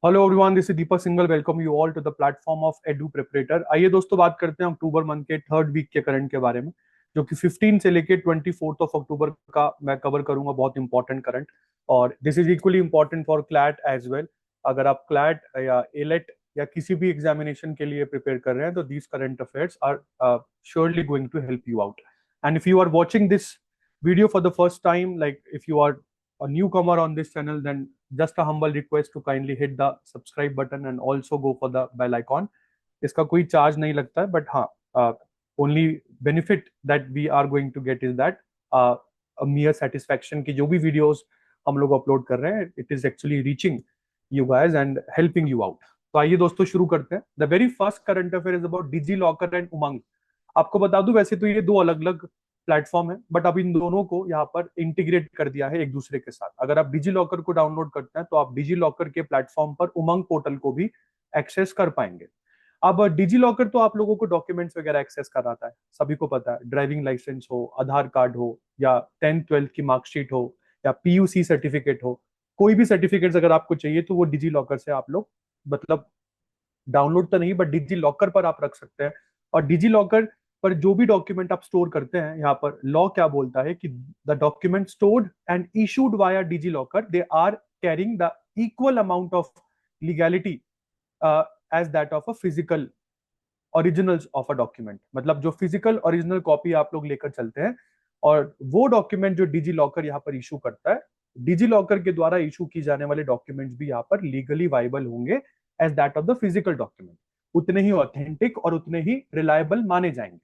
Hello everyone, this is Deepak Singal. Welcome you all to the platform of Edu preparator. आइए दोस्तों, बात करते हैं अक्टूबर मंथ के थर्ड वीक के करंट के बारे में, जो कि 15 से लेके 24 ऑफ अक्टूबर का मैं कवर करूंगा। बहुत इंपॉर्टेंट करंट, और this is equally important for CLAT as well. अगर आप क्लैट या एलेट या किसी भी एग्जामिनेशन के लिए प्रिपेयर कर रहे हैं तो these current affairs are surely going to help you out. And if you are watching this video for the first time, like if you are a newcomer on this channel, then just a humble request to kindly hit the subscribe button and also go for the bell icon. इसका कोई charge नहीं लगता है, but हाँ, only benefit that we are going to get is that mere satisfaction की जो भी videos हम लोग अपलोड कर रहे हैं, it is actually reaching you guys and helping you out. तो आइए दोस्तों शुरू करते हैं। The very first current affair is about DigiLocker and Umang. आपको बता दूं, वैसे तो ये दो अलग अलग प्लेटफॉर्म है, बट अब इन दोनों को यहाँ पर इंटीग्रेट कर दिया है एक दूसरे के साथ। अगर आप डिजी लॉकर को डाउनलोड करते हैं तो आप डिजी लॉकर के प्लेटफॉर्म पर उमंग पोर्टल को भी एक्सेस कर पाएंगे। अब डिजी लॉकर तो आप लोगों को डॉक्यूमेंट्स वगैरह एक्सेस कराता है, सभी को पता है। ड्राइविंग लाइसेंस हो, आधार कार्ड हो, या 10th 12th की मार्कशीट हो, या पीयूसी सर्टिफिकेट हो, कोई भी सर्टिफिकेट्स अगर आपको चाहिए तो वो डिजी लॉकर से आप लोग, मतलब डाउनलोड तो नहीं बट डिजी लॉकर पर आप रख सकते हैं। और डिजी लॉकर पर जो भी डॉक्यूमेंट आप स्टोर करते हैं, यहाँ पर लॉ क्या बोलता है कि the document stored and issued via DigiLocker, they are carrying the equal amount of legality as that of a physical originals of a document. मतलब जो फिजिकल ओरिजिनल कॉपी आप लोग लेकर चलते हैं, और वो डॉक्यूमेंट जो डिजी लॉकर यहाँ पर इशू करता है, डिजी लॉकर के द्वारा इशू की जाने वाले डॉक्यूमेंट्स भी यहाँ पर लीगली वाइबल होंगे as that of the physical document. उतने ही ऑथेंटिक और उतने ही रिलायबल माने जाएंगे।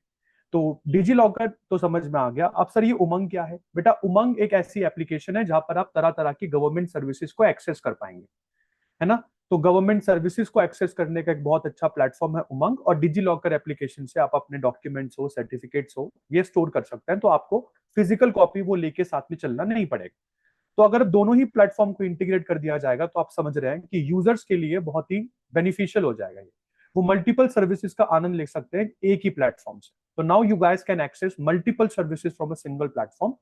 तो डिजी लॉकर तो समझ में आ गया। अब सर, ये उमंग क्या है? बेटा, उमंग एक ऐसी एप्लीकेशन है जहां पर आप तरह तरह की गवर्नमेंट सर्विसेज को एक्सेस कर पाएंगे, है ना। तो गवर्नमेंट सर्विसेज को एक्सेस करने का एक बहुत अच्छा प्लेटफॉर्म है उमंग, और डिजी लॉकर एप्लीकेशन से आप अपने डॉक्यूमेंट्स हो, सर्टिफिकेट्स हो, ये स्टोर कर सकते हैं। तो आपको फिजिकल कॉपी वो लेके साथ में चलना नहीं पड़ेगा। तो अगर दोनों ही प्लेटफॉर्म को इंटीग्रेट कर दिया जाएगा तो आप समझ रहे हैं कि यूजर्स के लिए बहुत ही बेनिफिशियल हो जाएगा ये। वो मल्टीपल सर्विसेज का आनंद ले सकते हैं एक ही प्लेटफॉर्म से। तो now you guys can access multiple services from a single platform,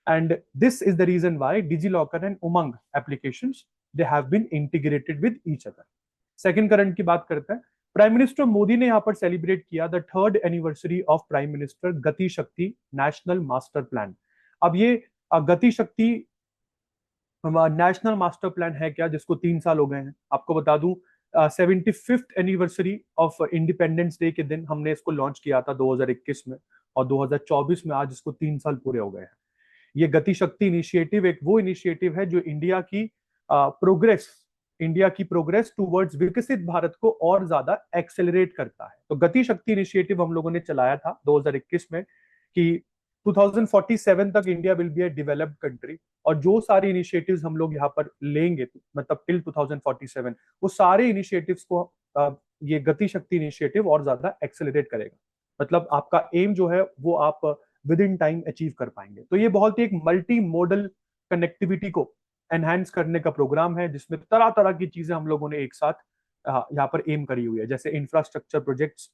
and this is the reason why DigiLocker and Umang applications, they have been integrated with each other. Second current की बात करते हैं। Prime minister Modi ने यहाँ पर celebrate किया the third anniversary of prime minister गति शक्ति नेशनल मास्टर प्लान। अब ये गति शक्ति नेशनल मास्टर प्लान है क्या, जिसको 3 साल हो गए हैं? आपको बता दूं, 75th anniversary of independence day के दिन हमने इसको लॉन्च किया था 2021 में, और 2024 में आज इसको 3 साल पूरे हो गए हैं। ये गति शक्ति इनिशिएटिव एक वो इनिशिएटिव है जो इंडिया की प्रोग्रेस टूवर्ड्स विकसित भारत को और ज्यादा एक्सेलरेट करता है। तो गति शक्ति इनिशिएटिव हम लोगों ने चलाया था 2021 में कि 2047 तक India will be A developed country. और जो सारे इनिशिएटिव्स हम लोग यहाँ पर लेंगे, मतलब टिल 2047, वो सारे इनिशिएटिव्स को ये गति शक्ति इनिशिएटिव और ज्यादा एक्सेलरेट करेगा। मतलब आपका एम जो है वो आप विद इन टाइम अचीव कर पाएंगे। तो ये बहुत ही एक मल्टी मॉडल कनेक्टिविटी को एनहांस करने का प्रोग्राम है, जिसमें तरह तरह की चीजें हम लोगों ने एक साथ यहाँ पर एम करी हुई है। जैसे इंफ्रास्ट्रक्चर प्रोजेक्ट्स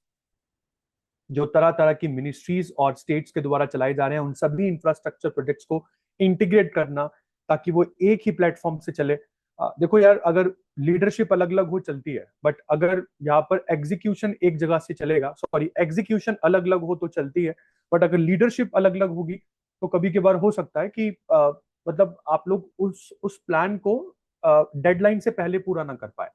जो तरह तरह की मिनिस्ट्रीज और स्टेट्स के द्वारा चलाए जा रहे हैं, उन सभी इंफ्रास्ट्रक्चर प्रोजेक्ट्स को इंटीग्रेट करना ताकि वो एक ही प्लेटफॉर्म से चले। देखो यार, अगर लीडरशिप अलग अलग हो चलती है, बट अगर यहाँ पर एग्जीक्यूशन एक जगह से चलेगा, सॉरी, एग्जीक्यूशन अलग अलग हो तो चलती है, बट अगर लीडरशिप अलग अलग होगी तो कभी कभार हो सकता है कि मतलब आप लोग उस प्लान को डेडलाइन से पहले पूरा ना कर पाए।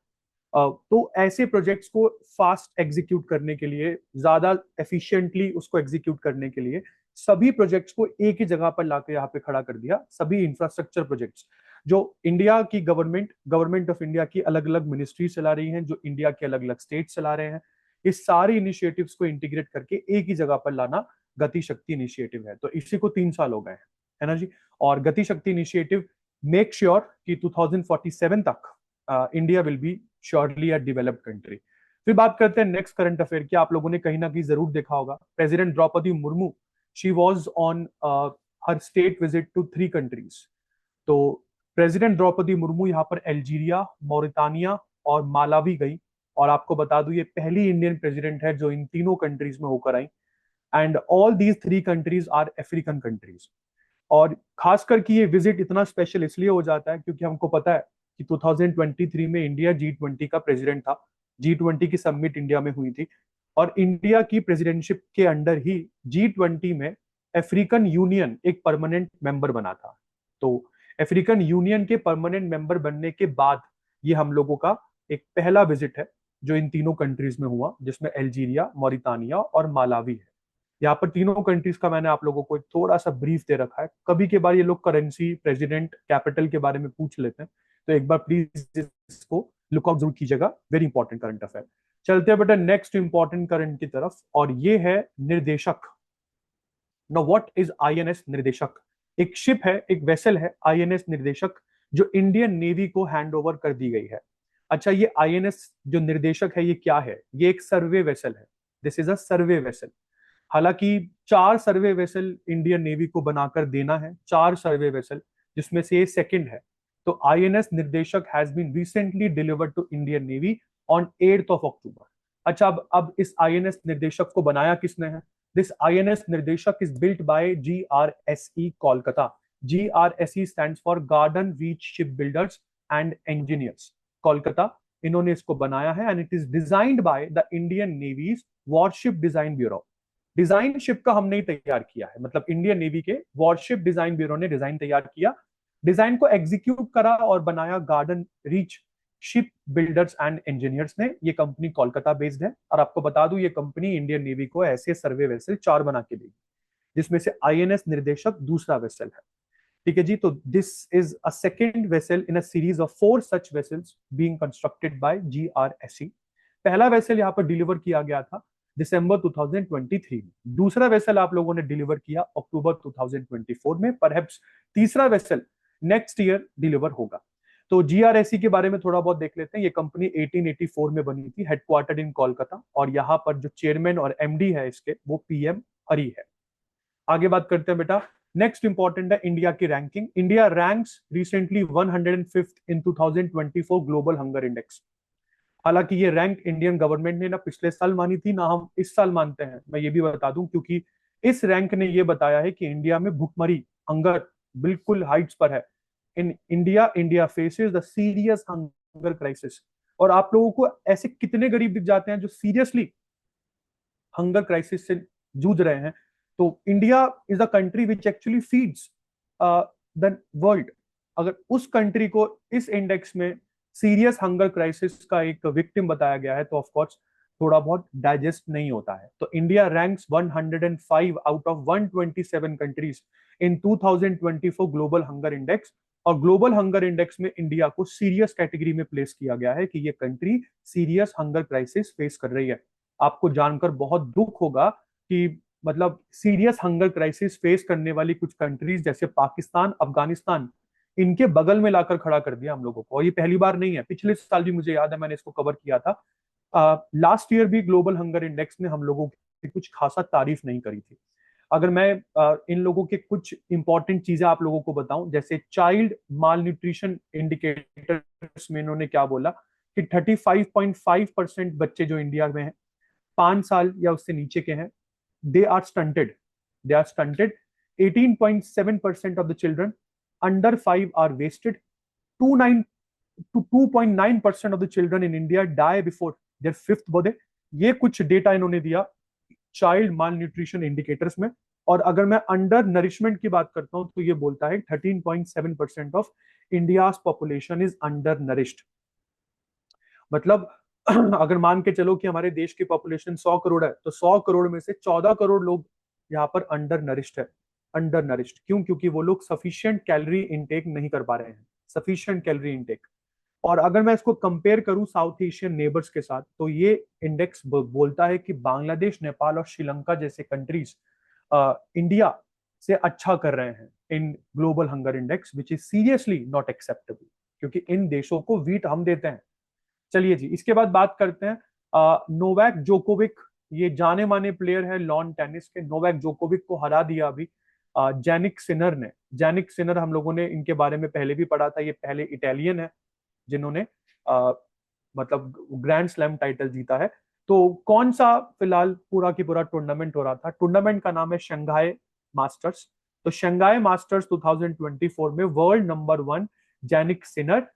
तो ऐसे प्रोजेक्ट्स को फास्ट एग्जीक्यूट करने के लिए, ज्यादा एफिशिएंटली उसको एग्जीक्यूट करने के लिए, सभी प्रोजेक्ट्स को एक ही जगह पर लाकर यहाँ पे खड़ा कर दिया। सभी इंफ्रास्ट्रक्चर प्रोजेक्ट्स जो इंडिया की गवर्नमेंट ऑफ इंडिया की अलग अलग मिनिस्ट्री चला रही हैं, जो इंडिया के अलग अलग स्टेट चला रहे हैं, इस सारे इनिशिएटिव्स को इंटीग्रेट करके एक ही जगह पर लाना गति शक्ति इनिशिएटिव है। तो इसी को 3 साल हो गए हैं, है ना जी। और गति शक्ति इनिशिएटिव मेक श्योर कि 2047 तक India will be surely a developed country. फिर बात करते हैं नेक्स्ट करंट अफेयर की। आप लोगों ने कहीं ना कहीं जरूर देखा होगा, president Droupadi Murmu, she was on her state visit to 3 countries. तो प्रेसिडेंट द्रौपदी मुर्मू यहाँ पर अल्जीरिया, मॉरिटानिया और मालावी गई। और आपको बता दूं, ये पहली इंडियन प्रेसिडेंट है जो इन तीनों कंट्रीज में होकर आई। And all these 3 countries are African countries. और खासकर कि ये विजिट इतना स्पेशल इसलिए हो जाता है क्योंकि हमको पता है कि 2023 में इंडिया G20 का प्रेसिडेंट था। G20 की समिट इंडिया में हुई थी और इंडिया की प्रेसिडेंटशिप के अंडर ही G20 में अफ्रीकन यूनियन एक परमानेंट मेंबर बना था। तो अफ्रीकन यूनियन के परमानेंट मेंबर बनने के बाद ये हम लोगों का एक पहला विजिट है जो इन तीनों कंट्रीज में हुआ, जिसमें अल्जीरिया, मॉरिटानिया और मालावी है। यहाँ पर तीनों कंट्रीज का मैंने आप लोगों को एक थोड़ा सा ब्रीफ दे रखा है। कभी के बार ये लोग करेंसी, प्रेसिडेंट, कैपिटल के बारे में पूछ लेते हैं, तो एक बार प्लीज इसको लुकआउट जरूर कीजिएगा। Very important current affair. चलते हैं बेटा नेक्स्ट इंपॉर्टेंट करंट की तरफ, और ये है निर्देशक। नाउ व्हाट इज आईएनएस निर्देशक? एक शिप है, एक वेसल है आईएनएस निर्देशक, जो इंडियन नेवी को हैंड ओवर कर दी गई है। अच्छा, ये आईएनएस जो निर्देशक है ये क्या है? ये एक सर्वे वेसल है। This is a survey vessel. हालांकि 4 सर्वे वेसल इंडियन नेवी को बनाकर देना है, 4 सर्वे वेसल, जिसमें से ये सेकंड है। तो INS Nirdeshak has been recently delivered to Indian Navy on 8th of October. अच्छा, अब इस आईएनएस निर्देशक को बनाया किसने है? This INS Nirdeshak is built by GRSE Kolkata. GRSE stands for Garden Reach ship builders and engineers, Kolkata. इन्होंने इसको बनाया है and it is designed by the Indian Navy's warship design bureau. Design ship का हमने ही तैयार किया है, मतलब इंडियन नेवी के वॉरशिप डिजाइन ब्यूरो ने डिजाइन तैयार किया, डिजाइन को एग्जीक्यूट करा और बनाया garden Reach ship builders and engineers ने। ये कंपनी कोलकाता बेस्ड है, और आपको बता दूं ये कंपनी इंडियन नेवी को ऐसे सर्वे वेसल 4 बना के देगी, जिसमें से आईएनएस निर्देशक दूसरा वेसल है। ठीक है जी, तो this is a second vessel in a series of 4 such vessels being constructed by GRSE। पहला वेसल यहाँ पर डिलीवर किया गया था दिसंबर 2023 में। दूसरा वेसल आप लोगों ने डिलीवर किया अक्टूबर 2024 में। परहैप्स तीसरा वेसल नेक्स्ट ईयर डिलीवर होगा। तो GRSE के बारे में थोड़ा बहुत देख लेते हैं। ये कंपनी 1884 में बनी थी, हेडक्वार्टर्ड इन कोलकाता, और यहाँ पर जो चेयरमैन और एमडी है इसके, वो PM हरी है। आगे बात करते हैं बेटा। नेक्स्ट इंपॉर्टेंट है इंडिया की ranking. India ranks recently 105th इन 2024 ग्लोबल हंगर इंडेक्स। हालांकि ये रैंक इंडियन गवर्नमेंट ने ना पिछले साल मानी थी, ना हम इस साल मानते हैं, मैं ये भी बता दूं, क्योंकि इस रैंक ने ये बताया है कि इंडिया में भुखमरी, हंगर बिल्कुल हाइट्स पर है। In India faces the serious hunger crisis. और आप लोगों को ऐसे कितने गरीब दिख जाते हैं जो सीरियसली हंगर क्राइसिस से जूझ रहे हैं? तो India is a country which actually feeds the world. अगर उस कंट्री को इस इंडेक्स में सीरियस हंगर क्राइसिस का एक विक्टिम बताया गया है, तो ऑफ कोर्स थोड़ा बहुत डाइजेस्ट नहीं होता है। तो India ranks 105 out of 127 countries in 2024 global hunger index. और ग्लोबल हंगर इंडेक्स में इंडिया को सीरियस कैटेगरी में प्लेस किया गया है कि ये country serious hunger crisis face कर रही है। आपको जानकर बहुत दुख होगा कि मतलब सीरियस हंगर क्राइसिस फेस करने वाली कुछ कंट्रीज जैसे पाकिस्तान, अफगानिस्तान, इनके बगल में लाकर खड़ा कर दिया हम लोगों को। और ये पहली बार नहीं है, पिछले साल भी मुझे याद है मैंने इसको कवर किया था। लास्ट ईयर भी ग्लोबल हंगर इंडेक्स ने हम लोगों की कुछ खासा तारीफ नहीं करी थी। अगर मैं इन लोगों के कुछ इंपॉर्टेंट चीजें आप लोगों को बताऊं, जैसे चाइल्ड माल न्यूट्रिशन इंडिकेटर्स में इन्होंने क्या बोला कि 35.5% बच्चे जो इंडिया में हैं 5 साल या उससे नीचे के हैं, they are stunted. They are stunted. 18.7% of the children under 5 are wasted. 29 to 2.9% of the children in India die before their 5th birthday. ये कुछ डेटा इन्होंने दिया चाइल्ड माल न्यूट्रिशन इंडिकेटर्स में। और अगर मैं अंडर नरिशमेंट की बात करता हूं तो ये बोलता है 13.7% of India's population is under nourished. मतलब अगर मान के चलो कि हमारे देश की पॉपुलेशन 100 करोड़ है, तो 100 करोड़ में से 14 करोड़ लोग यहाँ पर अंडर नरिश्ड है। अंडर नरिश्ड क्यों? क्योंकि वो लोग सफिशिएंट कैलोरी इनटेक नहीं कर पा रहे हैं, सफिशिएंट कैलोरी इनटेक। और अगर मैं इसको कंपेयर करूं साउथ एशियन नेबर्स के साथ, तो ये इंडेक्स बोलता है कि बांग्लादेश, नेपाल और श्रीलंका जैसे कंट्रीज इंडिया से अच्छा कर रहे हैं in global hunger index, which is seriously not acceptable, क्योंकि इन देशों को वीट हम देते हैं। चलिए जी, इसके बाद बात करते हैं नोवैक जोकोविक। ये जाने माने प्लेयर है लॉन टेनिस के। नोवैक जोकोविक को हरा दिया अभी जैनिक सिनर ने। जैनिक सिनर हम लोगों ने इनके बारे में पहले भी पढ़ा था। ये पहले इटालियन है जिन्होंने मतलब ग्रैंड स्लैम टाइटल जीता है। तो कौन सा फिलहाल पूरा की पूरा टूर्नामेंट हो रहा था? टूर्नामेंट का नाम है शंघाई मास्टर्स। तो शंघाई मास्टर्स 2024 में world number 1 Jannik Sinner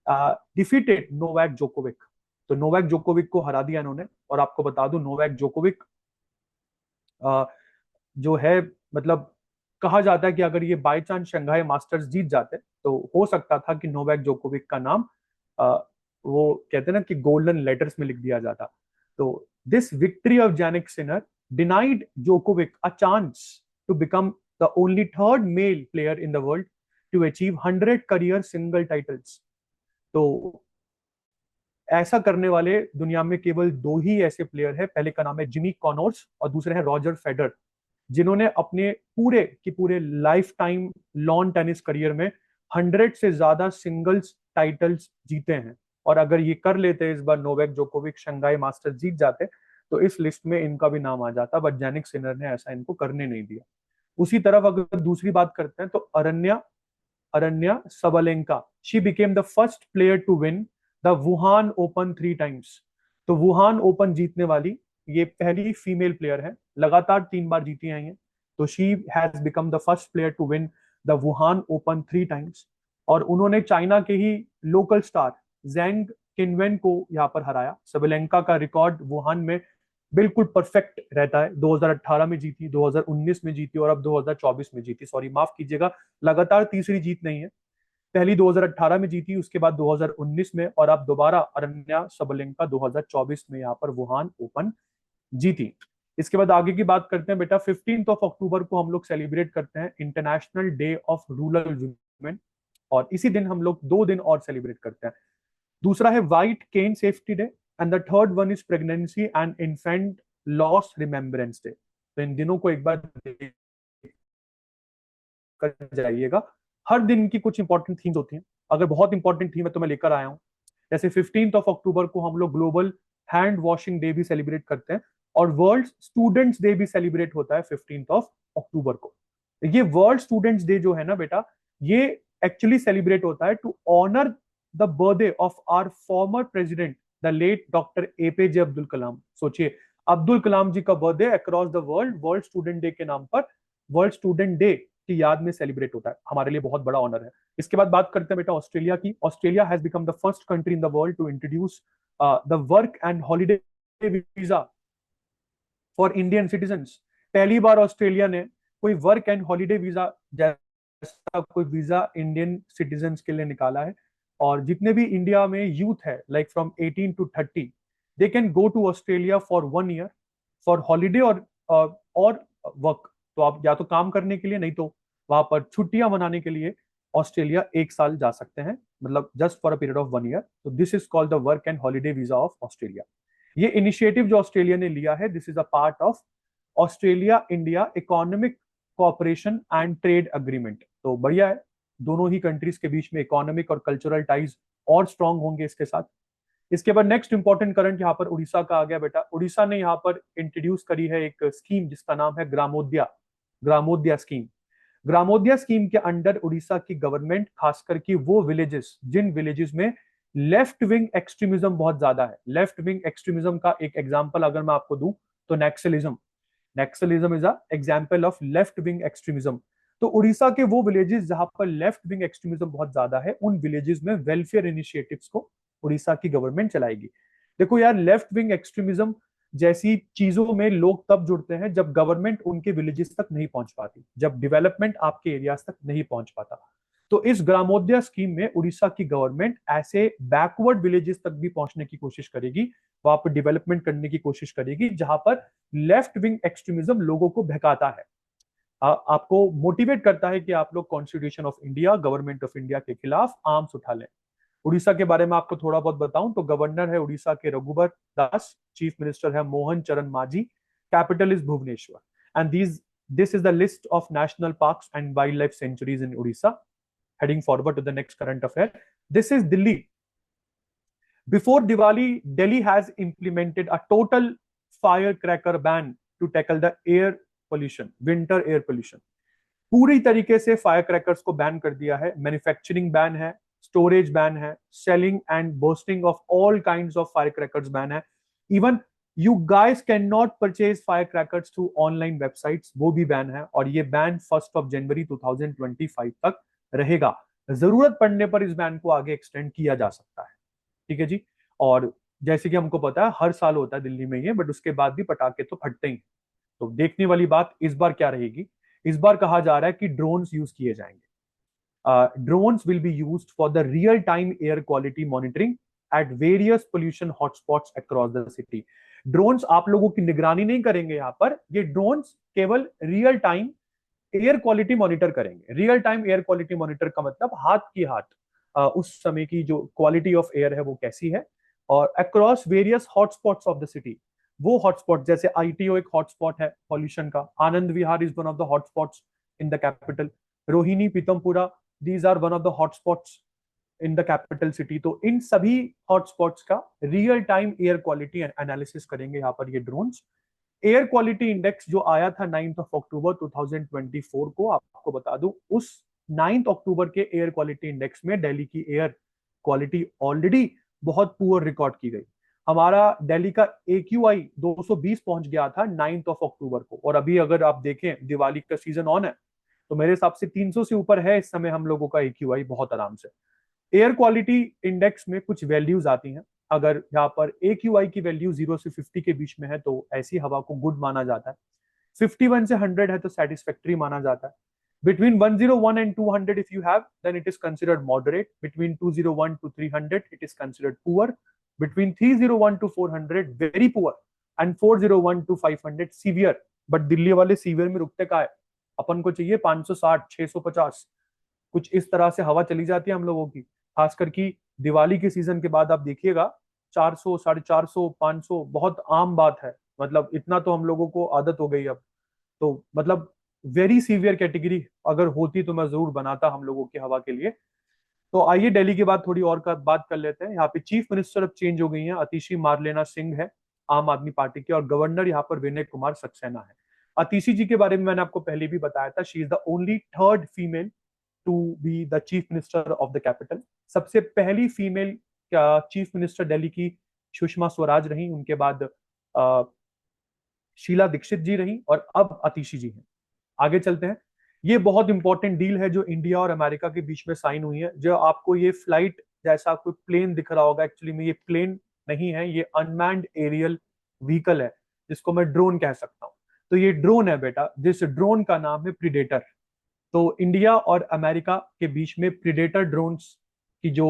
defeated Novak Djokovic. तो नोवाक जोकोविक को हरा दिया इन्होंने। और आपको बता दूं, नोवाक जोकोविक जो है, मतलब कहा जाता है कि अगर ये बाय चांस शंघाई मास्टर्स जीत जाते तो हो सकता था कि नोवाक जोकोविक का नाम अ, वो कहते हैं ना कि गोल्डन लेटर्स में लिख दिया जाता। तो this victory of Jannik Sinner denied Djokovic a chance to become the only third male player in the world to achieve 100 career single titles. तो ऐसा करने वाले दुनिया में केवल दो ही ऐसे प्लेयर है। पहले का नाम है जिमी कॉनोर्स और दूसरे हैं रॉजर फेडरर, जिन्होंने अपने पूरे की पूरे life time lawn tennis career में 100 से ज्यादा सिंगल्स टाइटल्स जीते हैं। और अगर ये कर लेते इस बार, नोवाक जोकोविक शंघाई मास्टर्स जीत जाते, तो इस लिस्ट में इनका भी नाम आ जाता। बट जैनिक सिनर ने ऐसा इनको करने नहीं दिया। उसी तरफ अगर दूसरी बात करते हैं तो Aryna Aryna Sabalenka, she became the first player to win the Wuhan Open 3 times. तो वुहान ओपन जीतने वाली ये पहली फीमेल प्लेयर है, लगातार 3 बार जीती आई हैं। तो she has become the first player to win the Wuhan Open 3 times. और उन्होंने चाइना के ही लोकल स्टार जैंग किनवेन को यहाँ पर हराया। सबलेंका का रिकॉर्ड वुहान में बिल्कुल परफेक्ट रहता है। 2018 में जीती, 2019 में जीती और अब 2024 में जीती। सॉरी, माफ कीजिएगा, लगातार तीसरी जीत नहीं है। पहली 2018 में जीती, उसके बाद 2019 में, और अब दोबारा अरण्या सबलेंका 2024 में यहाँ पर वुहान ओपन जीती। इसके बाद आगे की बात करते हैं बेटा। 15 अक्टूबर को हम लोग सेलिब्रेट करते हैं international day of rural women. और इसी दिन हम लोग 2 दिन और सेलिब्रेट करते हैं। दूसरा है white cane safety day and the third one is pregnancy and infant loss remembrance day. तो इन दिनों को एक बार कर जाइएगा। हर दिन की कुछ इंपॉर्टेंट थीम्स होती हैं। अगर बहुत इंपॉर्टेंट थीम है तो मैं लेकर आया हूं। जैसे 15 अक्टूबर को हम लोग ग्लोबल हैंड वॉशिंग डे भी सेलिब्रेट करते हैं। और वर्ल्ड स्टूडेंट्स डे भी सेलिब्रेट होता है 15 अक्टूबर को। ये वर्ल्ड स्टूडेंट्स डे जो है ना बेटा, ये एक्चुअली सेलिब्रेट होता है to honour the birthday of our former president the late doctor APJ Abdul Kalam. सोचिए, अब्दुल कलाम जी का birthday across the world world student day के नाम पर, वर्ल्ड स्टूडेंट डे की याद में सेलिब्रेट होता है। हमारे लिए बहुत बड़ा ऑनर है। इसके बाद बात करते हैं बेटा ऑस्ट्रेलिया की। Australia has become the first country in the world to introduce the work and holiday visa for Indian citizens. पहली बार ऑस्ट्रेलिया ने कोई वर्क एंड हॉलीडे वीजा जैसा कोई वीजा इंडियन सिटीजन्स के लिए निकाला है। और जितने भी इंडिया में यूथ है, like from 18 to 30, they can go to Australia for 1 year for holiday और वर्क। तो आप या तो काम करने के लिए, नहीं तो वहां पर छुट्टियां मनाने के लिए ऑस्ट्रेलिया 1 साल जा सकते हैं, मतलब just for a period of 1 year. तो this is called the work and holiday visa of Australia. ये इनिशिएटिव जो ऑस्ट्रेलिया ने लिया है, this is a part of Australia India economic cooperation and trade agreement. तो बढ़िया है, दोनों ही कंट्रीज के बीच में इकोनॉमिक और कल्चरल टाइज और स्ट्रांग होंगे इसके साथ। इसके बाद नेक्स्ट इंपॉर्टेंट करंट यहाँ पर उड़ीसा का आ गया बेटा। उड़ीसा ने यहाँ पर इंट्रोड्यूस करी है एक स्कीम जिसका नाम है ग्रामोद्या। ग्रामोद्या स्कीम। ग्रामोद्या स्कीम के अंडर उड़ीसा की गवर्नमेंट खासकर की वो विलेजेस, जिन विलेजेस में लेफ्ट विंग एक्सट्रीमिज्म बहुत ज्यादा है। लेफ्ट विंग एक्सट्रीमिज्म का एक एग्जांपल अगर मैं आपको दूं तो Naxalism. Naxalism is a example of left wing extremism. तो उड़ीसा के वो विलेजेस जहां पर लेफ्ट विंग एक्सट्रीमिज्म बहुत ज्यादा है, उन विलेजेस में वेलफेयर इनिशिएटिव्स को उड़ीसा की गवर्नमेंट चलाएगी। देखो यार, लेफ्ट विंग एक्सट्रीमिज्म जैसी चीजों में लोग तब जुड़ते हैं जब गवर्नमेंट उनके विलेजेस तक नहीं पहुंच पाती, जब डेवलपमेंट आपके एरियाज तक नहीं पहुंच पाता। तो इस ग्रामोदय स्कीम में उड़ीसा की गवर्नमेंट ऐसे बैकवर्ड विलेजेस तक भी पहुंचने की कोशिश करेगी, वहां पर डेवलपमेंट करने की कोशिश करेगी जहां पर लेफ्ट विंग एक्सट्रीमिज्म लोगों को भगाता है, आपको मोटिवेट करता है कि आप लोग constitution of India, government of India के खिलाफ आर्म्स उठा लें। उड़ीसा के बारे में आपको थोड़ा बहुत बताऊं तो गवर्नर है उड़ीसा के रघुबर दास, चीफ मिनिस्टर है Mohan Charan Majhi, capital is Bhubaneswar and this is the list of national parks and wildlife sanctuaries in Orissa. Heading forward to the next current affair, this is Delhi. Before Diwali, Delhi has implemented a total firecracker ban to tackle the air pollution, winter air pollution। पूरी तरीके से fire crackers को ban कर दिया है। Manufacturing ban है, storage ban है, selling and bursting of all kinds of fire crackers ban है। Even you guys can not purchase fire crackers through online websites, वो भी बैन है। और ये बैन 1 जनवरी 2025 तक रहेगा। जरूरत पड़ने पर इस बैन को आगे एक्सटेंड किया जा सकता है। ठीक है जी। और जैसे कि हमको पता है हर साल होता है दिल्ली में ये, बट उसके बाद भी पटाखे तो फटते ही हैं। तो देखने वाली बात इस बार क्या रहेगी। इस बार कहा जा रहा है कि ड्रोन्स यूज किए जाएंगे। Drones will be used for the real-time air quality monitoring at various pollution hotspots across the city. Drones आप लोगों की निगरानी नहीं करेंगे यहाँ पर, ये ड्रोन्स केवल real time air quality monitor करेंगे। Real time air quality monitor का मतलब हाथ की हाथ उस समय की जो क्वालिटी ऑफ एयर है वो कैसी है, और across various hotspots of the city. वो हॉटस्पॉट जैसे आईटीओ एक हॉटस्पॉट है पॉल्यूशन का, Anand Vihar is one of the hotspots in the capital, Rohini Pitampura, these are one of the hotspots in the capital city. तो इन सभी हॉटस्पॉट्स का real time air quality analysis करेंगे यहाँ पर ये ड्रोन्स। एयर क्वालिटी इंडेक्स जो आया था 9 अक्टूबर 2024 को, आपको बता दूं उस 9 अक्टूबर के एयर क्वालिटी इंडेक्स में दिल्ली की एयर क्वालिटी ऑलरेडी बहुत पुअर रिकॉर्ड की गई। हमारा दिल्ली का AQI 220 पहुंच गया था 9 अक्टूबर को, और अभी अगर आप देखें दिवाली का सीजन ऑन है तो मेरे हिसाब से 300 से ऊपर है इस समय हम लोगों का AQI बहुत आराम से। एयर क्वालिटी इंडेक्स में कुछ वैल्यूज आती हैं। अगर यहाँ पर AQI की वैल्यू 0 से 50 के बीच में है तो ऐसी हवा को गुड माना जाता है। 51 से 100 है तो सेटिस्फैक्ट्री माना जाता है। Between 101 and 200 if you have, then it is considered moderate. Between 201 to 300 it is considered poor. Between 301 to 400 very poor, and 401 to 500 severe. But Delhi वाले सीवियर में रुकते का है, अपन को चाहिए 560 650, कुछ इस तरह से हवा चली जाती है हम लोगों की। खासकर की दिवाली के सीजन के बाद आप देखिएगा 400 450 500 बहुत आम बात है। मतलब इतना तो हम लोगों को आदत हो गई अब। तो मतलब वेरी सीवियर कैटेगरी अगर होती तो मैं जरूर बनाता हम लोगों की हवा के लिए। तो आइए दिल्ली की बात थोड़ी और का बात कर लेते हैं। यहाँ पे चीफ मिनिस्टर अब चेंज हो गई हैं, अतिशी मारलेना सिंह है आम आदमी पार्टी के, और गवर्नर यहाँ पर विनय कुमार सक्सेना है। अतिशी जी के बारे में मैंने आपको पहले भी बताया था, she is the only third female to be the chief minister of the capital. सबसे पहली फीमेल चीफ मिनिस्टर दिल्ली की सुषमा स्वराज रही, उनके बाद शीला दीक्षित जी रही, और अब अतिशी जी हैं। आगे चलते हैं। ये बहुत इंपॉर्टेंट डील है जो इंडिया और अमेरिका के बीच में साइन हुई है। जो आपको ये फ्लाइट जैसा कोई प्लेन दिख रहा होगा, एक्चुअली में ये प्लेन नहीं है, ये अनमैन्ड एरियल व्हीकल है जिसको मैं ड्रोन कह सकता हूँ। तो ये ड्रोन है बेटा, जिस ड्रोन का नाम है प्रीडेटर। तो इंडिया और अमेरिका के बीच में प्रीडेटर ड्रोन्स की जो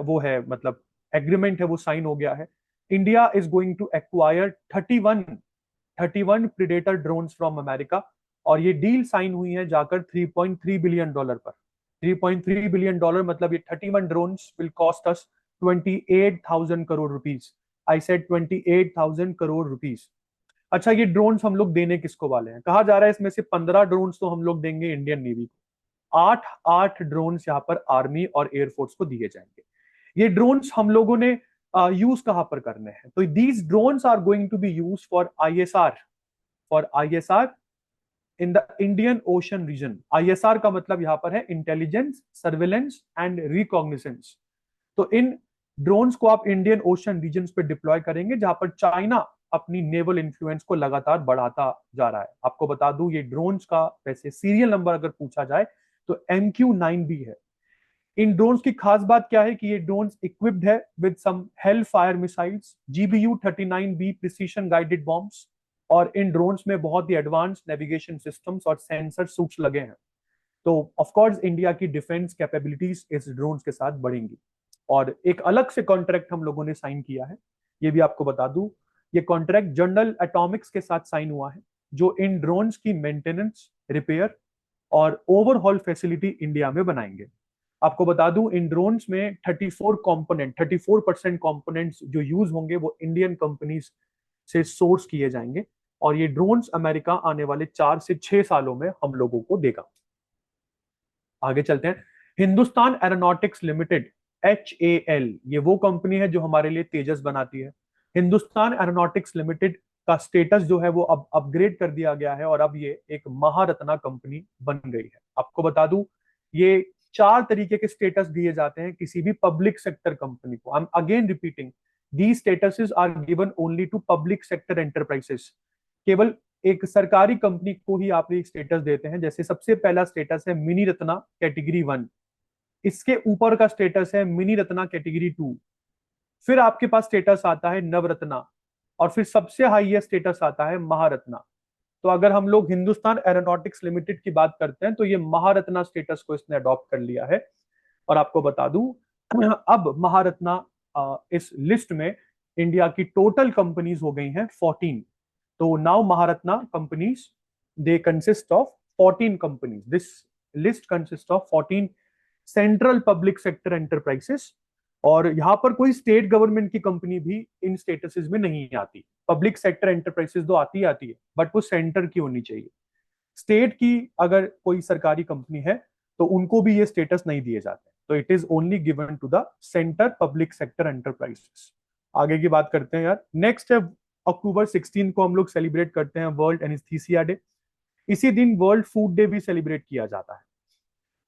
वो है मतलब एग्रीमेंट है वो साइन हो गया है। India is going to acquire 31 predator drones from America, और ये डील साइन हुई है जाकर $3.3 बिलियन पर। $3.3 बिलियन मतलब ये 31 drones will cost us 28,000 crore rupees. I said 28,000 crore rupees. अच्छा, ये ड्रोन्स हम लोग देने किसको वाले हैं? कहा जा रहा है इसमें से 15 ड्रोन्स तो हम लोग देंगे इंडियन नेवी को, 8 ड्रोन्स यहाँ पर आर्मी और एयरफोर्स को दिए जाएंगे। ये ड्रोन्स हम लोगों ने यूज कहां पर करने हैं? तो these drones are going to be use for ISR in the Indian Ocean region. ISR का मतलब यहाँ पर है इंटेलिजेंस, सर्वेलेंस एंड रिकॉग्निसेंस। तो इन ड्रोन्स को आप इंडियन ओशन रीजन पे डिप्लॉय करेंगे जहां पर चाइना अपनी नेवल इन्फ्लुएंस को लगातार बढ़ाता जा रहा है। आपको बता दूं ये ड्रोन्स का वैसे सीरियल नंबर अगर पूछा जाए तो MQ-9B है। इन ड्रोन्स की खास बात क्या है कि ये ड्रोन्स इक्विप्ड है with some Hellfire missiles, GBU-39B precision guided bombs, और इन ड्रोन्स में बहुत ही एडवांस नेविगेशन सिस्टम्स और सेंसर सूट्स लगे हैं। तो ऑफ कोर्स इंडिया की डिफेंस कैपेबिलिटीज इस ड्रोन्स के साथ बढ़ेंगी। और एक अलग से कॉन्ट्रैक्ट हम लोगों ने साइन किया है, ये भी आपको बता दूं। ये कॉन्ट्रैक्ट जनरल एटॉमिक्स के साथ साइन हुआ है, जो इन ड्रोन्स की मेंटेनेंस, रिपेयर और ओवरहॉल फैसिलिटी इंडिया में बनाएंगे। आपको बता दूं इन ड्रोन्स में 34% कंपोनेंट्स जो यूज होंगे वो इंडियन कंपनीज से सोर्स किए जाएंगे, और ये ड्रोन्स अमेरिका आने वाले 4 से 6 सालों में हम लोगों को देगा। आगे चलते हैं। हिंदुस्तान एरोनॉटिक्स लिमिटेड, HAL, ये वो कंपनी है जो हमारे लिए तेजस बनाती है। हिंदुस्तान एरोनॉटिक्स लिमिटेड का स्टेटस जो है वो अब अपग्रेड कर दिया गया है, और अब ये एक महारत्ना कंपनी बन गई है। आपको बता दूं ये 4 तरीके के स्टेटस दिए जाते हैं किसी भी पब्लिक सेक्टर कंपनी को। I am again repeating, the statuses are given only to public sector enterprises. केवल एक सरकारी कंपनी को ही आप ये स्टेटस देते हैं। जैसे सबसे पहला स्टेटस है मिनी रत्ना कैटेगरी 1, इसके ऊपर का स्टेटस है मिनी रत्ना कैटेगरी 2। फिर आपके पास स्टेटस आता है नवरत्ना, और फिर सबसे हाईएस्ट स्टेटस आता है महारत्ना। तो अगर हम लोग हिंदुस्तान एरोनॉटिक्स लिमिटेड की बात करते हैं तो ये महारत्ना स्टेटस को इसने अडॉप्ट कर लिया है। और आपको बता दूं, अब महारत्ना इस लिस्ट में इंडिया की टोटल कंपनीज हो गई हैं 14। तो now Maharatna companies, they consist of 14 companies. This list consist of 14 central public sector enterprises. और यहां पर कोई स्टेट गवर्नमेंट की कंपनी भी इन स्टेटसेस में नहीं आती। पब्लिक सेक्टर एंटरप्राइजेस तो आती है, बट वो सेंटर की होनी चाहिए। स्टेट की अगर कोई सरकारी कंपनी है तो उनको भी ये स्टेटस नहीं दिए जाते। तो it is only given to the centre public sector enterprises. आगे की बात करते हैं यार। नेक्स्ट है अक्टूबर 16 को हम लोग सेलिब्रेट करते हैं वर्ल्ड एनेस्थीसिया डे। इसी दिन वर्ल्ड फूड डे भी सेलिब्रेट किया जाता है।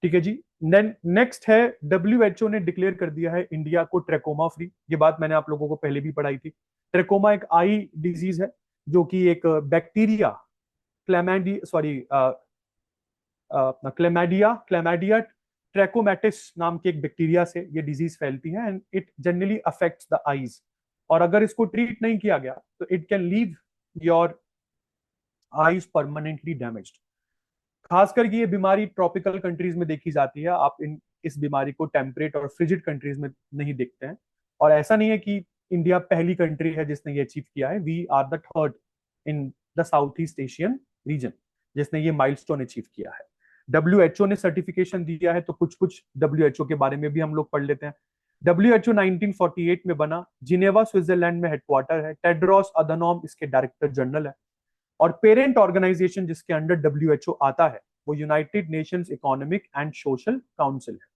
ठीक है जी। नेक्स्ट है, WHO ने डिक्लेयर कर दिया है इंडिया को ट्रेकोमा फ्री। ये बात मैंने आप लोगों को पहले भी पढ़ाई थी। ट्रेकोमा एक आई डिजीज है जो कि एक बैक्टीरिया, क्लेमाडी सॉरी क्लेमाडिया ट्रैकोमैटिस नाम के एक बैक्टीरिया से ये डिजीज फैलती है, and it generally affects the eyes. और अगर इसको ट्रीट नहीं किया गया तो it can leave your eyes permanently damaged. खास करके ये बीमारी ट्रॉपिकल कंट्रीज में देखी जाती है। आप इस बीमारी को टेम्परेट और फ्रिजिड कंट्रीज में नहीं देखते हैं। और ऐसा नहीं है कि इंडिया पहली कंट्री है जिसने ये अचीव किया है। We are the third in the south east Asian region जिसने ये माइलस्टोन अचीव किया है। WHO ने सर्टिफिकेशन दिया है, तो कुछ कुछ WHO के बारे में भी हम लोग पढ़ लेते हैं। WHO 1948 में बना, जिनेवा स्विट्जरलैंड में हेडक्वार्टर है। टेड्रोस अधनॉम इसके डायरेक्टर जनरल है। और पेरेंट ऑर्गेनाइजेशन जिसके अंडर WHO आता है वो United Nations economic and social council है।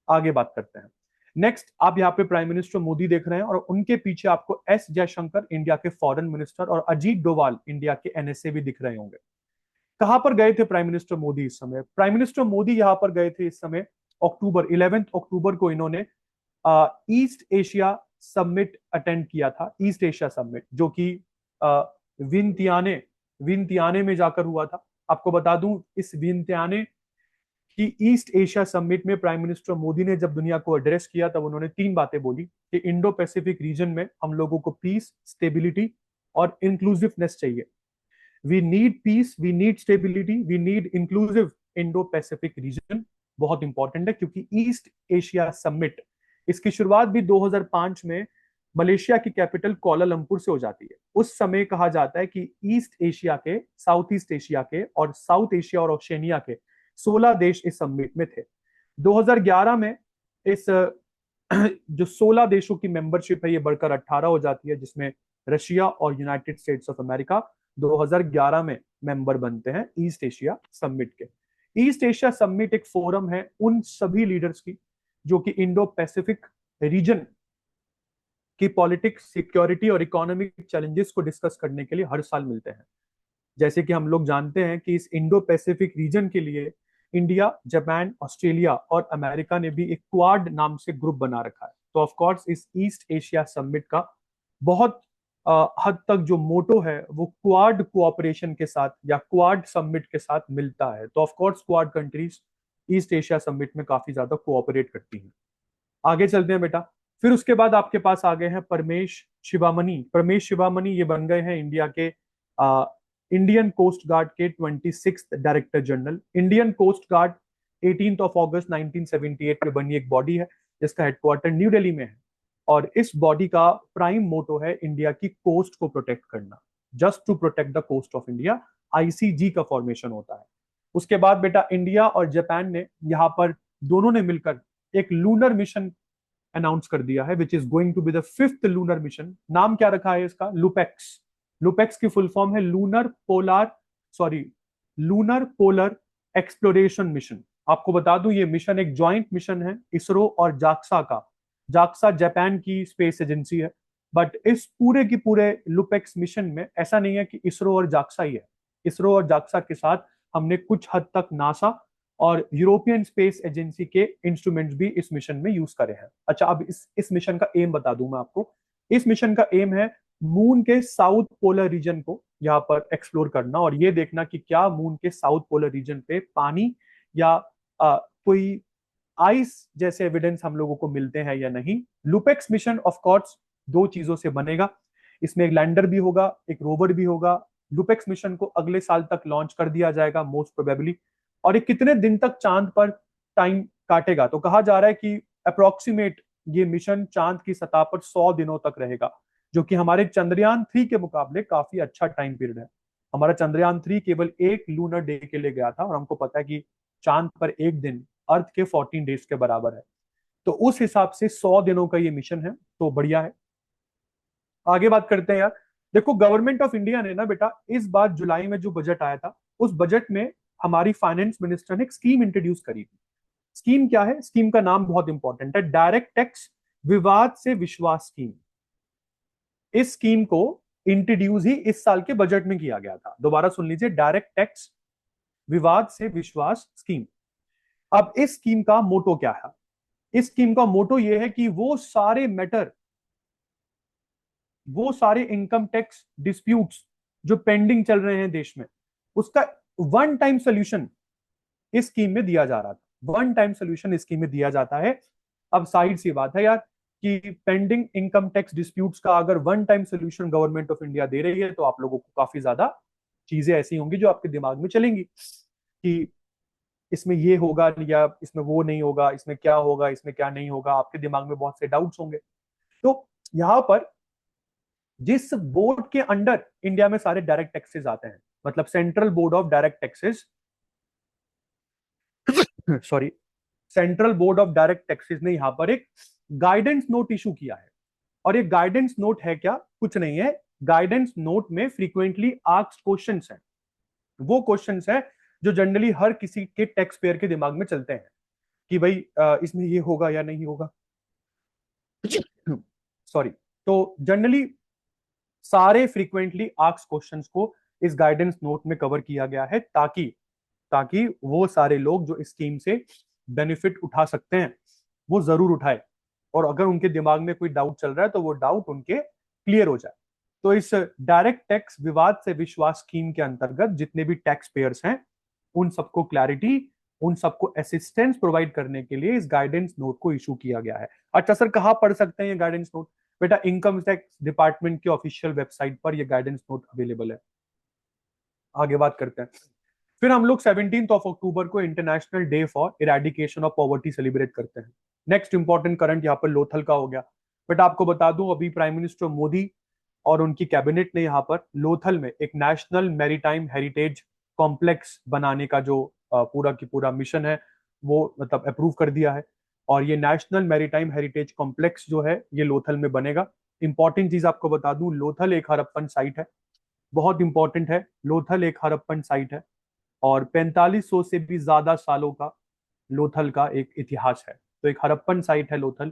आगे बात करते हैं। नेक्स्ट, आप यहाँ पे प्राइम मिनिस्टर मोदी देख रहे हैं और उनके पीछे आपको एस जयशंकर इंडिया के फॉरेन मिनिस्टर और अजीत डोवाल इंडिया के NSA भी दिख रहे होंगे। कहां पर गए थे प्राइम मिनिस्टर मोदी इस समय? प्राइम मिनिस्टर मोदी यहां पर गए थे इस समय अक्टूबर 11 अक्टूबर को इन्होंने ईस्ट एशिया समिट अटेंड किया था। ईस्ट एशिया समिट जो कि विंतियाने विंतियाने में जाकर हुआ था। आपको बता दूं, इस विंतियाने की ईस्ट एशिया समिट में प्राइम मिनिस्टर मोदी ने जब दुनिया को एड्रेस किया तब उन्होंने 3 बातें बोली कि इंडो पैसिफिक रीजन में हम लोगों को पीस, स्टेबिलिटी और इंक्लूसिवनेस चाहिए। We need peace, we need stability, we need inclusive Indo Pacific region. बहुत इंपॉर्टेंट है क्योंकि ईस्ट एशिया समिट, इसकी शुरुआत भी 2005 में मलेशिया की कैपिटल कोलालंपुर से हो जाती है। उस समय कहा जाता है कि ईस्ट एशिया के, साउथ ईस्ट एशिया के और साउथ एशिया और ओशेनिया के 16 देश इस समिट में थे। 2011 में इस जो 16 देशों की मेंबरशिप है ये बढ़कर 18 हो जाती है, जिसमें रशिया और यूनाइटेड स्टेट्स ऑफ अमेरिका 2011 में मेंबर बनते हैं ईस्ट एशिया समिट के। ईस्ट एशिया समिट एक फोरम है उन सभी लीडर्स की जो कि इंडो पैसिफिक रीजन की पॉलिटिक्स, सिक्योरिटी और इकोनॉमिक चैलेंजेस को डिस्कस करने के लिए हर साल मिलते हैं। जैसे कि हम लोग जानते हैं कि इस इंडो पैसिफिक रीजन के लिए इंडिया, जापान, ऑस्ट्रेलिया और अमेरिका ने भी एक क्वाड नाम से ग्रुप बना रखा है। तो ऑफ कोर्स इस ईस्ट एशिया समिट का बहुत हद तक जो मोटो है वो क्वाड कोऑपरेशन के साथ या क्वाड समिट के साथ मिलता है। तो of course quad countries east Asia summit में काफी ज्यादा कोऑपरेट करती हैं। आगे चलते हैं बेटा। फिर उसके बाद आपके पास आ गए हैं परमेश शिवामणि। परमेश शिवामणि ये बन गए हैं इंडिया के इंडियन कोस्ट गार्ड के 26 director general. Indian coast guard 18 अगस्त 1978 में बनी एक बॉडी है जिसका हेडक्वार्टर न्यू दिल्ली में है। और इस बॉडी का प्राइम मोटो है इंडिया की कोस्ट को प्रोटेक्ट करना, just to protect the coast of India. ICG का फॉर्मेशन होता है। उसके बाद बेटा इंडिया और जापान ने यहाँ पर दोनों ने मिलकर एक लूनर मिशन अनाउंस कर दिया है, which is going to be the 5th lunar mission. नाम क्या रखा है इसका? लुपेक्स। लुपेक्स की फुल फॉर्म है लूनर पोलर एक्सप्लोरेशन मिशन। आपको बता दूं ये मिशन एक ज्वाइंट मिशन है इसरो और जाक्सा का। जाक्सा जापान की स्पेस एजेंसी है, बट इस पूरे की पूरे लुपेक्स मिशन में ऐसा नहीं है कि इसरो और जाक्सा ही है। इसरो और जाक्सा के साथ हमने कुछ हद तक नासा और यूरोपियन स्पेस एजेंसी के इंस्ट्रूमेंट्स भी इस मिशन में यूज करे हैं। अच्छा, अब इस मिशन का एम बता दूं मैं आपको। इस मिशन का एम है मून के साउथ पोलर रीजन को यहाँ पर एक्सप्लोर करना और ये देखना कि क्या मून के साउथ पोलर रीजन पे पानी या कोई आइस जैसे एविडेंस हम लोगों को मिलते हैं या नहीं। लुपेक्स मिशन ऑफ कोर्स दो चीजों से बनेगा, इसमें एक लैंडर भी होगा, एक रोवर भी होगा। लुपेक्स मिशन को अगले साल तक लॉन्च कर दिया जाएगा मोस्ट प्रोबेबली। और ये कितने दिन तक चांद पर टाइम काटेगा, तो कहा जा रहा है कि अप्रोक्सीमेट ये मिशन चांद की सतह पर 100 दिनों तक रहेगा, जो कि हमारे चंद्रयान 3 के मुकाबले काफी अच्छा टाइम पीरियड है। हमारा चंद्रयान 3 केवल एक लूनर डे के लिए गया था, और हमको पता है कि चांद पर एक दिन अर्थ के 14 डेज के बराबर है। तो उस हिसाब से 100 दिनों का ये मिशन है, तो बढ़िया है। आगे बात करते हैं यार। देखो, गवर्नमेंट ऑफ इंडिया ने ना बेटा इस बार जुलाई में जो बजट आया था, उस बजट में हमारी फाइनेंस मिनिस्टर ने एक स्कीम इंट्रोड्यूस करी थी। स्कीम क्या है? स्कीम का नाम बहुत इंपॉर्टेंट है, डायरेक्ट टैक्स विवाद से विश्वास स्कीम। इस स्कीम को इंट्रोड्यूस ही इस साल के बजट में किया गया था। दोबारा सुन लीजिए, डायरेक्ट टैक्स विवाद से विश्वास स्कीम। अब इस स्कीम का मोटो क्या है? इस स्कीम का मोटो यह है कि वो सारे इनकम टैक्स डिस्प्यूट्स जो पेंडिंग चल रहे हैं देश में, उसका वन टाइम सोल्यूशन इस स्कीम में दिया जा रहा था। वन टाइम सोल्यूशन इस स्कीम में दिया जाता है। अब साइड सी बात है यार कि पेंडिंग इनकम टैक्स डिस्प्यूट्स का अगर one time solution government of India दे रही है, तो आप लोगों को काफी ज्यादा चीजें ऐसी होंगी जो आपके दिमाग में चलेंगी कि इसमें ये होगा या इसमें वो नहीं होगा, इसमें क्या होगा, इसमें क्या नहीं होगा। आपके दिमाग में बहुत से डाउट्स होंगे। तो यहां पर जिस बोर्ड के अंडर इंडिया में सारे डायरेक्ट टैक्सेस आते हैं, मतलब central board of direct taxes, sorry, central board of direct taxes ने यहां पर एक गाइडेंस नोट इशू किया है। और ये गाइडेंस नोट है क्या? कुछ नहीं है। गाइडेंस नोट में फ्रीक्वेंटली आस्क्ड क्वेश्चंस हैं। वो क्वेश्चंस हैं जो जनरली हर किसी के टैक्स पेयर के दिमाग में चलते हैं कि भाई इसमें ये होगा या नहीं होगा। सॉरी। तो जनरली सारे फ्रीक्वेंटली आस्क्ड क्वेश्चंस को इस गाइडेंस नोट में कवर किया गया है, ताकि ताकि वो सारे लोग जो इस स्कीम से बेनिफिट उठा सकते हैं वो जरूर उठाए, और अगर उनके दिमाग में कोई डाउट चल रहा है तो वो डाउट उनके क्लियर हो जाए। तो इस डायरेक्ट टैक्स विवाद से विश्वास स्कीम के अंतर्गत जितने भी टैक्स पेयर्स हैं, उन सबको क्लैरिटी, उन सबको असिस्टेंस प्रोवाइड करने के लिए इस गाइडेंस नोट को इशू किया गया है। अच्छा सर, कहां पढ़ सकते हैं ये गाइडेंस नोट? बेटा, इनकम टैक्स डिपार्टमेंट की ऑफिशियल वेबसाइट पर यह गाइडेंस नोट अवेलेबल है। आगे बात करते हैं। फिर हम लोग 17 अक्टूबर को international day for eradication of poverty celebrate करते हैं। नेक्स्ट इंपॉर्टेंट करंट यहाँ पर लोथल का हो गया। बट आपको बता दूं, अभी प्राइम मिनिस्टर मोदी और उनकी कैबिनेट ने यहाँ पर लोथल में एक नेशनल मैरीटाइम हेरिटेज कॉम्प्लेक्स बनाने का जो पूरा की पूरा मिशन है, वो मतलब अप्रूव कर दिया है। और ये नेशनल मैरीटाइम हेरिटेज कॉम्प्लेक्स जो है ये लोथल में बनेगा। इंपॉर्टेंट चीज आपको बता दूं, लोथल एक हड़प्पन साइट है, बहुत इंपॉर्टेंट है। लोथल एक हड़प्पन साइट है और 4500 से भी ज्यादा सालों का लोथल का एक इतिहास है। तो एक हड़प्पन साइट है लोथल।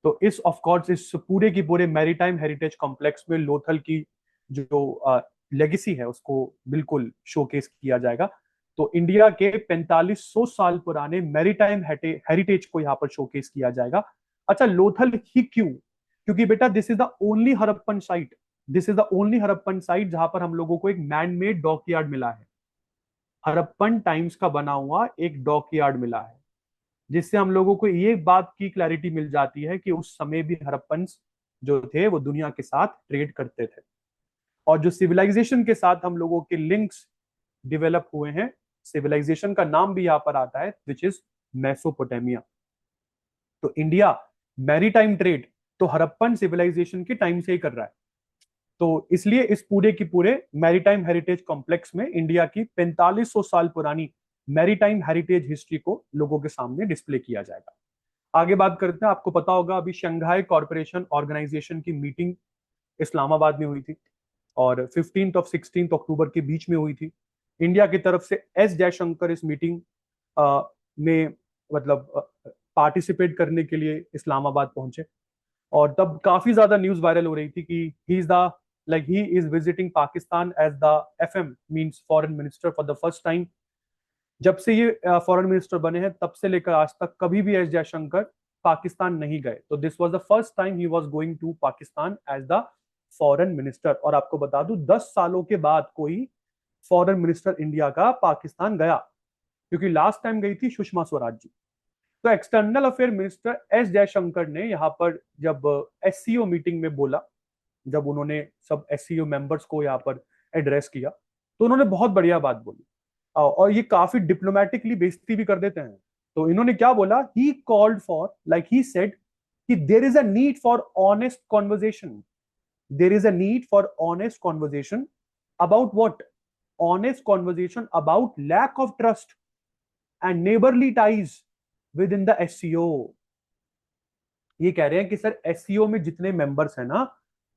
तो इस ऑफ कोर्स इस पूरे की पूरे मैरीटाइम हेरिटेज कॉम्प्लेक्स में लोथल की जो लेगेसी है उसको बिल्कुल शोकेस किया जाएगा। तो इंडिया के 4500 साल पुराने मैरीटाइम हेरिटेज को यहाँ पर शोकेस किया जाएगा। अच्छा, लोथल ही क्यों? क्योंकि बेटा this is the only Harappan site, this is the only Harappan site जहां पर हम लोगों को एक मैन मेड डॉकयार्ड मिला है। हड़प्पन टाइम्स का बना हुआ एक डॉकयार्ड मिला है, जिससे हम लोगों को ये बात की क्लैरिटी मिल जाती है कि उस समय भी हड़प्पन जो थे वो दुनिया के साथ ट्रेड करते थे। और जो सिविलाइजेशन के साथ हम लोगों के लिंक्स डेवलप हुए हैं, सिविलाइजेशन का नाम भी यहां पर आता है, विच इज मेसोपोटामिया। तो इंडिया मैरीटाइम ट्रेड तो हड़प्पन सिविलाइजेशन के टाइम से ही कर रहा है। तो इसलिए इस पूरे की पूरे मैरीटाइम हेरिटेज कॉम्प्लेक्स में इंडिया की 4500 साल पुरानी मैरीटाइम हेरिटेज हिस्ट्री को लोगों के सामने डिस्प्ले किया जाएगा। आगे बात करते हैं। आपको पता होगा अभी शंघाई कॉरपोरेशन ऑर्गेनाइजेशन की मीटिंग इस्लामाबाद में हुई थी, और 15 और 16 अक्टूबर के बीच में हुई थी। इंडिया की तरफ से एस जयशंकर इस मीटिंग में मतलब पार्टिसिपेट करने के लिए इस्लामाबाद पहुंचे। और तब काफी ज्यादा न्यूज वायरल हो रही थी कि he is the he is visiting Pakistan as the FM means foreign minister for the first time. जब से ये फॉरेन मिनिस्टर बने हैं तब से लेकर आज तक कभी भी एस जयशंकर पाकिस्तान नहीं गए। तो this was the first time he was going to Pakistan as the foreign minister. और आपको बता दूं 10 सालों के बाद कोई फॉरेन मिनिस्टर इंडिया का पाकिस्तान गया, क्योंकि लास्ट टाइम गई थी सुषमा स्वराज जी। तो external affair minister S Jaishankar ने यहाँ पर जब एससीओ मीटिंग में बोला, जब उन्होंने सब एससीओ मेंबर्स को यहाँ पर एड्रेस किया, तो उन्होंने बहुत बढ़िया बात बोली। और ये काफी डिप्लोमेटिकली बेइज्जती भी कर देते हैं। तो इन्होंने क्या बोला, he called for, like he said कि there is a need for honest conversation, there is a need for honest conversation about what, honest conversation about lack of trust and neighbourly ties within the SCO. ये कह रहे हैं कि sir SCO में जितने members हैं ना,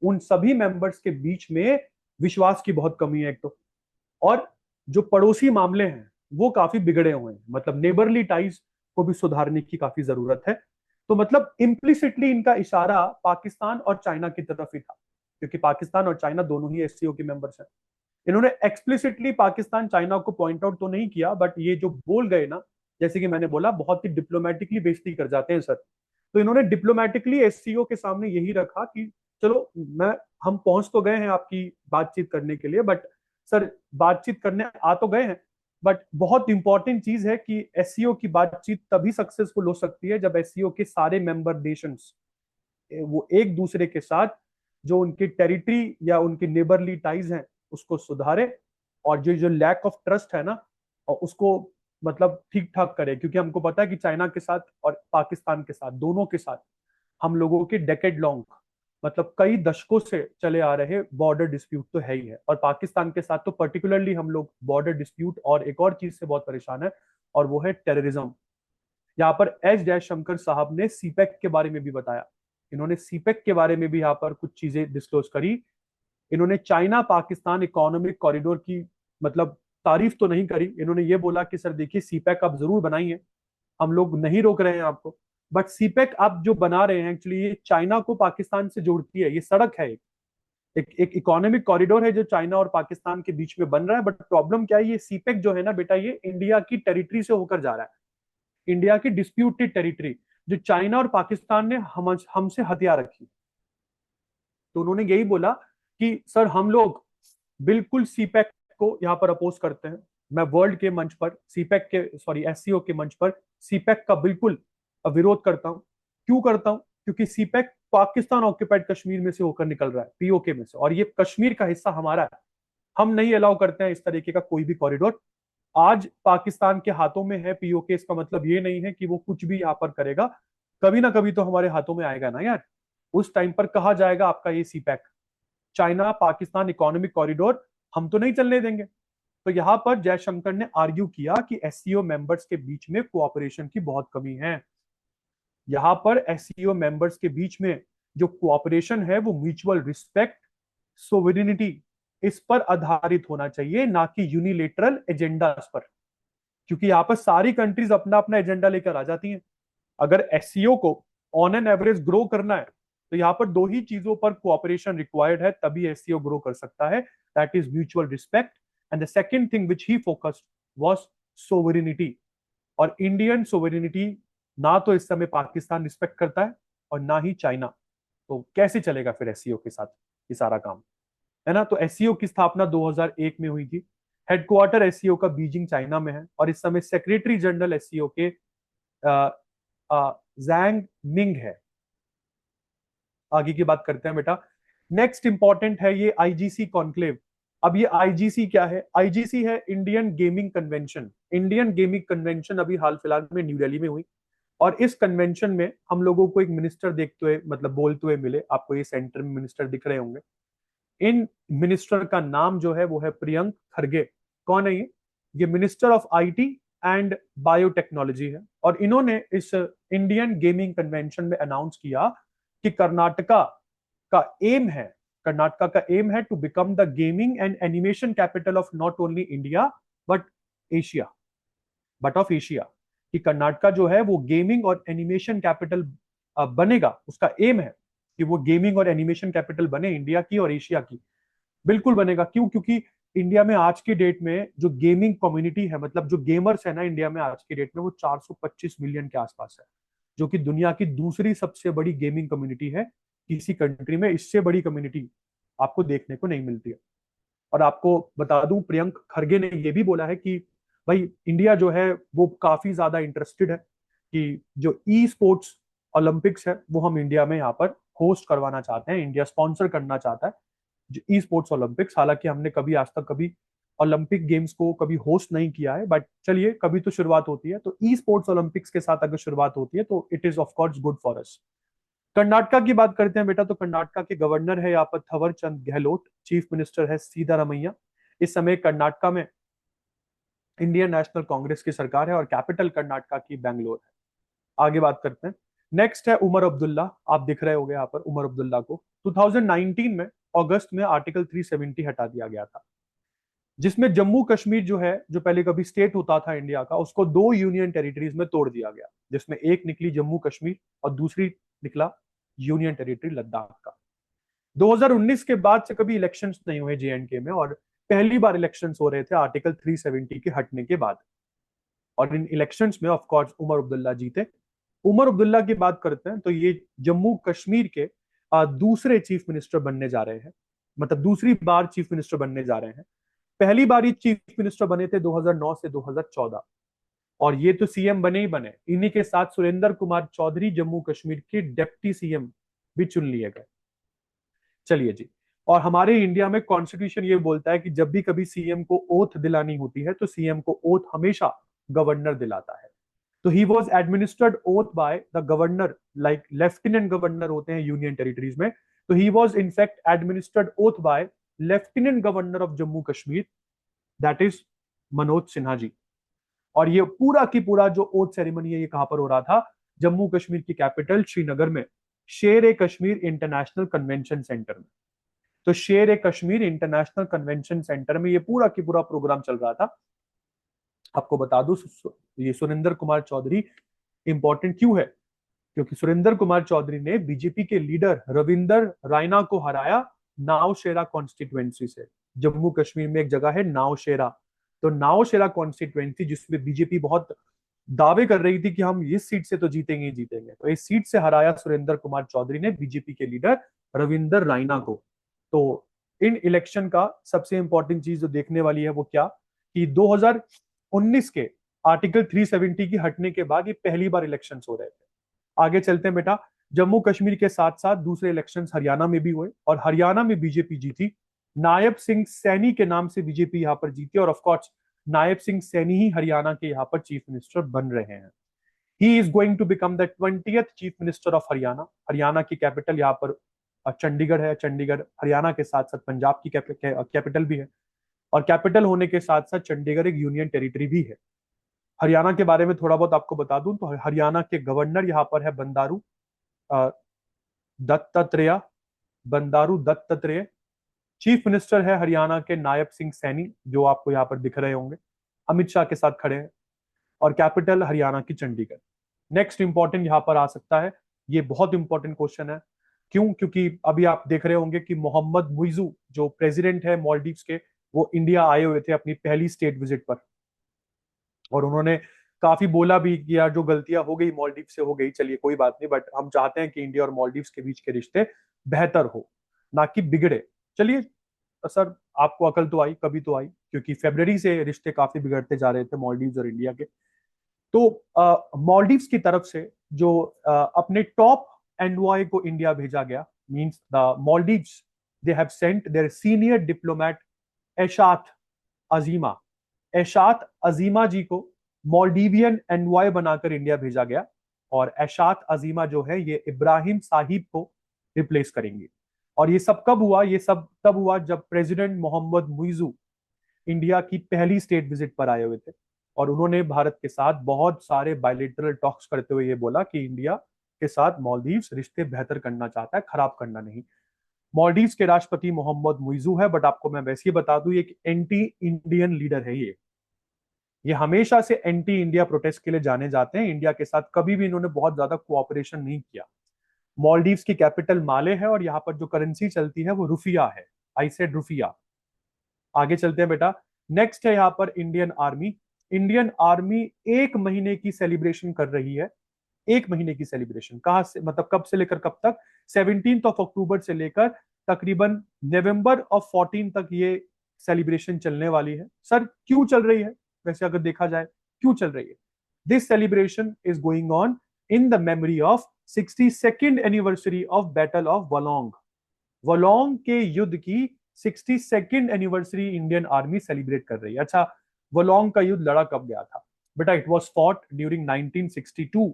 उन सभी मेंबर्स के बीच में विश्वास की बहुत कमी है एक तो, और जो पड़ोसी मामले हैं वो काफी बिगड़े हुए हैं, मतलब नेबरली टाइज को भी सुधारने की काफी जरूरत है। तो मतलब इम्प्लिसिटली इनका इशारा पाकिस्तान और चाइना की तरफ ही था, क्योंकि पाकिस्तान और चाइना दोनों ही एससीओ के मेंबर्स हैं। इन्होंने एक्सप्लिसिटली पाकिस्तान चाइना को पॉइंट आउट तो नहीं किया, बट ये जो बोल गए ना, जैसे कि मैंने बोला, बहुत ही डिप्लोमेटिकली बेइज्जती कर जाते हैं सर। तो इन्होंने डिप्लोमेटिकली एससीओ के सामने यही रखा कि चलो, मैं हम पहुंच तो गए हैं आपकी बातचीत करने के लिए, बट सर बातचीत करने आ तो गए हैं, बट बहुत इंपॉर्टेंट चीज है कि एससीओ की बातचीत तभी सक्सेसफुल हो सकती है जब एससीओ के सारे मेंबर नेशंस वो एक दूसरे के साथ जो उनकी टेरिटरी या उनकी नेबरली टाइज हैं उसको सुधारे, और जो जो लैक ऑफ ट्रस्ट है ना, और उसको मतलब ठीक ठाक करे। क्योंकि हमको पता है कि चाइना के साथ और पाकिस्तान के साथ, दोनों के साथ हम लोगों के डेकेड लॉन्ग, मतलब कई दशकों से चले आ रहे बॉर्डर डिस्प्यूट तो है ही है, और पाकिस्तान के साथ तो पर्टिकुलरली हम लोग बॉर्डर डिस्प्यूट और एक और चीज से बहुत परेशान है, और वो है टेररिज्म। यहाँ पर एस जयशंकर साहब ने सीपेक के बारे में भी बताया। इन्होंने सीपेक के बारे में भी यहाँ पर कुछ चीजें डिस्क्लोज करी। इन्होंने चाइना पाकिस्तान इकोनॉमिक कॉरिडोर की मतलब तारीफ तो नहीं करी, इन्होंने ये बोला कि सर देखिए सीपेक आप जरूर बनाइए, हम लोग नहीं रोक रहे हैं आपको, बट सीपेक आप जो बना रहे हैं एक्चुअली ये चाइना को पाकिस्तान से जोड़ती है, ये सड़क है, एक इकोनॉमिक कॉरिडोर है जो चाइना और पाकिस्तान के बीच में बन रहा है। बट प्रॉब्लम क्या है, ये सीपेक जो है ना बेटा, ये इंडिया की टेरिटरी से होकर जा रहा है, इंडिया की डिस्प्यूटेड टेरिटरी जो चाइना और पाकिस्तान ने हमसे हथिया रखी। तो उन्होंने यही बोला कि सर हम लोग बिल्कुल सीपेक को यहाँ पर अपोज करते हैं। मैं वर्ल्ड के मंच पर सीपेक के, सॉरी एससीओ के मंच पर सीपेक का बिल्कुल विरोध करता हूँ। क्यों करता हूँ? क्योंकि सीपेक पाकिस्तान ऑक्यूपाइड कश्मीर में से होकर निकल रहा है, पीओके में से, और ये कश्मीर का हिस्सा हमारा है। हम नहीं अलाउ करते हैं इस तरीके का कोई भी कॉरिडोर। आज पाकिस्तान के हाथों में है पीओके, इसका मतलब ये नहीं है कि वो कुछ भी यहाँ पर करेगा, कभी ना कभी तो हमारे हाथों में आएगा ना यार। उस टाइम पर कहा जाएगा आपका ये CPEC, China Pakistan economic corridor हम तो नहीं चलने देंगे। तो यहाँ पर जयशंकर ने आर्ग्यू किया कि एससीओ मेंबर्स के बीच में कोऑपरेशन की बहुत कमी है। यहाँ पर एससीओ मेंबर्स के बीच में जो कोऑपरेशन है वो म्यूचुअल रिस्पेक्ट, सोवरेनिटी, इस पर आधारित होना चाहिए, ना कि यूनिलेटरल एजेंडास पर। क्योंकि यहाँ पर सारी कंट्रीज अपना अपना एजेंडा लेकर आ जाती हैं। अगर एससीओ को ऑन एन एवरेज ग्रो करना है तो यहाँ पर दो ही चीजों पर कोऑपरेशन रिक्वायर्ड है, तभी एससीओ ग्रो कर सकता है। That is mutual respect, and the second thing which he focused was sovereignty. और इंडियन सोवरेनिटी ना तो इस समय पाकिस्तान रिस्पेक्ट करता है और ना ही चाइना। तो कैसे चलेगा फिर एससीओ के साथ ये सारा काम, है ना? तो एससीओ की स्थापना 2001 में हुई थी। हेडक्वार्टर एससीओ का बीजिंग चाइना में है, और इस समय सेक्रेटरी जनरल एससीओ के जैंग मिंग है। आगे की बात करते हैं बेटा। नेक्स्ट इंपॉर्टेंट है ये आईजीसी कॉन्क्लेव। अब ये आईजीसी क्या है? आईजीसी है Indian gaming convention. Indian gaming convention अभी हाल फिलहाल में न्यू दिल्ली में हुई, और इस कन्वेंशन में हम लोगों को एक मिनिस्टर देखते हुए, मतलब बोलते हुए मिले। आपको ये सेंटर में मिनिस्टर दिख रहे होंगे। इन मिनिस्टर का नाम जो है वो है प्रियंक खरगे। कौन है ये minister of IT and biotechnology है। और इन्होंने इस इंडियन गेमिंग कन्वेंशन में अनाउंस किया कि का एम है कर्नाटका का एम है to become the gaming and animation capital of not only India but Asia, but of Asia. कि कर्नाटका जो है वो गेमिंग और एनिमेशन कैपिटल बनेगा, उसका एम है कि वो गेमिंग और एनिमेशन कैपिटल बने इंडिया की और एशिया की। बिल्कुल बनेगा। क्यों? क्योंकि इंडिया में आज की डेट में जो गेमिंग कम्युनिटी है, मतलब जो गेमर्स है ना इंडिया में आज की डेट में, वो 425 मिलियन के आसपास है, जो कि दुनिया की दूसरी सबसे बड़ी गेमिंग कम्युनिटी है। किसी कंट्री में इससे बड़ी कम्युनिटी आपको देखने को नहीं मिलती है। और आपको बता दूं, प्रियंक खरगे ने यह भी बोला है कि भाई इंडिया जो है वो काफी ज्यादा इंटरेस्टेड है कि जो ई स्पोर्ट्स ओलंपिक्स है वो हम इंडिया में यहाँ पर होस्ट करवाना चाहते हैं, इंडिया स्पॉन्सर करना चाहता है जो ई स्पोर्ट्स ओलंपिक्स। हालांकि हमने कभी आज तक कभी ओलंपिक गेम्स को कभी होस्ट नहीं किया है, बट चलिए कभी तो शुरुआत होती है। तो ई स्पोर्ट्स ओलंपिक्स के साथ अगर शुरुआत होती है तो it is of course good for us. Karnataka की बात करते हैं बेटा, तो कर्नाटका के गवर्नर है यहाँ पर थवर चंद गहलोत, चीफ मिनिस्टर है सीतारमैया। इस समय कर्नाटका में इंडियन नेशनल कांग्रेस की सरकार है और कैपिटल कर्नाटका की बैंगलोर है। आगे बात करते हैं। नेक्स्ट है उमर अब्दुल्ला, आप दिख रहे होंगे यहाँ पर उमर अब्दुल्ला को। 2019 में अगस्त में आर्टिकल 370 हटा दिया गया था, जिसमें जम्मू कश्मीर जो है, जो पहले कभी स्टेट होता था इंडिया का, उसको दो यूनियन टेरिटरीज में तोड़ दिया गया, जिसमें एक निकली जम्मू कश्मीर और दूसरी निकला यूनियन टेरिटरी लद्दाख का। 2019 के बाद से कभी इलेक्शंस नहीं हुए जेएंडके में, और पहली बार इलेक्शंस हो रहे थे आर्टिकल 370 के हटने के बाद। और इन इलेक्शंस में ऑफ कोर्स उमर अब्दुल्ला जीते। उमर अब्दुल्ला की बात करते हैं तो ये जम्मू कश्मीर के दूसरे चीफ मिनिस्टर बनने जा रहे हैं, मतलब दूसरी बार चीफ मिनिस्टर बनने जा रहे हैं। पहली बार ये चीफ मिनिस्टर बने थे 2009 से 2014, और ये तो सीएम बने ही बने। इन्हीं के साथ सुरेंद्र कुमार चौधरी जम्मू कश्मीर के डिप्टी सीएम भी चुन लिए गए। चलिए जी। और हमारे इंडिया में कॉन्स्टिट्यूशन ये बोलता है कि जब भी कभी सीएम को ओथ दिलानी होती है तो सीएम को ओथ हमेशा गवर्नर दिलाता है। तो he was administered oath by the governor, like lieutenant governor होते हैं यूनियन टेरिटरीज में। तो he was in fact administered oath by lieutenant governor of Jammu Kashmir, that is Manoj Sinha ji. और ये पूरा की पूरा जो ओथ सेरेमनी है ये कहां पर हो रहा था? जम्मू कश्मीर की कैपिटल श्रीनगर में शेर ए कश्मीर इंटरनेशनल कन्वेंशन सेंटर में। तो शेर ए कश्मीर इंटरनेशनल कन्वेंशन सेंटर में ये पूरा की पूरा प्रोग्राम चल रहा था। आपको बता दूं, ये सुरेंद्र कुमार चौधरी इंपॉर्टेंट क्यों है? क्योंकि सुरेंद्र कुमार चौधरी ने बीजेपी के लीडर रविंदर रायना को हराया नावशेरा कॉन्स्टिट्युएंसी से। जम्मू कश्मीर में एक जगह है नावशेरा, तो नावशेरा कॉन्स्टिट्युएंसी जिसमें बीजेपी बहुत दावे कर रही थी कि हम इस सीट से तो जीतेंगे ही जीतेंगे, तो इस सीट से हराया सुरेंद्र कुमार चौधरी ने बीजेपी के लीडर रविंदर रायना को। तो इन इलेक्शन का सबसे इंपॉर्टेंट चीज जो देखने वाली है वो क्या, कि 2019 के आर्टिकल 370 की हटने के बाद ये पहली बार इलेक्शन हो रहे थे। आगे चलते हैं बेटा। जम्मू कश्मीर के साथ साथ दूसरे इलेक्शंस हरियाणा में भी हुए, और हरियाणा में बीजेपी जीती। नायब सिंह सैनी के नाम से बीजेपी यहाँ पर जीती, और ऑफकोर्स नायब सिंह सैनी ही हरियाणा के यहाँ पर चीफ मिनिस्टर बन रहे हैं। He is going to become the 20th chief minister of Haryana. Haryana की कैपिटल यहाँ पर चंडीगढ़ है। चंडीगढ़ हरियाणा के साथ साथ पंजाब की कैपिटल भी है, और कैपिटल होने के साथ साथ चंडीगढ़ एक यूनियन टेरिटरी भी है। हरियाणा के बारे में थोड़ा बहुत आपको बता दूं तो हरियाणा के गवर्नर यहाँ पर है बंदारू दत्तात्रेय, बंदारू दत्तात्रेय। चीफ मिनिस्टर है हरियाणा के नायब सिंह सैनी, जो आपको यहाँ पर दिख रहे होंगे, अमित शाह के साथ खड़े हैं। और कैपिटल हरियाणा की चंडीगढ़। नेक्स्ट इंपॉर्टेंट यहाँ पर आ सकता है, ये बहुत इंपॉर्टेंट क्वेश्चन है। क्यों? क्योंकि अभी आप देख रहे होंगे कि मोहम्मद मुइजू जो प्रेसिडेंट है मॉलडीव्स के, वो इंडिया आए हुए थे अपनी पहली स्टेट विजिट पर, और उन्होंने काफी बोला भी कि यार जो गलतियां हो गई मालदीव से हो गई, चलिए कोई बात नहीं, बट हम चाहते हैं कि इंडिया और मालदीव के बीच के रिश्ते बेहतर हो, ना कि बिगड़े। चलिए सर, आपको अकल तो आई, कभी तो आई, क्योंकि फरवरी से रिश्ते काफी बिगड़ते जा रहे थे मालदीव और इंडिया के। तो मालदीव की तरफ से जो अपने टॉप एनवॉय को इंडिया भेजा गया, means the Maldives they have sent their senior diplomat Eshaat Azima. Eshaat Azima ji को मालदीवियन एनवॉय बनाकर इंडिया भेजा गया, और एशात अजीमा जो है ये इब्राहिम साहिब को रिप्लेस करेंगे। और ये सब कब हुआ? ये सब तब हुआ जब प्रेसिडेंट मोहम्मद मुइजू इंडिया की पहली स्टेट विजिट पर आए हुए थे, और उन्होंने भारत के साथ बहुत सारे बायलैटरल टॉक्स करते हुए ये बोला कि इंडिया के साथ मालदीव्स रिश्ते बेहतर करना चाहता है, खराब करना नहीं। मालदीव्स के राष्ट्रपति मोहम्मद मुइजू है, बट आपको मैं वैसे ही बता दूं, एक एंटी इंडियन लीडर है ये हमेशा से एंटी इंडिया प्रोटेस्ट के लिए जाने जाते हैं। इंडिया के साथ कभी भी इन्होंने बहुत ज्यादा कोऑपरेशन नहीं किया। मालदीव्स की कैपिटल माले है, और यहाँ पर जो करेंसी चलती है वो रुफिया है। I said rufiyaa. आगे चलते हैं बेटा। नेक्स्ट है यहाँ पर इंडियन आर्मी। इंडियन आर्मी एक महीने की सेलिब्रेशन कर रही है। एक महीने की सेलिब्रेशन कहाँ से, मतलब कब से लेकर कब तक? 17 अक्टूबर से लेकर तकरीबन नवंबर ऑफ 14 तक ये सेलिब्रेशन चलने वाली है। सर क्यों चल रही है? वैसे अगर देखा जाए क्यों चल रही है, this celebration is going on in the memory of 62nd anniversary of battle of Walong. Walong के युद्ध की 62nd anniversary Indian army celebrate कर रही है। अच्छा, वलोंग का युद्ध लड़ा कब गया था बेटा? It was fought during 1962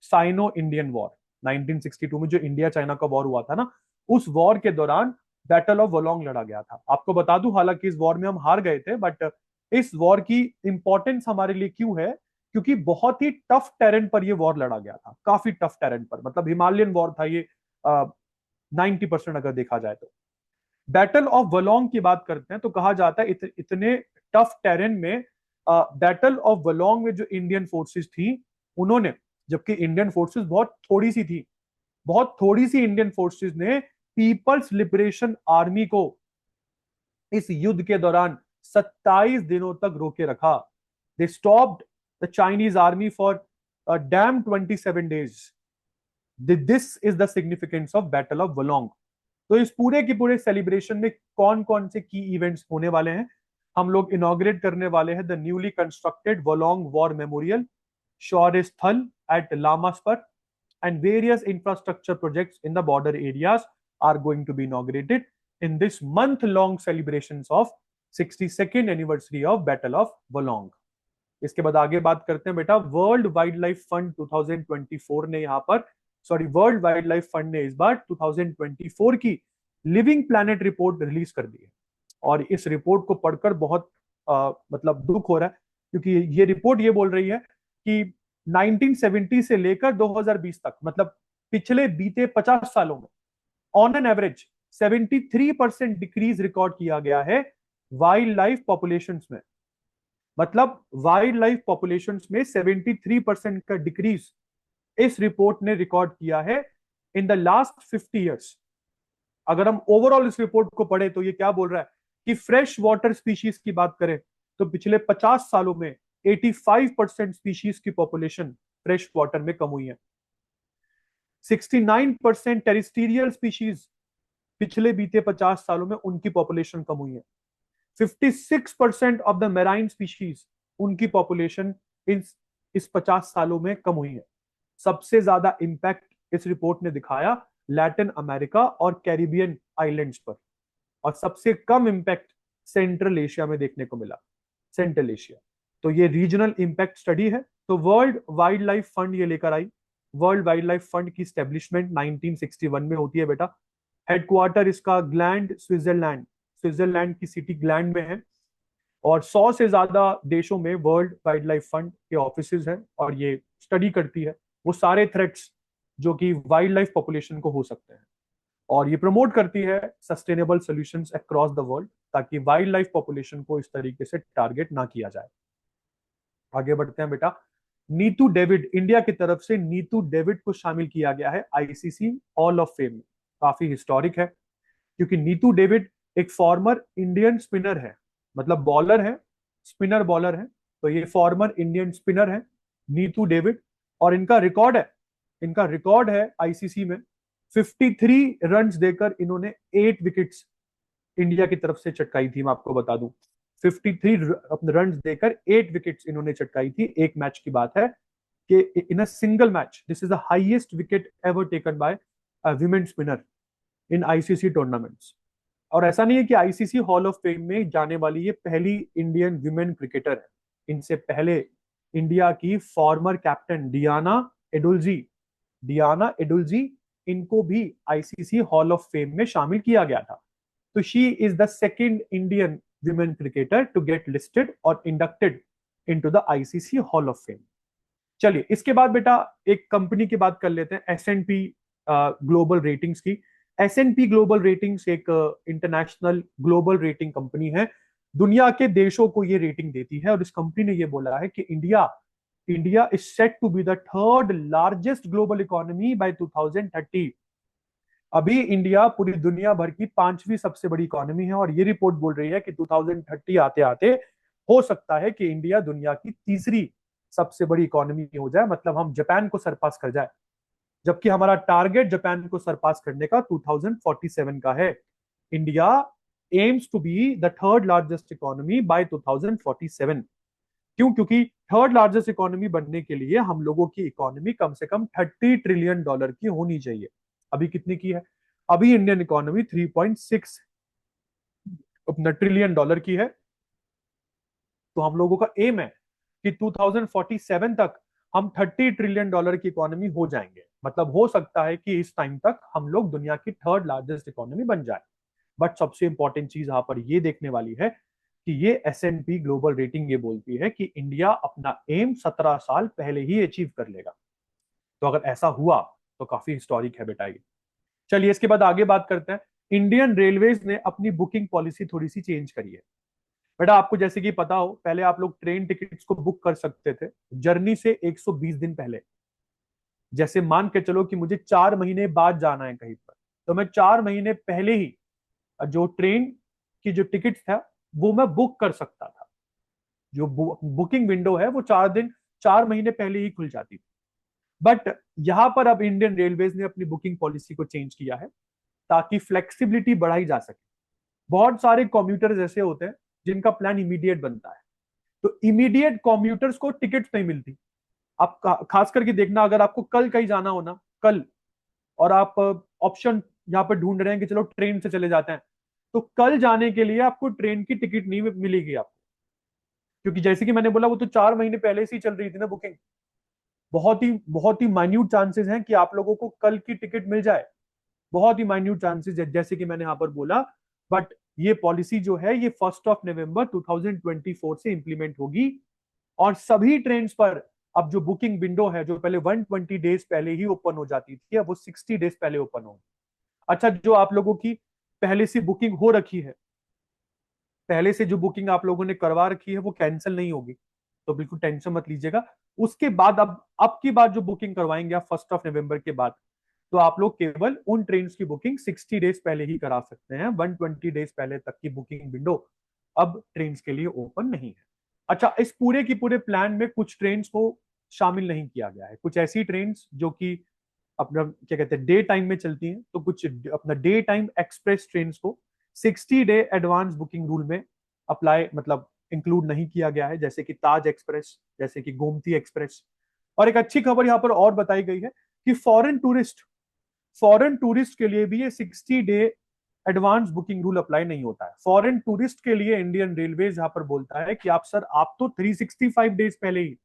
Sino Indian war. 1962 में जो इंडिया चाइना का वॉर हुआ था ना, उस वॉर के दौरान बैटल ऑफ वलोंग लड़ा गया था। आपको बता दूं, हालांकि इस वॉर में हम हार गए थे, बट इस वॉर की इंपॉर्टेंस हमारे लिए क्यों है? क्योंकि बहुत ही टफ टेरेन पर यह वॉर लड़ा गया था, काफी टफ टेरेन पर, मतलब हिमालयन वॉर था ये 90% अगर देखा जाए तो। बैटल ऑफ वलोंग की बात करते हैं तो कहा जाता है इतने टफ टेरेन में बैटल ऑफ वलोंग में जो इंडियन फोर्सेस थी उन्होंने, जबकि इंडियन फोर्सेस बहुत थोड़ी सी थी, बहुत थोड़ी सी इंडियन फोर्सेस ने पीपल्स लिबरेशन आर्मी को इस युद्ध के दौरान 27 दिनों तक रोके रखा। They stopped the Chinese army for damn 27 days. This is the significance of battle of Walong. तो इस पूरे के पूरे सेलिब्रेशन में कौन कौन से की इवेंट्स होने वाले हैं? हम लोग इनॉग्रेट करने वाले हैं the newly constructed Walong war memorial, Shaurya Sthal at Lamaspur, and various infrastructure projects in the border areas are going to be inaugurated in this month-long celebrations of 62nd anniversary of Battle of Wolong। इसके बाद आगे बात करते हैं बेटा, वर्ल्ड वाइल्ड लाइफ फंड 2024 ने यहाँ पर, sorry, world wild life fund ने इस बार 2024 की लिविंग प्लैनेट रिपोर्ट रिलीज कर दी है। और इस रिपोर्ट को पढ़कर बहुत मतलब दुख हो रहा है, क्योंकि ये रिपोर्ट ये बोल रही है कि 1970 से लेकर 2020 तक, मतलब पिछले बीते 50 सालों में on an average 73% decrease record किया गया है वाइल्ड लाइफ पॉपुलेशंस में। मतलब वाइल्ड लाइफ पॉपुलेशंस में 73% का डिक्रीज इस रिपोर्ट ने रिकॉर्ड किया है इन द लास्ट 50 ईयर्स। अगर हम ओवरऑल इस रिपोर्ट को पढ़े तो ये क्या बोल रहा है कि फ्रेश वाटर स्पीशीज की बात करें तो पिछले 50 सालों में 85% स्पीशीज की पॉपुलेशन फ्रेश वाटर में कम हुई है। 69% टेरिस्टीरियल स्पीशीज पिछले बीते 50 सालों में उनकी पॉपुलेशन कम हुई है। 56% ऑफ द मैराइन स्पीशीज, उनकी पॉपुलेशन इस 50 सालों में कम हुई है। सबसे ज्यादा इंपैक्ट इस रिपोर्ट ने दिखाया लैटिन अमेरिका और कैरिबियन आइलैंड्स पर, और सबसे कम इंपैक्ट सेंट्रल एशिया में देखने को मिला, सेंट्रल एशिया। तो ये रीजनल इंपैक्ट स्टडी है। तो वर्ल्ड वाइल्ड लाइफ फंड ये लेकर आई। वर्ल्ड वाइल्ड लाइफ फंड की स्टैब्लिशमेंट 1961 में होती है बेटा। हेडक्वार्टर इसका ग्लैंड, स्विट्जरलैंड, स्विट्जरलैंड की सिटी ग्लैंड में है। और 100 से ज्यादा देशों में वर्ल्ड वाइल्ड लाइफ फंड के ऑफिसेज हैं, और ये स्टडी करती है वो सारे थ्रेट्स जो कि वाइल्ड लाइफ पॉपुलेशन को हो सकते हैं, और ये प्रमोट करती है sustainable solutions across the world, ताकि वाइल्ड लाइफ पॉपुलेशन को इस तरीके से टारगेट ना किया जाए। आगे बढ़ते हैं बेटा। नीतू डेविड, इंडिया की तरफ से नीतू डेविड को शामिल किया गया है आईसीसी हॉल ऑफ फेम में। काफी हिस्टोरिक है, क्योंकि नीतू डेविड एक फॉर्मर इंडियन स्पिनर है, मतलब बॉलर है, स्पिनर बॉलर है। तो ये फॉर्मर इंडियन स्पिनर है नीतू डेविड, और इनका रिकॉर्ड है आईसीसी में 53 रन्स देकर इन्होंने 8 विकेट्स इंडिया की तरफ से चटकाई थी। मैं आपको बता दूं, 53 रन्स देकर 8 विकेट्स इन्होंने चटकाई थी। एक मैच की बात है कि in a single match this is the highest wicket ever taken by a women spinner in ICC tournaments. और ऐसा नहीं है कि आईसीसी हॉल ऑफ फेम में जाने वाली ये पहली इंडियन विमेन क्रिकेटर है। इनसे पहले इंडिया की फॉर्मर कैप्टन डियाना एडुल्जी, इनको भी आईसीसी हॉल ऑफ फेम में शामिल किया गया था। तो she is the second Indian women cricketer to get listed और inducted into the ICC hall of fame. चलिए, इसके बाद बेटा एक कंपनी की बात कर लेते हैं, एस&पी ग्लोबल रेटिंग्स की। एस&पी ग्लोबल रेटिंग्स एक इंटरनेशनल ग्लोबल रेटिंग कंपनी है, दुनिया के देशों को ये रेटिंग देती है। और इस कंपनी ने ये बोला है कि India is set to be the third largest global economy by 2030। अभी इंडिया पूरी दुनिया भर की 5वीं सबसे बड़ी इकोनॉमी है, और ये रिपोर्ट बोल रही है कि 2030 आते आते हो सकता है कि इंडिया दुनिया की तीसरी सबसे बड़ी इकोनॉमी हो जाए, मतलब हम जापान को सरपास कर जाए। जबकि हमारा टारगेट जापान को सरपास करने का 2047 का है। India aims to be the third largest economy by 2047। क्यों? क्योंकि थर्ड लार्जेस्ट इकोनॉमी बनने के लिए हम लोगों की इकोनॉमी कम से कम $30 ट्रिलियन की होनी चाहिए। अभी कितनी की है? अभी इंडियन इकोनॉमी 3.6 अपना $1 ट्रिलियन की है। तो हम लोगों का एम है कि 2047 तक हम $30 ट्रिलियन की इकोनॉमी हो जाएंगे। मतलब हो सकता है कि इस टाइम तक हम लोग दुनिया की थर्ड लार्जेस्ट इकोनॉमी बन जाए। बट सबसे इंपॉर्टेंट चीज यहां पर ये देखने वाली है कि ये S&P ग्लोबल रेटिंग ये बोलती है कि इंडिया अपना एम 17 साल पहले ही अचीव कर लेगा। तो अगर ऐसा हुआ तो काफी हिस्टोरिक है बेटा ये। चलिए इसके बाद आगे बात करते हैं। इंडियन रेलवेज ने अपनी बुकिंग पॉलिसी थोड़ी सी चेंज करी है। बेटा आपको जैसे कि पता हो, पहले आप लोग ट्रेन टिकट्स को बुक कर सकते थे जर्नी से 120 दिन पहले। जैसे मान के चलो कि मुझे 4 महीने बाद जाना है कहीं पर, तो मैं 4 महीने पहले ही जो ट्रेन की जो टिकट था वो मैं बुक कर सकता था। जो बुकिंग विंडो है वो 4 महीने पहले ही खुल जाती थी। बट यहां पर अब इंडियन रेलवेज ने अपनी बुकिंग पॉलिसी को चेंज किया है ताकि फ्लेक्सिबिलिटी बढ़ाई जा सके। बहुत सारे कॉम्यूटर्स ऐसे होते हैं जिनका प्लान इमीडिएट बनता है, तो इमीडिएट कॉम्यूटर्स को टिकट नहीं मिलती। आप खास करके देखना, अगर आपको कल कहीं जाना हो ना, कल, और आप ऑप्शन यहाँ पर ढूंढ रहे हैं कि चलो ट्रेन से चले जाते हैं, तो कल जाने के लिए आपको ट्रेन की टिकट नहीं मिलेगी आपको। क्योंकि जैसे कि मैंने बोला वो तो 4 महीने पहले से ही चल रही थी ना बुकिंग। बहुत ही माइन्यूट चांसेस हैं कि आप लोगों को कल की टिकट मिल जाए। बहुत ही माइन्यूट चांसेस है, जैसे कि मैंने यहाँ पर बोला। बट ये पॉलिसी जो है ये 1 नवंबर 2024 से इंप्लीमेंट होगी। और सभी ट्रेन पर अब जो बुकिंग विंडो है, जो पहले 120 डेज पहले ही ओपन हो जाती थी, अब वो 60 डेज पहले ओपन होगी। अच्छा, जो आप लोगों की पहले से बुकिंग हो रखी है, पहले से जो बुकिंग आप लोगों ने करवा रखी है वो कैंसिल नहीं होगी, तो बिल्कुल टेंशन मत लीजिएगा। उसके बाद अब की बात जो बुकिंग करवाएंगे आप 1 नवंबर के बाद, तो आप लोग केवल उन ट्रेन की बुकिंग 60 डेज पहले ही करा सकते हैं। 120 डेज पहले तक की बुकिंग विंडो अब ट्रेन के लिए ओपन नहीं है। अच्छा, इस पूरे की पूरे प्लान में कुछ ट्रेन को शामिल नहीं किया गया है। कुछ ऐसी ट्रेन जो कि अपना क्या कहते हैं डे टाइम में चलती हैं, तो कुछ अपना डे टाइम एक्सप्रेस ट्रेन को 60 डे एडवांस बुकिंग रूल में अप्लाई मतलब इंक्लूड नहीं किया गया है, जैसे कि ताज एक्सप्रेस, जैसे कि गोमती एक्सप्रेस। और एक अच्छी खबर यहाँ पर और बताई गई है कि फॉरेन टूरिस्ट के लिए भी ये 60 day advance booking rule apply नहीं होता है। फॉरेन टूरिस्ट के लिए इंडियन रेलवेज यहाँ पर बोलता है कि आप सर, आप तो 365 डेज पहले ही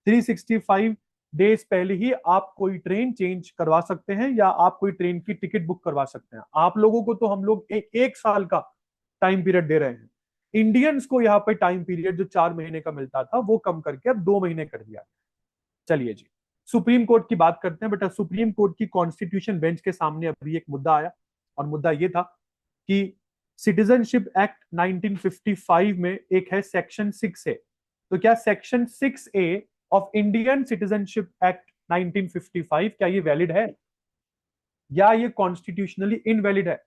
365 डेज पहले ही आप कोई ट्रेन चेंज करवा सकते हैं या आप कोई ट्रेन की टिकट बुक करवा सकते हैं। आप लोगों को तो हम लोग एक साल का टाइम पीरियड दे रहे हैं। इंडियंस को यहाँ पे टाइम पीरियड जो 4 महीने का मिलता था वो कम करके अब 2 महीने कर दिया। चलिए जी, सुप्रीम कोर्ट की बात करते हैं। बेटा सुप्रीम कोर्ट की कॉन्स्टिट्यूशन बेंच के सामने अभी एक मुद्दा आया, और मुद्दा ये था कि सिटीजनशिप एक्ट 1955 में एक है सेक्शन 6A। तो क्या section 6A of Indian citizenship act 1955 क्या ये वैलिड है या ये कॉन्स्टिट्यूशनली इनवैलिड है?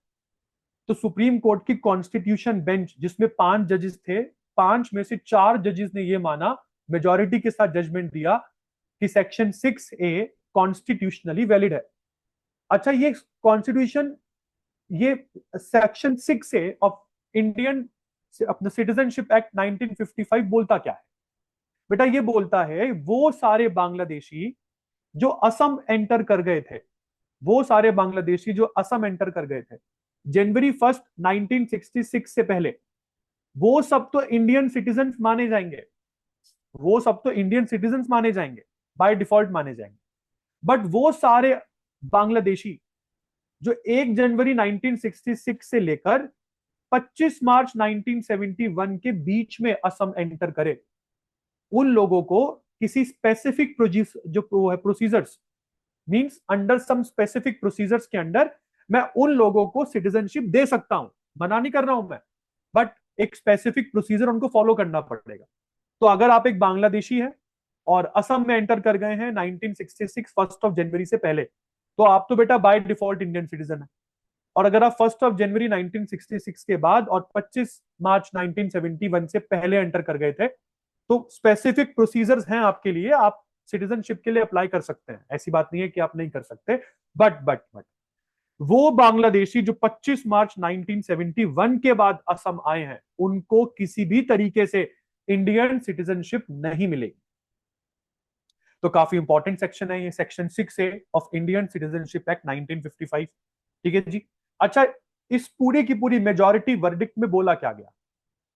तो सुप्रीम कोर्ट की कॉन्स्टिट्यूशन बेंच, जिसमें 5 जजेस थे, 5 में से 4 जजेस ने यह माना, मेजोरिटी के साथ जजमेंट दिया कि सेक्शन 6A कॉन्स्टिट्यूशनली वैलिड है। अच्छा, ये कॉन्स्टिट्यूशन, ये सेक्शन 6A ऑफ इंडियन अपना सिटीजनशिप एक्ट 1955 बोलता क्या है? बेटा ये बोलता है वो सारे बांग्लादेशी जो असम एंटर कर गए थे, वो सारे बांग्लादेशी जो असम एंटर कर गए थे January 1 1966 से पहले, वो सब तो इंडियन सिटीजन माने जाएंगे। वो सब तो इंडियन सिटीजन माने जाएंगे, बाय डिफॉल्ट माने जाएंगे। बट वो सारे बांग्लादेशी जो 1 जनवरी 1966 से लेकर 25 मार्च 1971 के बीच में असम एंटर करे, उन लोगों को किसी स्पेसिफिक जो procedures means under some specific procedures के अंडर मैं उन लोगों को सिटीजनशिप दे सकता हूं। मना नहीं कर रहा हूं मैं, बट एक स्पेसिफिक प्रोसीजर उनको फॉलो करना पड़ेगा। तो अगर आप एक बांग्लादेशी है और असम में एंटर कर गए हैं 1966 1 जनवरी से पहले, तो आप तो बेटा बाय डिफॉल्ट इंडियन सिटीजन है। और अगर आप 1 जनवरी 1966 के बाद और 25 मार्च 1971 से पहले एंटर कर गए थे, तो स्पेसिफिक प्रोसीजर्स हैं आपके लिए, आप सिटीजनशिप के लिए अप्लाई कर सकते हैं। ऐसी बात नहीं है कि आप नहीं कर सकते। बट वो बांग्लादेशी जो 25 मार्च 1971 के बाद असम आए हैं, उनको किसी भी तरीके से इंडियन सिटीजनशिप नहीं मिलेगी। तो काफी इंपॉर्टेंट सेक्शन है ये, section 6A of Indian citizenship act 1955। ठीक है जी। अच्छा, इस पूरी की पूरी मेजॉरिटी वर्डिक्ट में बोला क्या गया?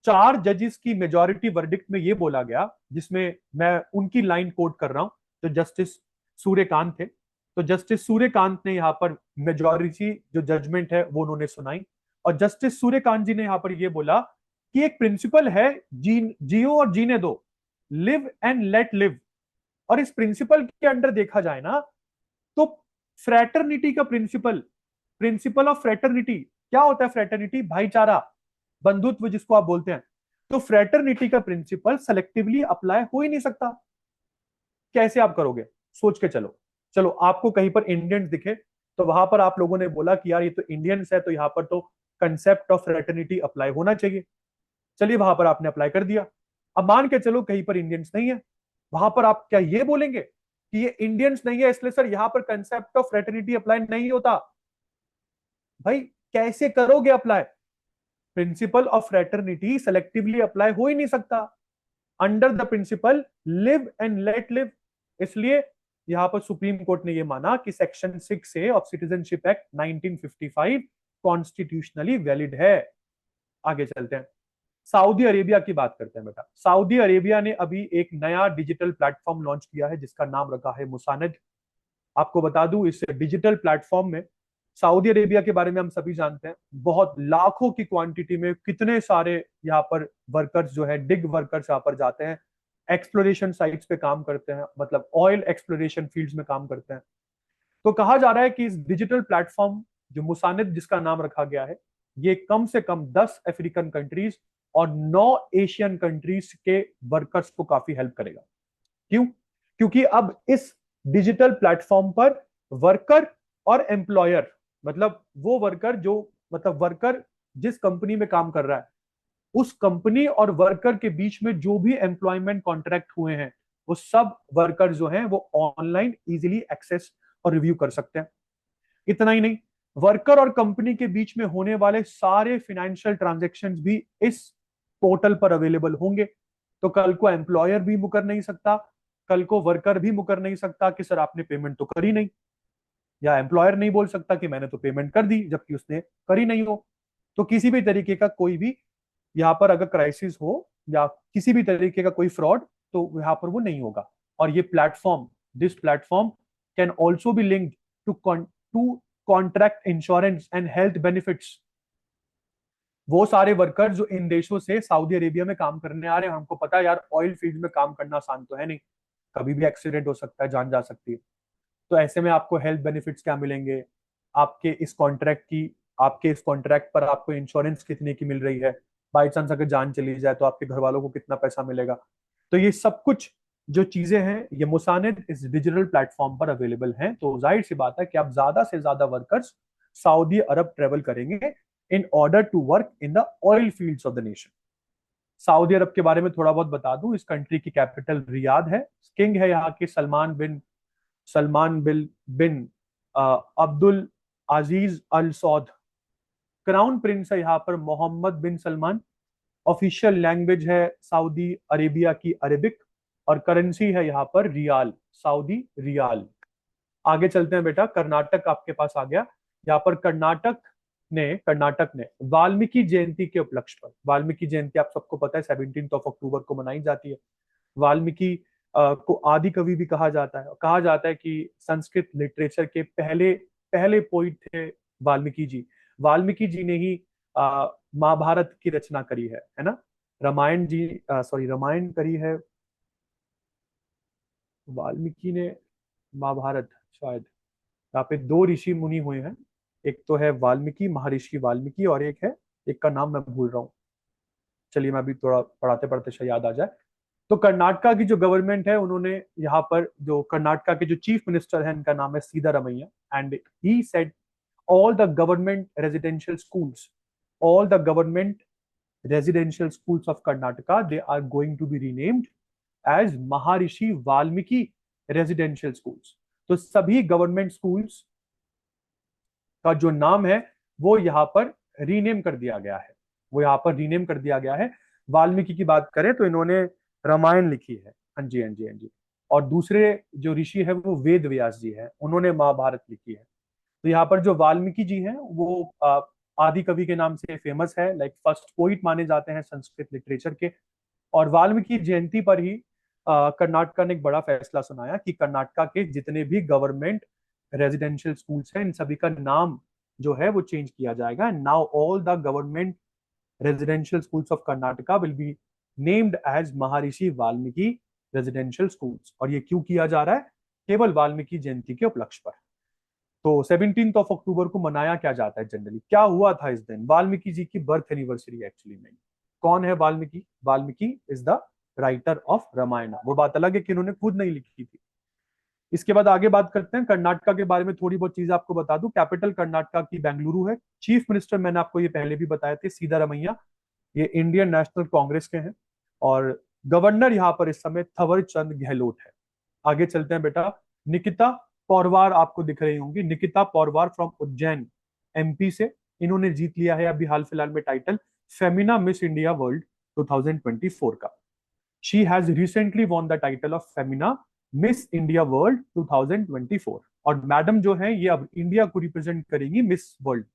4 जजेस की मेजॉरिटी वर्डिक्ट में ये बोला गया, जिसमें मैं उनकी लाइन कोट कर रहा हूं, जो जस्टिस सूर्यकांत थे। तो जस्टिस सूर्यकांत ने यहाँ पर मेजॉरिटी जो जजमेंट है वो उन्होंने सुनाई, और जस्टिस सूर्यकांत जी ने यहाँ पर ये बोला कि एक प्रिंसिपल है, जियो और जीने दो, लिव एंड लेट लिव। और इस प्रिंसिपल के अंडर देखा जाए ना, तो फ्रेटर्निटी का प्रिंसिपल, प्रिंसिपल ऑफ फ्रेटर्निटी क्या होता है? फ्रेटर्निटी भाईचारा, बंधुत्व जिसको आप बोलते हैं। तो फ्रेटर्निटी का प्रिंसिपल सेलेक्टिवली अप्लाई हो ही नहीं सकता। कैसे आप करोगे? सोच के चलो। चलो, आपको कहीं पर इंडियंस दिखे, तो वहां पर आप लोगों ने बोला कि यार ये तो इंडियंस है, तो यहाँ पर तो कंसेप्ट ऑफ फ्रेटर्निटी अप्लाई होना चाहिए। चलिए, वहां पर आपने अप्लाई कर दिया। अब मान के चलो कहीं पर इंडियंस नहीं है, वहां पर आप क्या ये बोलेंगे कि ये इंडियंस नहीं है इसलिए सर यहां पर कंसेप्ट ऑफ फ्रेटर्निटी अप्लाई नहीं होता? भाई, कैसे करोगे apply? Principle of fraternity selectively apply हो ही नहीं सकता under the principle live and let live. इसलिए यहां पर सुप्रीम कोर्ट ने यह माना कि section 6A of citizenship act 1955 constitutionally valid है। आगे चलते हैं, सऊदी अरेबिया की बात करते हैं बेटा। सऊदी अरेबिया ने अभी एक नया डिजिटल प्लेटफॉर्म लॉन्च किया है जिसका नाम रखा है मुसानद। आपको बता दूं, इस डिजिटल प्लेटफॉर्म में सऊदी अरेबिया के बारे में हम सभी जानते हैं, बहुत लाखों की क्वांटिटी में कितने सारे यहाँ पर वर्कर्स जो है, डिग वर्कर्स यहाँ पर जाते हैं, एक्सप्लोरेशन साइट्स पे काम करते हैं, मतलब ऑयल एक्सप्लोरेशन फील्ड्स में काम करते हैं। तो कहा जा रहा है कि इस डिजिटल प्लेटफॉर्म जो मुसानिद जिसका नाम रखा गया है, ये कम से कम 10 अफ्रीकन कंट्रीज और 9 एशियन कंट्रीज के वर्कर्स को काफी हेल्प करेगा। क्यों? क्योंकि अब इस डिजिटल प्लेटफॉर्म पर वर्कर और एम्प्लॉयर, मतलब वो वर्कर जो, मतलब वर्कर जिस कंपनी में काम कर रहा है, उस कंपनी और वर्कर के बीच में जो भी एम्प्लॉयमेंट कॉन्ट्रैक्ट हुए हैं, वो सब वर्कर जो हैं वो ऑनलाइन इजीली एक्सेस और रिव्यू कर सकते हैं। इतना ही नहीं, वर्कर और कंपनी के बीच में होने वाले सारे फाइनेंशियल ट्रांजैक्शंस भी इस पोर्टल पर अवेलेबल होंगे। तो कल को एम्प्लॉयर भी मुकर नहीं सकता, कल को वर्कर भी मुकर नहीं सकता कि सर आपने पेमेंट तो करी नहीं, या एम्प्लॉयर नहीं बोल सकता कि मैंने तो पेमेंट कर दी जबकि उसने करी नहीं हो। तो किसी भी तरीके का कोई भी यहाँ पर अगर क्राइसिस हो या किसी भी तरीके का कोई फ्रॉड, तो यहाँ पर वो नहीं होगा। और ये platform, this platform can also be linked to contract insurance and health benefits. वो सारे वर्कर जो इन देशों से सऊदी अरेबिया में काम करने आ रहे हैं, हमको पता है यार ऑयल फील्ड में काम करना आसान तो है नहीं, कभी भी एक्सीडेंट हो सकता है, जान जा सकती है। तो ऐसे में आपको हेल्थ बेनिफिट्स क्या मिलेंगे, आपके इस कॉन्ट्रैक्ट की, आपके इस कॉन्ट्रैक्ट पर आपको इंश्योरेंस कितने की मिल रही है, बाई चांस अगर जान चली जाए तो आपके घर वालों को कितना पैसा मिलेगा। तो ये सब कुछ जो चीजें हैं, ये मुसानिद इस डिजिटल प्लेटफॉर्म पर अवेलेबल हैं। तो जाहिर सी बात है कि आप ज्यादा से ज्यादा वर्कर्स सऊदी अरब ट्रेवल करेंगे in order to work in the oil fields of the nation. Saudi Arab के बारे में थोड़ा बहुत बता दूं, इस कंट्री की कैपिटल रियाद है। किंग है यहाँ के सलमान बिन अब्दुल अजीज अल सौद। क्राउन प्रिंस है यहाँ पर मोहम्मद बिन सलमान। ऑफिशियल लैंग्वेज है सऊदी अरेबिया की अरेबिक, और करेंसी है यहाँ पर रियाल, सऊदी रियाल। आगे चलते हैं बेटा, कर्नाटक आपके पास आ गया। यहाँ पर कर्नाटक ने वाल्मीकि जयंती के उपलक्ष्य पर, वाल्मीकि जयंती आप सबको पता है 17 अक्टूबर को मनाई जाती है। वाल्मीकि को आदि कवि भी कहा जाता है, कहा जाता है कि संस्कृत लिटरेचर के पहले पहले पोइट थे वाल्मीकि जी। वाल्मीकि जी ने ही महाभारत की रचना करी है ना? रामायण करी है वाल्मीकि ने, महाभारत शायद। यहाँ पे 2 ऋषि मुनि हुए हैं, एक तो है वाल्मीकि, महर्षि वाल्मीकि, और एक है, एक का नाम मैं भूल रहा हूँ। चलिए, मैं अभी थोड़ा पढ़ाते पढ़ते शायद याद आ जाए। तो कर्नाटका की जो गवर्नमेंट है, उन्होंने यहाँ पर जो कर्नाटका के जो चीफ मिनिस्टर है, इनका नाम है Sitaramayya, and he said all the government residential schools, all the government residential schools of Karnataka, they are going to be renamed as Maharishi Valmiki residential schools। तो सभी गवर्नमेंट स्कूल्स का जो नाम है वो यहाँ पर रीनेम कर दिया गया है, वो यहाँ पर रीनेम कर दिया गया है। वाल्मीकि की बात करें तो इन्होंने रामायण लिखी है। हाँ जी, हाँ जी, हाँ जी। और दूसरे जो ऋषि है वो वेद व्यास जी है, उन्होंने महाभारत लिखी है। तो यहाँ पर जो वाल्मीकि जी हैं वो आदि कवि के नाम से फेमस है, लाइक फर्स्ट पोइट माने जाते हैं संस्कृत लिटरेचर के। और वाल्मीकि जयंती पर ही कर्नाटका ने एक बड़ा फैसला सुनाया कि कर्नाटका के जितने भी गवर्नमेंट रेजिडेंशियल स्कूल्स हैं इन सभी का नाम जो है वो चेंज किया जाएगा। Now all the government residential schools of Karnataka will be named as Maharishi Valmiki residential schools. और ये क्यों किया जा रहा है? केवल वाल्मीकि जयंती के उपलक्ष्य पर। तो 17th ऑफ अक्टूबर को मनाया क्या जाता है जनरली? क्या हुआ था इस दिन? वाल्मीकि जी की बर्थ एनिवर्सरी एक्चुअली नहीं। कौन है Valmiki? Valmiki is the writer of Ramayana. वो बात अलग है कि उन्होंने खुद नहीं लिखी थी। इसके बाद आगे बात करते हैं कर्नाटका के बारे में। थोड़ी बहुत चीजें आपको बता दूं। कैपिटल कर्नाटका की बेंगलुरु है। चीफ मिनिस्टर मैंने आपको ये पहले भी बताए थे, सीतारमैया, ये इंडियन नेशनल कांग्रेस के हैं। और गवर्नर यहाँ पर इस समय थवर चंद गहलोत है। आगे चलते हैं बेटा। निकिता पौरवार आपको दिख रही होंगी। निकिता पौरवार फ्रॉम उज्जैन एमपी से। इन्होंने जीत लिया है अभी हाल फिलहाल में title Femina miss India world 2024 का। She has recently won the title of Femina miss India world 2024। और मैडम जो है ये अब इंडिया को रिप्रेजेंट करेंगी मिस वर्ल्ड।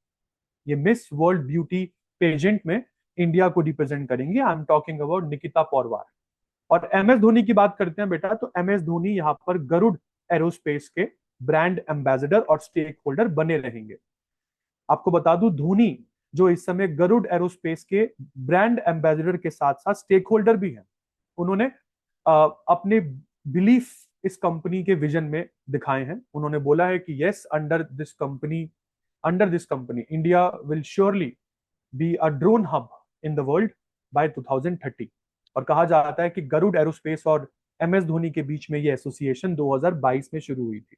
ये मिस वर्ल्ड ब्यूटी पेजेंट में इंडिया को रिप्रेजेंट करेंगे। I am talking about Nikita Porwal. और एम एस धोनी की बात करते हैं बेटा, तो एम एस धोनी यहाँ पर गरुड़ एरोस्पेस के ब्रांड एम्बेसडर और स्टेक होल्डर बने रहेंगे। आपको बता दूं धोनी जो इस समय गरुड़ एरोस्पेस के ब्रांड एम्बेसडर के साथ साथ स्टेक होल्डर भी हैं। उन्होंने अपने बिलीफ इस कंपनी के विजन में दिखाए हैं। उन्होंने बोला है कि yes, under this company India will surely be a drone hub in the world by 2030। और कहा जाता है कि गरुड़ एरोस्पेस और एम एस धोनी के बीच में ये एसोसिएशन 2022 में शुरू हुई थी।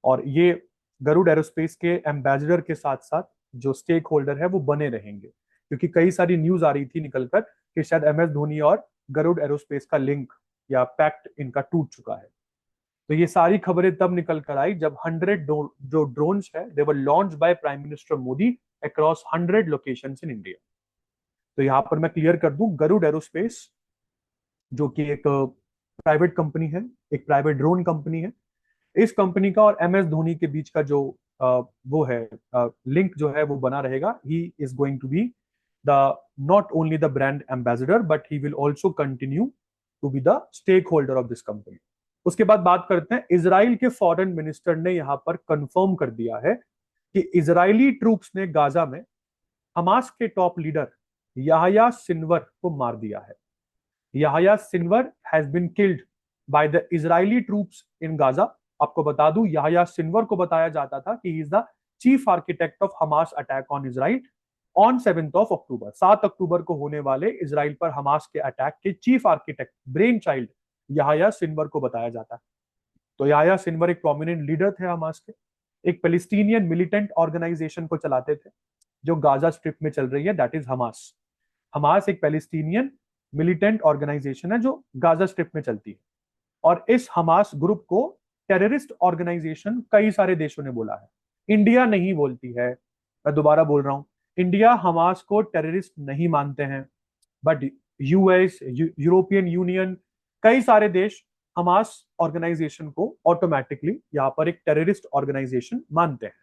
और ये गरुड़ एरोस्पेस के एम्बेसडर के साथ साथ जो स्टेक होल्डर है वो बने रहेंगे, क्योंकि कई सारी न्यूज आ रही थी निकलकर कि शायद एम एस धोनी और गरुड़ एरोस्पेस का लिंक या पैक्ट इनका टूट चुका है। तो ये सारी खबरें तब निकल कर आई जब 100 जो ड्रोन्स है they were launched by prime minister Modi across 100 locations in India. तो यहाँ पर मैं क्लियर कर दूं, गरुड़ एरोस्पेस जो कि एक प्राइवेट कंपनी है, एक प्राइवेट ड्रोन कंपनी है, इस कंपनी का और एम एस धोनी के बीच का जो वो है लिंक जो है वो बना रहेगा। He is going to be the not only the brand ambassador but he will also continue to be the stakeholder of this company. उसके बाद बात करते हैं, इजराइल के फॉरेन मिनिस्टर ने यहां पर कंफर्म कर दिया है कि इजरायली ट्रूप्स ने गाजा में हमास के टॉप लीडर याहया सिनवर को मार दिया है। Yahya Sinwar has been killed by the Israeli troops in Gaza. आपको बता दूं, याहया सिनवर को बताया जाता था कि he is the chief architect of Hamas attack on Israel on 7th of October. 7 अक्टूबर को होने वाले इजराइल पर हमास के अटैक के chief architect, brain child Yahya Sinwar को बताया जाता है। तो याहया सिनवर एक प्रोमिनेंट लीडर थे हमास के, एक पैलेस्टीनियन मिलिटेंट ऑर्गेनाइजेशन को चलाते थे जो गाजा स्ट्रिप में चल रही है, दैट इज हमास। हमास एक पैलेस्टीनियन मिलिटेंट ऑर्गेनाइजेशन है जो गाजा स्ट्रिप में चलती है। और इस हमास ग्रुप को टेररिस्ट ऑर्गेनाइजेशन कई सारे देशों ने बोला है, इंडिया नहीं बोलती है। मैं दोबारा बोल रहा हूं, इंडिया हमास को टेररिस्ट नहीं मानते हैं, बट यूएस, यूरोपियन यूनियन, कई सारे देश हमास ऑर्गेनाइजेशन को ऑटोमेटिकली यहां पर एक टेररिस्ट ऑर्गेनाइजेशन मानते हैं।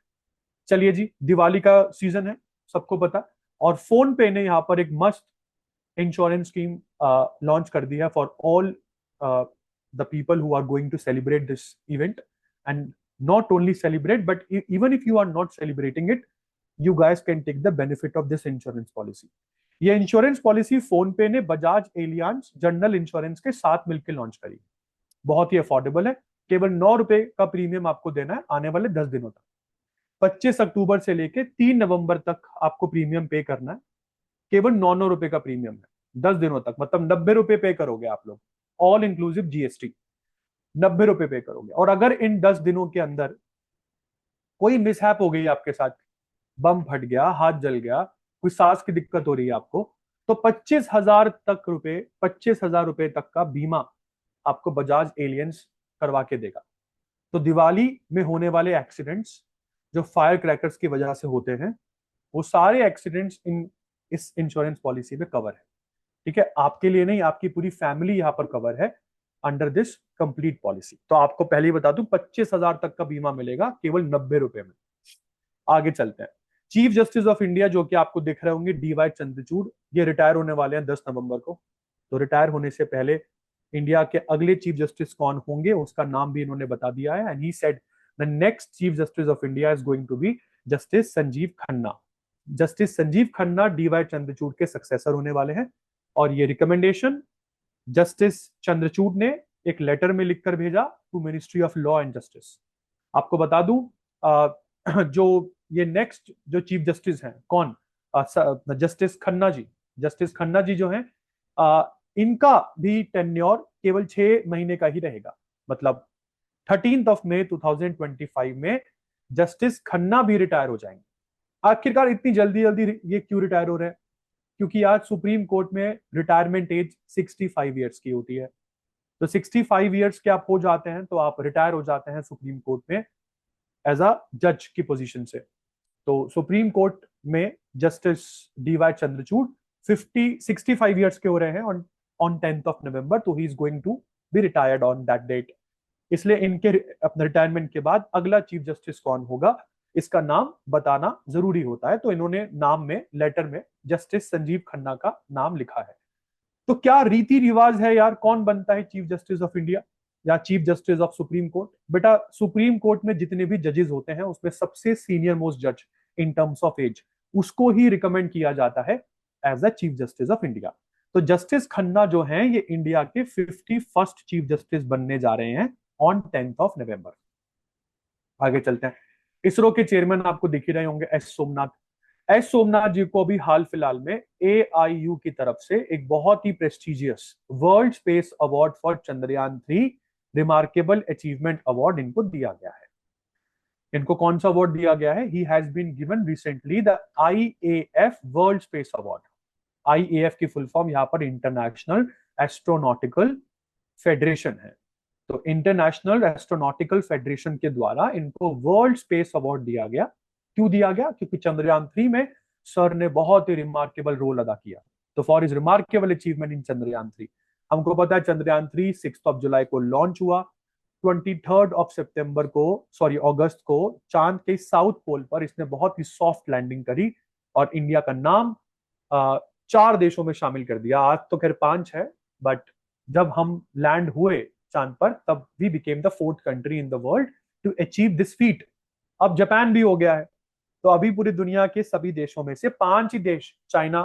चलिए जी, दिवाली का सीजन है, सबको पता। और फोन पे ने यहाँ पर एक मस्त इंश्योरेंस स्कीम लॉन्च कर दी है for all the people who are going to celebrate this event. And not only celebrate, but even if you are not celebrating it, you guys can take the benefit of this insurance policy. ये insurance policy phone पे ने Bajaj Allianz general insurance के साथ मिलकर launch करी। बहुत ही affordable है, केवल 9 रुपए का प्रीमियम आपको देना है आने वाले 10 दिनों तक। 25 अक्टूबर से लेके 3 नवंबर तक आपको प्रीमियम पे करना है। केवल 9 रुपए का प्रीमियम है 10 दिनों तक, मतलब 90 रुपए पे करोगे आप लोग, ऑल इंक्लूसिव जीएसटी। 90 रुपए पे करोगे। और अगर इन 10 दिनों के अंदर कोई मिसहैप हो गई आपके साथ, बम फट गया, हाथ जल गया, कोई सांस की दिक्कत हो रही है आपको, तो 25,000 रुपए तक का बीमा आपको बजाज एलियंस करवा के देगा। तो दिवाली में होने वाले एक्सीडेंट्स जो फायर क्रैकर्स की वजह से होते हैं, वो सारे एक्सीडेंट्स इन इस इंश्योरेंस पॉलिसी में कवर है। ठीक है, आपके लिए नहीं, आपकी पूरी फैमिली यहाँ पर कवर है अंडर दिस कंप्लीट पॉलिसी। तो आपको पहले ही बता दूं 25,000 तक का बीमा मिलेगा केवल 90 रुपए में। आगे चलते हैं। चीफ जस्टिस ऑफ इंडिया जो कि आपको दिख रहे होंगे DY चंद्रचूड़, ये रिटायर होने वाले हैं 10 नवंबर को। तो रिटायर होने से पहले इंडिया के अगले चीफ जस्टिस कौन होंगे उसका नाम भी इन्होंने बता दिया है। And he said the next chief justice of India is going to be justice Sanjiv Khanna. Justice Sanjiv Khanna DY Chandrachud के सक्सेसर होने वाले हैं। और ये रिकमेंडेशन जस्टिस चंद्रचूड़ ने एक लेटर में लिखकर भेजा to ministry of law and justice. आपको बता दूं जो ये नेक्स्ट जो चीफ जस्टिस हैं कौन, जस्टिस खन्ना जी। जस्टिस खन्ना जी जो हैं इनका भी टेन्योर केवल 6 महीने का ही रहेगा। मतलब 13 मई 2025 में जस्टिस खन्ना भी रिटायर हो जाएंगे। आखिरकार इतनी जल्दी जल्दी ये क्यों रिटायर हो रहे हैं? क्योंकि आज सुप्रीम कोर्ट में रिटायरमेंट एज 65 ईयर्स की होती है। तो 65 ईयर्स के आप हो जाते हैं तो आप रिटायर हो जाते हैं सुप्रीम कोर्ट में एज अ जज की पोजीशन से। तो सुप्रीम कोर्ट में जस्टिस DY चंद्रचूड़ 65 ईयर्स के हो रहे हैं ऑन 10 नवंबर। तो he is going to be retired on that date. इसलिए इनके अपने रिटायरमेंट के बाद अगला चीफ जस्टिस कौन होगा इसका नाम बताना जरूरी होता है। तो इन्होंने नाम में, लेटर में जस्टिस संजीव खन्ना का नाम लिखा है। तो क्या रीति रिवाज है यार, कौन बनता है चीफ जस्टिस ऑफ इंडिया या chief justice of supreme court? बेटा सुप्रीम कोर्ट में जितने भी जजेस होते हैं उसमें सबसे सीनियर मोस्ट जज इन टर्म्स ऑफ एज उसको ही रिकमेंड किया जाता है as a chief justice of India. तो जस्टिस खन्ना जो हैं ये इंडिया के 51st चीफ जस्टिस बनने जा रहे हैं ऑन 10 नवंबर। आगे चलते हैं। इसरो के चेयरमैन आपको दिख ही रहे होंगे एस सोमनाथ। एस सोमनाथ जी को अभी हाल फिलहाल में AIU की तरफ से एक बहुत ही prestigious world space award for Chandrayaan 3 remarkable achievement award इनको दिया गया है। इनको कौन सा अवार्ड दिया गया है? He has been given recently the IAF world space award. IAF की फुल फॉर्म यहाँ पर इंटरनेशनल एस्ट्रोनॉटिकल फेडरेशन है। तो इंटरनेशनल एस्ट्रोनॉटिकल फेडरेशन के द्वारा इनको वर्ल्ड स्पेस अवार्ड दिया गया। क्यों दिया गया? क्योंकि चंद्रयान 3 में सर ने बहुत ही रिमार्केबल रोल अदा किया। तो for is remarkable achievement in Chandrayaan 3, हमको पता है चंद्रयान 3 6 जुलाई को लॉन्च हुआ। 23 अगस्त को चांद के साउथ पोल पर इसने बहुत ही सॉफ्ट लैंडिंग करी और इंडिया का नाम 4 देशों में शामिल कर दिया। आज तो खैर 5 है, बट जब हम लैंड हुए चांद पर तब we became the 4th country in the world to achieve this feat. अब जापान भी हो गया है। तो अभी पूरी दुनिया के सभी देशों में से 5 ही देश, चाइना,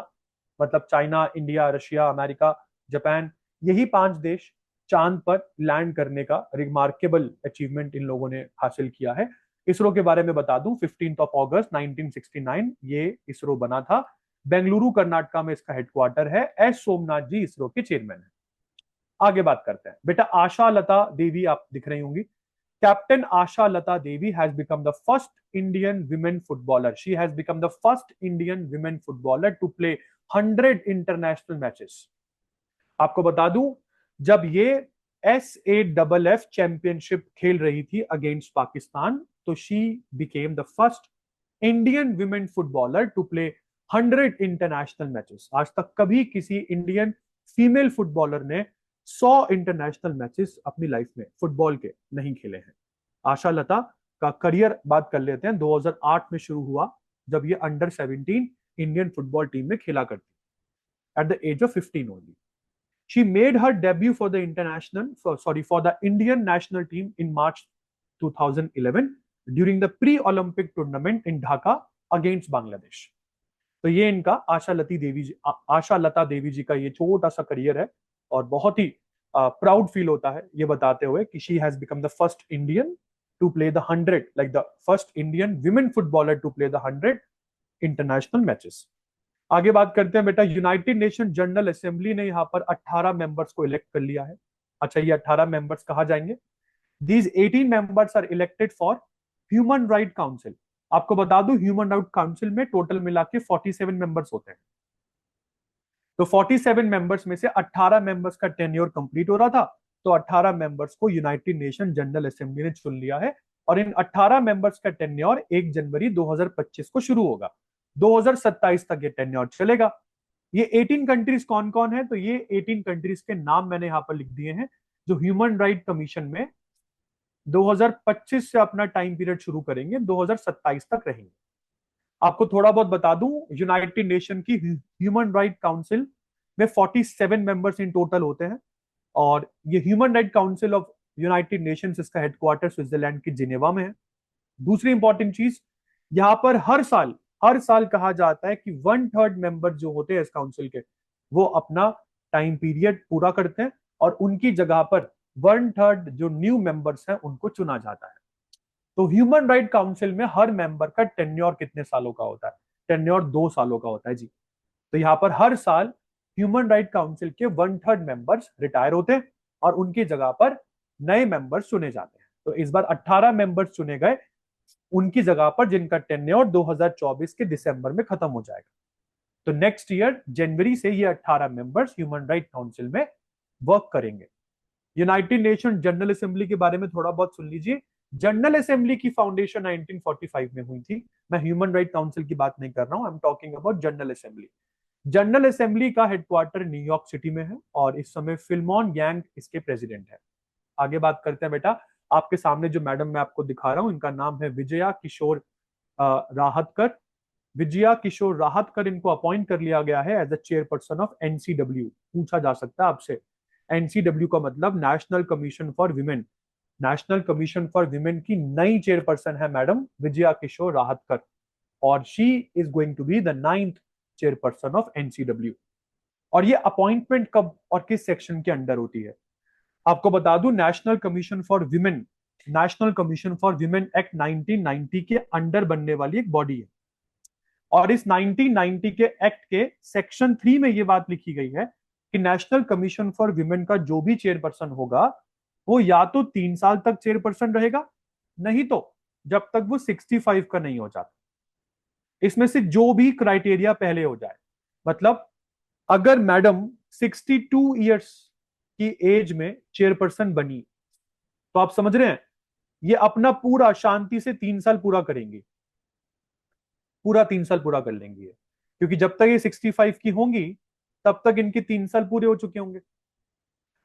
मतलब China, India, Russia, America, Japan, यही 5 देश चांद पर लैंड करने का रिमार्केबल अचीवमेंट इन लोगों ने हासिल किया है। इसरो के बारे में बता दूं 15 अगस्त 1969 ये इसरो बना था। बेंगलुरु कर्नाटका में इसका हेडक्वार्टर है। एस सोमनाथ जी इसरो के चेयरमैन है। आगे बात करते हैं। बेटा आशा लता देवी आप दिख रही होंगी। Captain Asha Lata Devi has become the first Indian women footballer. She has become the first Indian women footballer to play 100 international matches. आपको बता दूं जब ये SAFF चैंपियनशिप खेल रही थी अगेंस्ट पाकिस्तान तो she became the first Indian women footballer to play 100 international matches. आज तक कभी किसी इंडियन फीमेल फुटबॉलर ने 100 इंटरनेशनल मैचेस अपनी लाइफ में फुटबॉल के नहीं खेले हैं। आशा लता का करियर बात कर लेते हैं। 2008 में शुरू हुआ जब ये अंडर 17 इंडियन फुटबॉल टीम में खेला करती at the age of 15 only. She made her debut for the for the Indian national team in March 2011 during the pre-Olympic tournament in Dhaka against Bangladesh। तो ये इनका आशा लता देवी जी का ये छोटा सा करियर है और बहुत ही प्राउड फील होता है ये बताते हुए कि she has become the first Indian to play the 100, like the first Indian women footballer to play the 100 international matches. आगे बात करते हैं। बेटा यूनाइटेड नेशन जनरल असेंबली ने यहाँ पर 18 मेंबर्स को इलेक्ट कर लिया है। अच्छा ये 18 मेंबर्स कहा जाएंगे? These 18 members are elected for human right council. आपको बता दूं ह्यूमन राइट काउंसिल में टोटल मिला के 47 मेंबर्स होते हैं। तो 47 मेंबर्स में से 18 मेंबर्स का टेन्योर कंप्लीट हो रहा था तो 18 मेंबर्स को यूनाइटेड नेशन जनरल असेंबली ने चुन लिया है और इन 18 मेंबर्स का टेन्योर 1 जनवरी 2025 को शुरू होगा। 2027 तक ये टेन्योर चलेगा। ये 18 कंट्रीज कौन कौन है? तो ये 18 कंट्रीज के नाम मैंने यहाँ पर लिख दिए हैं, जो ह्यूमन राइट कमीशन में 2025 से अपना टाइम पीरियड शुरू करेंगे, 2027 तक रहेंगे। आपको थोड़ा बहुत बता दूं, यूनाइटेड नेशन की ह्यूमन राइट काउंसिल में 47 मेंबर्स इन टोटल होते हैं, और ये human right council of United Nations, इसका हेडक्वार्टर स्विट्जरलैंड की जिनेवा में है। दूसरी इंपॉर्टेंट चीज, यहाँ पर हर साल कहा जाता है कि 1/3 मेंबर जो होते हैं इस काउंसिल के, वो अपना टाइम पीरियड पूरा करते हैं, और उनकी जगह पर 1/3 जो न्यू मेंबर्स हैं उनको चुना जाता है। तो ह्यूमन राइट काउंसिल में हर मेंबर का टेन्योर कितने सालों का होता है? टेन्योर 2 सालों का होता है जी। तो यहाँ पर हर साल ह्यूमन राइट काउंसिल के 1/3 मेंबर्स रिटायर होते हैं, और उनकी जगह पर नए मेंबर्स चुने जाते हैं। तो इस बार 18 मेंबर्स चुने गए उनकी जगह पर, जिनका टेन्योर 2024 के दिसंबर में खत्म हो जाएगा। तो नेक्स्ट ईयर जनवरी से ये 18 मेंबर्स ह्यूमन राइट काउंसिल में वर्क करेंगे। यूनाइटेड नेशन जनरल असेंबली के बारे में थोड़ा बहुत सुन लीजिए। जनरल असेंबली की फाउंडेशन 1945 में हुई थी। मैं ह्यूमन राइट काउंसिल की बात नहीं कर रहा हूं, आई am talking about general assembly. General assembly का हेडक्वार्टर न्यूयॉर्क सिटी में है, और इस समय फिल्मॉन यांग इसके प्रेसिडेंट है। आगे बात करते हैं बेटा। आपके सामने जो मैडम मैं आपको दिखा रहा हूं, इनका नाम है विजया किशोर राहतकर। विजया किशोर राहतकर, इनको अपॉइंट कर लिया गया है as a chairperson of NCW. पूछा जा सकता है आपसे, एनसीडब्ल्यू का मतलब national commission for women. National commission for women की नई चेयरपर्सन है मैडम विजया किशोर राहतकर, और she is going to be the 9th chairperson of NCW. और ये अपॉइंटमेंट कब और किस सेक्शन के अंडर होती है? आपको बता दूं, national commission for women, national commission for women act 1990 के अंडर बनने वाली एक बॉडी है। और इस 1990 के एक्ट के सेक्शन 3 में ये बात लिखी गई है कि नेशनल कमीशन फॉर विमेन का जो भी चेयरपर्सन होगा, वो या तो 3 साल तक चेयरपर्सन रहेगा, नहीं तो जब तक वो 65 का नहीं हो जाता। इसमें से जो भी क्राइटेरिया पहले हो जाए, मतलब अगर मैडम 62 ईयर्स की एज में चेयरपर्सन बनी, तो आप समझ रहे हैं, ये अपना पूरा शांति से 3 साल पूरा करेंगी, पूरा 3 साल पूरा कर लेंगी ये, क्योंकि जब तक ये 65 की होंगी तब तक इनके 3 साल पूरे हो चुके होंगे।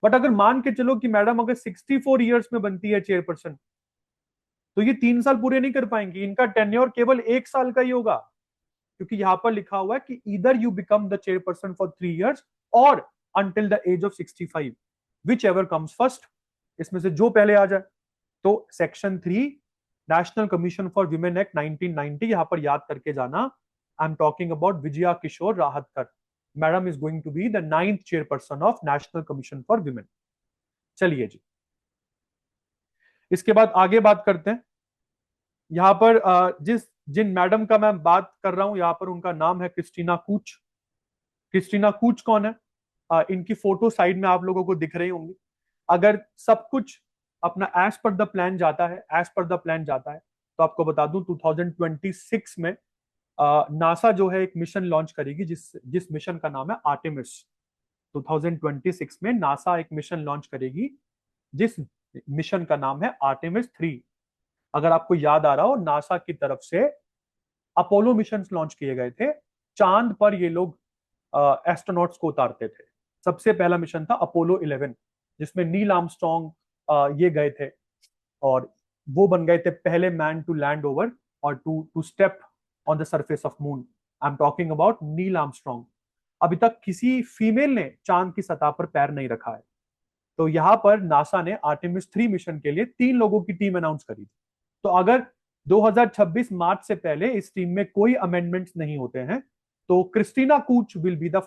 बट अगर मान के चलो कि मैडम अगर 64 ईयर्स में बनती है चेयरपर्सन, तो ये 3 साल पूरे नहीं कर पाएंगी, इनका टेन्योर केवल 1 साल का ही होगा, क्योंकि यहां पर लिखा हुआ है कि either you become the chairperson for 3 years और until the age of 65, whichever comes first, इसमें से जो पहले आ जाए। तो section 3 national commission for women act 1990, यहां पर याद करके जाना। I am talking about Vijaya Kishore Rahatkar. Madam is going to be the 9th chairperson of national commission for women. चलिए जी, इसके बाद आगे बात करते हैं। यहाँ पर जिन मैडम का मैं बात कर रहा हूं, यहाँ पर उनका नाम है क्रिस्टीना कूच। क्रिस्टीना कूच कौन है? इनकी फोटो साइड में आप लोगों को दिख रही होंगी। अगर सब कुछ अपना एज पर द प्लान जाता है, एज पर द प्लान जाता है, तो आपको बता दूं 2026 में नासा जो है एक मिशन लॉन्च करेगी, जिस जिस मिशन का नाम है आर्टेमिस। 2026 में नासा एक मिशन लॉन्च करेगी, जिस मिशन का नाम है आर्टेमिस 3। अगर आपको याद आ रहा हो, नासा की तरफ से अपोलो मिशन लॉन्च किए गए थे। चांद पर ये लोग एस्ट्रोनॉट्स को उतारते थे। सबसे पहला मिशन था अपोलो 11, जिसमें नील आर्मस्ट्रॉन्ग ये गए थे, और वो बन गए थे पहले मैन टू लैंड ओवर और to to step on the surface of moon. I am talking about Neil Armstrong. अभी तक किसी फीमेल ने चांद की सतह पर पैर नहीं रखा है। तो यहां पर नासा ने आर्टेमिस 3 मिशन के लिए 3 लोगों की टीम अनाउंस करी थी। तो अगर 2026 मार्च से पहले इस टीम में कोई अमेंडमेंट्स नहीं होते हैं, तो Christina Koch will be the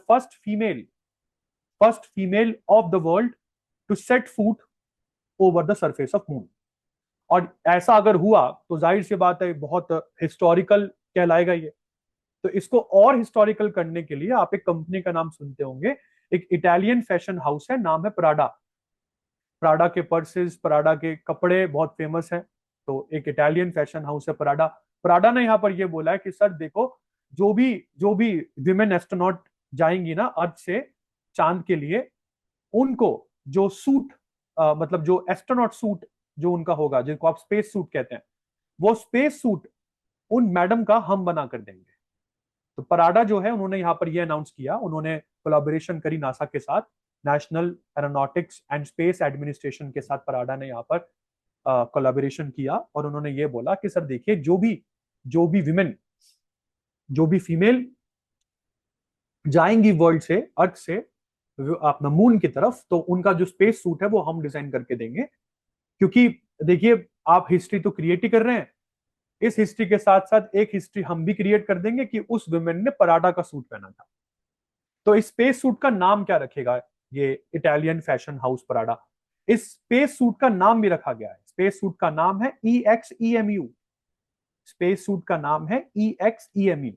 first female of the world to set foot over the surface of moon. और ऐसा अगर हुआ तो जाहिर सी बात है बहुत हिस्टोरिकल कहलाएगा ये। तो इसको और हिस्टोरिकल करने के लिए आप एक कंपनी का नाम सुनते होंगे, एक इटालियन फैशन हाउस है, नाम है प्राडा। प्राडा के पर्सेस, प्राडा के कपड़े बहुत फेमस है। तो एक इटालियन फैशन हाउस है प्राडा। प्राडा ने यहाँ पर ये बोला है कि सर देखो, जो भी विमेन एस्ट्रोनॉट जाएंगी ना अर्थ से चांद के लिए, उनको जो सूट मतलब जो एस्ट्रोनॉट सूट जो उनका होगा, जिनको आप स्पेस सूट कहते हैं, वो स्पेस सूट उन मैडम का हम बना कर देंगे। तो पराडा जो है उन्होंने यहाँ पर ये अनाउंस किया, उन्होंने कोलैबोरेशन करी नासा के साथ, national aeronautics and space administration के साथ पराडा ने यहाँ पर कोलैबोरेशन किया और उन्होंने ये बोला कि सर देखिए जो भी विमेन, जो भी फीमेल जाएंगी वर्ल्ड से, अर्थ से अपना मून की तरफ, तो उनका जो स्पेस सूट है वो हम डिजाइन करके देंगे। क्योंकि देखिए आप हिस्ट्री तो क्रिएट ही कर रहे हैं, इस हिस्ट्री के साथ साथ एक हिस्ट्री हम भी क्रिएट कर देंगे कि उस वुमेन ने पराडा का सूट पहना था। तो इस स्पेस सूट का नाम क्या रखेगा ये इटालियन फैशन हाउस पराडा? इस स्पेस सूट का नाम भी रखा गया है, स्पेस सूट का नाम है EXEMU। स्पेस सूट का नाम है EXEMU।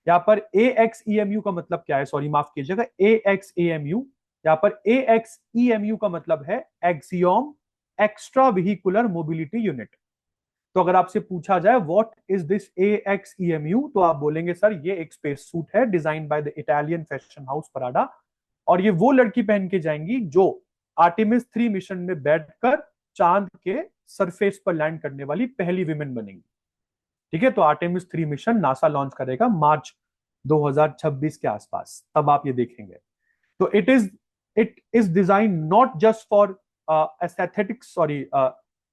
यहाँ पर AXEMU का मतलब क्या है, सॉरी माफ कीजिएगा, AXEMU, यहाँ पर AXEMU का मतलब है axiom extra vehicular mobility unit. तो अगर आपसे पूछा जाए व्हाट इज दिस AXEMU, तो आप बोलेंगे सर ये एक स्पेस सूट है design by the Italian fashion house Prada, और ये वो लड़की पहन के जाएंगी जो आर्टेमिस 3 मिशन में बैठकर चांद के सरफेस पर लैंड करने वाली पहली विमेन बनेंगी। ठीक है, तो आर्टेमिस 3 मिशन नासा लॉन्च करेगा मार्च 2026 के आसपास, तब आप ये देखेंगे। तो it is design not just for aesthetics, sorry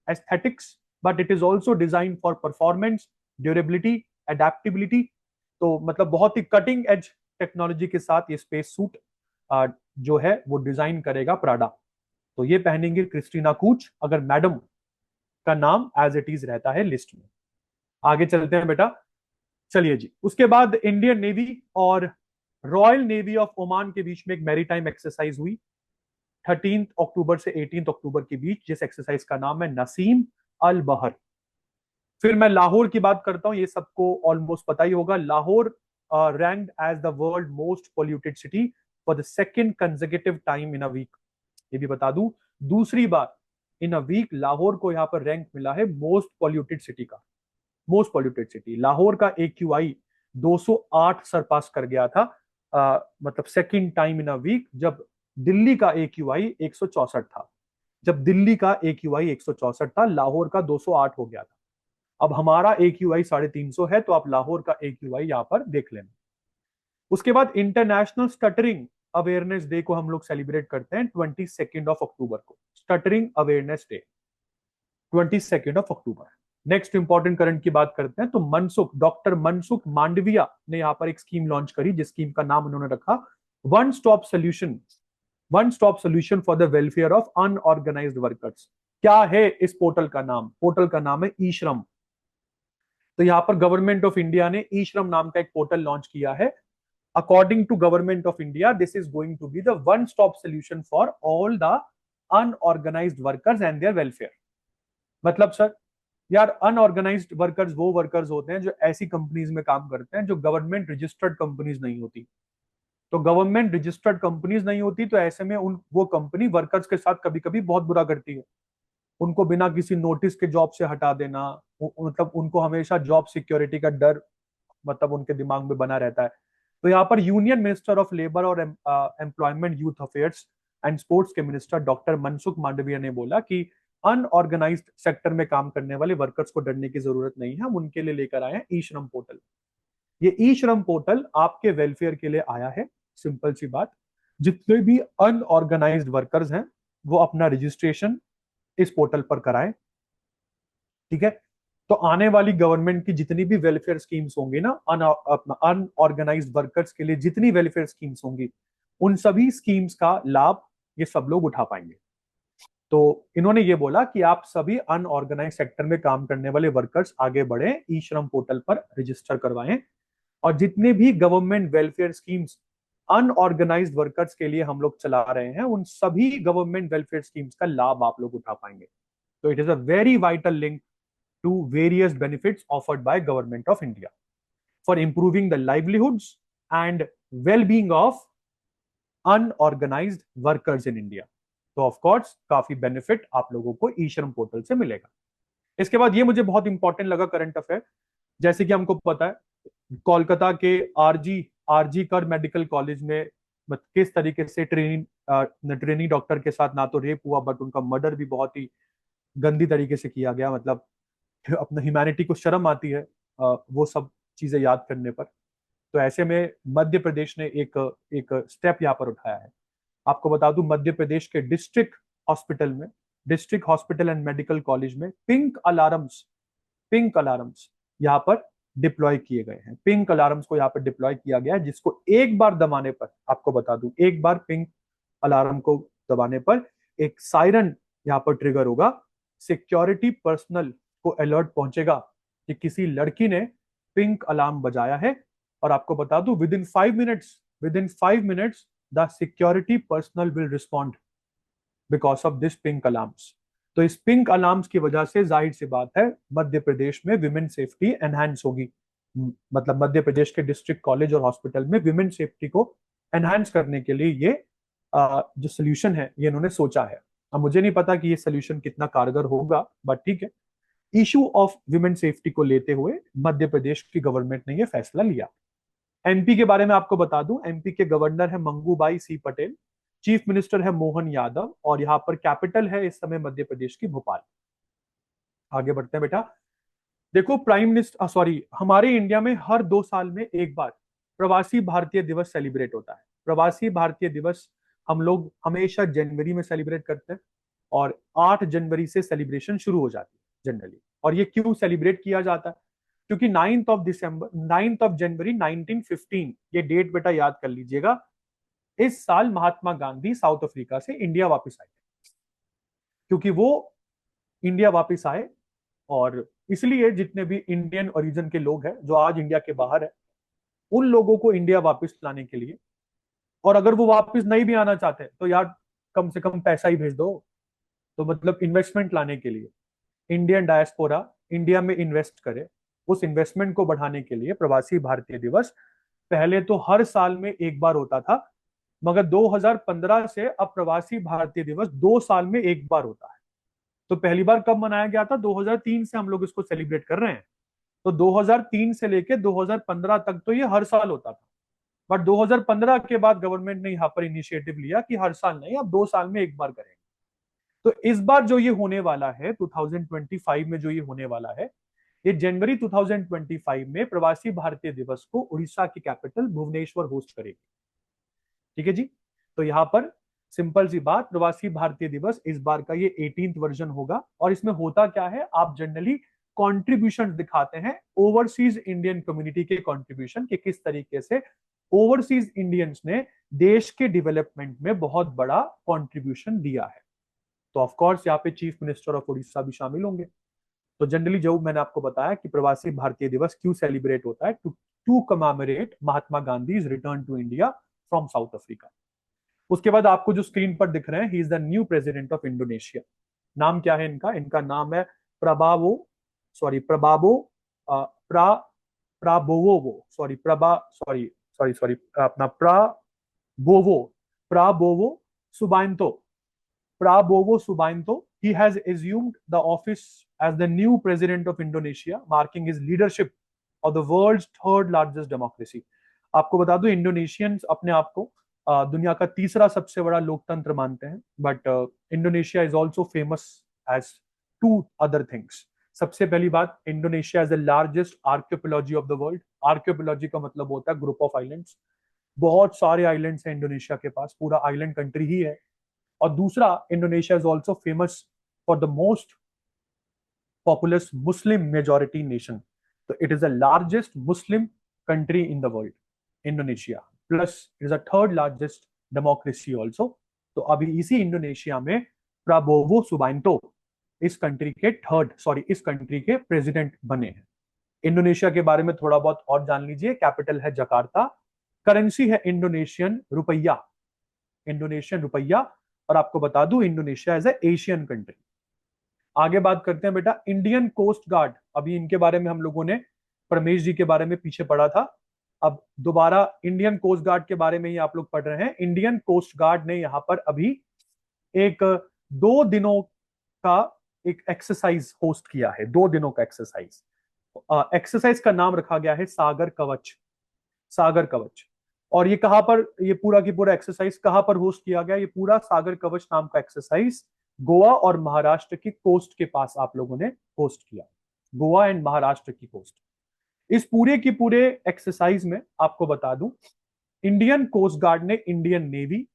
aesthetics, but it is also design for performance, durability, adaptability. तो मतलब बहुत ही कटिंग एज टेक्नोलॉजी के साथ ये स्पेस सूट जो है वो डिजाइन करेगा प्राडा। तो ये पहनेंगे क्रिस्टीना कूच, अगर मैडम का नाम एज इट इज रहता है लिस्ट में। आगे चलते हैं बेटा, चलिए जी। उसके बाद इंडियन नेवी और रॉयल नेवी ऑफ ओमान के बीच में एक मैरीटाइम एक्सरसाइज हुई 13 अक्टूबर से 18 अक्टूबर के बीच, जिस एक्सरसाइज का नाम है नसीम अल बहर। फिर मैं लाहौर की बात करता हूं, ये सबको ऑलमोस्ट पता ही होगा। Lahore ranked as the world most polluted city for the second consecutive time in a week. ये भी बता दूं, दूसरी बार इन अ वीक लाहौर को यहाँ पर रैंक मिला है मोस्ट पोल्यूटेड सिटी का। मोस्ट पोल्यूटेड सिटी लाहौर का AQI 208 सरपास कर गया था, मतलब second time in a week, जब दिल्ली का AQI 164 था। जब दिल्ली का AQI 164 था, लाहौर का 208 हो गया था। अब हमारा AQI 350 है, तो आप लाहौर का AQI यहाँ पर देख लेना। उसके बाद इंटरनेशनल स्टटरिंग अवेयरनेस डे को हम लोग सेलिब्रेट करते हैं 22 अक्टूबर को, स्टटरिंग अवेयरनेस डे 22 अक्टूबर। नेक्स्ट इंपॉर्टेंट करंट की बात करते हैं, तो डॉक्टर मनसुख मांडविया ने यहाँ पर एक स्कीम लॉन्च करी, जिस स्कीम का नाम उन्होंने रखा one stop solution for the welfare of unorganised workers. क्या है इस पोर्टल का नाम? पोर्टल का नाम है ई श्रम। तो यहाँ पर गवर्नमेंट ऑफ इंडिया ने ई श्रम नाम का एक पोर्टल लॉन्च किया है। According to government of India, this is going to be the one stop solution for all the unorganised workers and their welfare. मतलब सर यार, अनऑर्गेनाइज्ड वर्कर्स वो वर्कर्स होते हैं जो ऐसी कंपनीज में काम करते हैं जो गवर्नमेंट रजिस्टर्ड कंपनीज नहीं होती। तो गवर्नमेंट रजिस्टर्ड कंपनीज नहीं होती, तो ऐसे में वो कंपनी वर्कर्स के साथ कभी कभी बहुत बुरा करती है। उनको बिना किसी नोटिस के जॉब से हटा देना, मतलब उनको हमेशा जॉब सिक्योरिटी का डर मतलब उनके दिमाग में बना रहता है। तो यहाँ पर यूनियन मिनिस्टर ऑफ लेबर और employment, youth affairs and sports के मिनिस्टर डॉक्टर मनसुख मांडविया ने बोला कि अनऑर्गेनाइज्ड सेक्टर में काम करने वाले वर्कर्स को डरने की जरूरत नहीं है, हम उनके लिए लेकर आए हैं ई श्रम पोर्टल। ये ई श्रम पोर्टल आपके वेलफेयर के लिए आया है। सिंपल सी बात, जितने भी अनऑर्गेनाइज्ड वर्कर्स हैं वो अपना रजिस्ट्रेशन इस पोर्टल पर कराएं। ठीक है, तो आने वाली गवर्नमेंट की जितनी भी वेलफेयर स्कीम्स होंगी ना, अनऑर्गेनाइज्ड वर्कर्स के लिए जितनी वेलफेयर स्कीम्स होंगी, उन सभी स्कीम्स का लाभ ये सब लोग उठा पाएंगे। तो इन्होंने ये बोला कि आप सभी अनऑर्गेनाइज सेक्टर में काम करने वाले वर्कर्स आगे बढ़े, ई श्रम पोर्टल पर रजिस्टर करवाएं, और जितने भी government welfare schemes unorganised workers के लिए हम लोग चला रहे हैं, उन सभी गवर्नमेंट वेलफेयर स्कीम्स का लाभ आप लोग उठा पाएंगे। तो it is a very vital link to various benefits offered by government of India for improving the livelihoods and well-being of unorganized workers in India. तो ऑफ कोर्स काफी बेनिफिट आप लोगों को ई श्रम पोर्टल से मिलेगा। इसके बाद ये मुझे बहुत इंपॉर्टेंट लगा करंट अफेयर। जैसे कि हमको पता है कोलकाता के आरजी कर मेडिकल कॉलेज में किस तरीके से ट्रेनिंग डॉक्टर के साथ ना तो रेप हुआ, बट उनका मर्डर भी बहुत ही गंदी तरीके से किया गया। मतलब अपना ह्यूमैनिटी को शर्म आती है वो सब चीजें याद करने पर। तो ऐसे में मध्य प्रदेश ने एक एक स्टेप यहाँ पर उठाया है। आपको बता दूं, मध्य प्रदेश के district hospital and medical college में पिंक अलार्म्स यहाँ पर डिप्लॉय किए गए हैं। पिंक अलार्म्स को यहाँ पर डिप्लॉय किया गया है, जिसको एक बार दबाने पर, आपको बता दूं, एक बार पिंक अलार्म को दबाने पर एक सायरन यहाँ पर ट्रिगर होगा। सिक्योरिटी पर्सनल को अलर्ट पहुंचेगा कि किसी लड़की ने पिंक अलार्म बजाया है। और आपको बता दूं, with in 5 minutes the security personal will respond because of this pink alarms. तो इस पिंक अलार्म्स की वजह से जाहिर सी बात है मध्य प्रदेश में विमेन सेफ्टी एनहांस होगी। मतलब मध्य प्रदेश के डिस्ट्रिक्ट कॉलेज और हॉस्पिटल में विमेन सेफ्टी को एनहांस करने के लिए ये जो सोल्यूशन है ये इन्होंने सोचा है। अब मुझे नहीं पता कि ये सोल्यूशन कितना कारगर होगा, बट ठीक है। इशू ऑफ विमेन सेफ्टी को लेते हुए मध्य प्रदेश की गवर्नमेंट ने ये फैसला लिया। एमपी के बारे में आपको बता दूं, एमपी के गवर्नर है मंगूबाई सी पटेल, चीफ मिनिस्टर है मोहन यादव, और यहाँ पर कैपिटल है इस समय मध्य प्रदेश की भोपाल। आगे बढ़ते हैं बेटा। देखो, प्राइम मिनिस्टर हमारे इंडिया में हर 2 साल में एक बार प्रवासी भारतीय दिवस सेलिब्रेट होता है। प्रवासी भारतीय दिवस हम लोग हमेशा जनवरी में सेलिब्रेट करते हैं, और 8 जनवरी से सेलिब्रेशन शुरू हो जाती है जनरली। और ये क्यों सेलिब्रेट किया जाता है? क्योंकि 9 जनवरी 1915, ये डेट बेटा याद कर लीजिएगा, इस साल महात्मा गांधी साउथ अफ्रीका से इंडिया वापस आए। क्योंकि वो इंडिया वापस आए, और इसलिए जितने भी इंडियन ओरिजिन के लोग हैं जो आज इंडिया के बाहर है, उन लोगों को इंडिया वापस लाने के लिए, और अगर वो वापस नहीं भी आना चाहते तो यार कम से कम पैसा ही भेज दो। तो मतलब इन्वेस्टमेंट लाने के लिए इंडियन डायस्पोरा इंडिया में इन्वेस्ट करे, उस इन्वेस्टमेंट को बढ़ाने के लिए प्रवासी भारतीय दिवस पहले तो हर साल में एक बार होता था, मगर 2015 से अब प्रवासी भारतीय दिवस 2 साल में एक बार होता है। तो पहली बार कब मनाया गया था? 2003 से हम लोग इसको सेलिब्रेट कर रहे हैं। तो 2003 से लेके 2015 तक तो ये हर साल होता था, बट 2015 के बाद गवर्नमेंट ने यहाँ पर इनिशिएटिव लिया कि हर साल नहीं, अब 2 साल में एक बार करेंगे। तो इस बार जो ये होने वाला है 2025 में, जो ये होने वाला है, ये जनवरी 2025 में प्रवासी भारतीय दिवस को उड़ीसा की कैपिटल भुवनेश्वर होस्ट करेगी। ठीक है जी। तो यहाँ पर सिंपल सी बात, प्रवासी भारतीय दिवस इस बार का ये 18th वर्जन होगा। और इसमें होता क्या है, आप जनरली कॉन्ट्रीब्यूशन दिखाते हैं, ओवरसीज इंडियन कम्युनिटी के कॉन्ट्रीब्यूशन, कि किस तरीके से ओवरसीज इंडियंस ने देश के डेवलपमेंट में बहुत बड़ा कॉन्ट्रीब्यूशन दिया है। तो ऑफ कोर्स यहाँ पे चीफ मिनिस्टर ऑफ उड़ीसा भी शामिल होंगे। तो जनरली जो मैंने आपको बताया कि प्रवासी भारतीय दिवस क्यों सेलिब्रेट होता है, to commemorate Mahatma Gandhi return to India from South Africa. उसके बाद आपको जो स्क्रीन पर दिख रहे हैं, he is the new president of Indonesia. नाम क्या है इनका? इनका नाम है प्रबावो सॉरी प्रबाबो प्रा प्राबोवो सॉरी प्रबा सॉरी सॉरी सॉरी अपना Prabowo Prabowo Subianto Prabowo Subianto. He has assumed the office as the new president of Indonesia, marking his leadership of the world's third largest democracy. आपको बता दूं, Indonesians अपने आप को दुनिया का तीसरा सबसे बड़ा लोकतंत्र मानते हैं, but Indonesia is also famous as 2 other things. सबसे पहली बात, Indonesia is the largest archipelago of the world. Archipelago का मतलब होता है ग्रुप ऑफ आइलैंड्स। बहुत सारे आइलैंड्स हैं इंडोनेशिया के पास, पूरा आइलैंड कंट्री ही है। और दूसरा, Indonesia is also famous for the most populous Muslim majority nation. तो it is the largest Muslim country in the world, Indonesia, plus it is the third largest democracy also. तो अभी इसी Indonesia में Prabowo सुबाइंतो इस country के president बने हैं। Indonesia के बारे में थोड़ा बहुत और जान लीजिए। कैपिटल है जकार्ता, करेंसी है इंडोनेशियन रुपया, और आपको बता दूं Indonesia as a Asian country. आगे बात करते हैं बेटा इंडियन कोस्ट गार्ड। अभी इनके बारे में हम लोगों ने परमेश जी के बारे में पीछे पढ़ा था, अब दोबारा इंडियन कोस्ट गार्ड के बारे में ही आप लोग पढ़ रहे हैं। इंडियन कोस्ट गार्ड ने यहाँ पर अभी एक 2 दिनों का एक एक्सरसाइज होस्ट किया है। 2 दिनों का एक्सरसाइज का नाम रखा गया है सागर कवच। और ये कहां पर, ये पूरा की पूरा एक्सरसाइज कहां पर होस्ट किया गया? ये पूरा सागर कवच नाम का एक्सरसाइज गोवा और महाराष्ट्र की कोस्ट के पास आप लोगों ने होस्ट किया, गोवा एंड महाराष्ट्र की कोस्ट। इस पूरे की पूरे एक्सरसाइज में आपको बता दूं, इंडियन कोस्ट गार्ड ने Indian navy,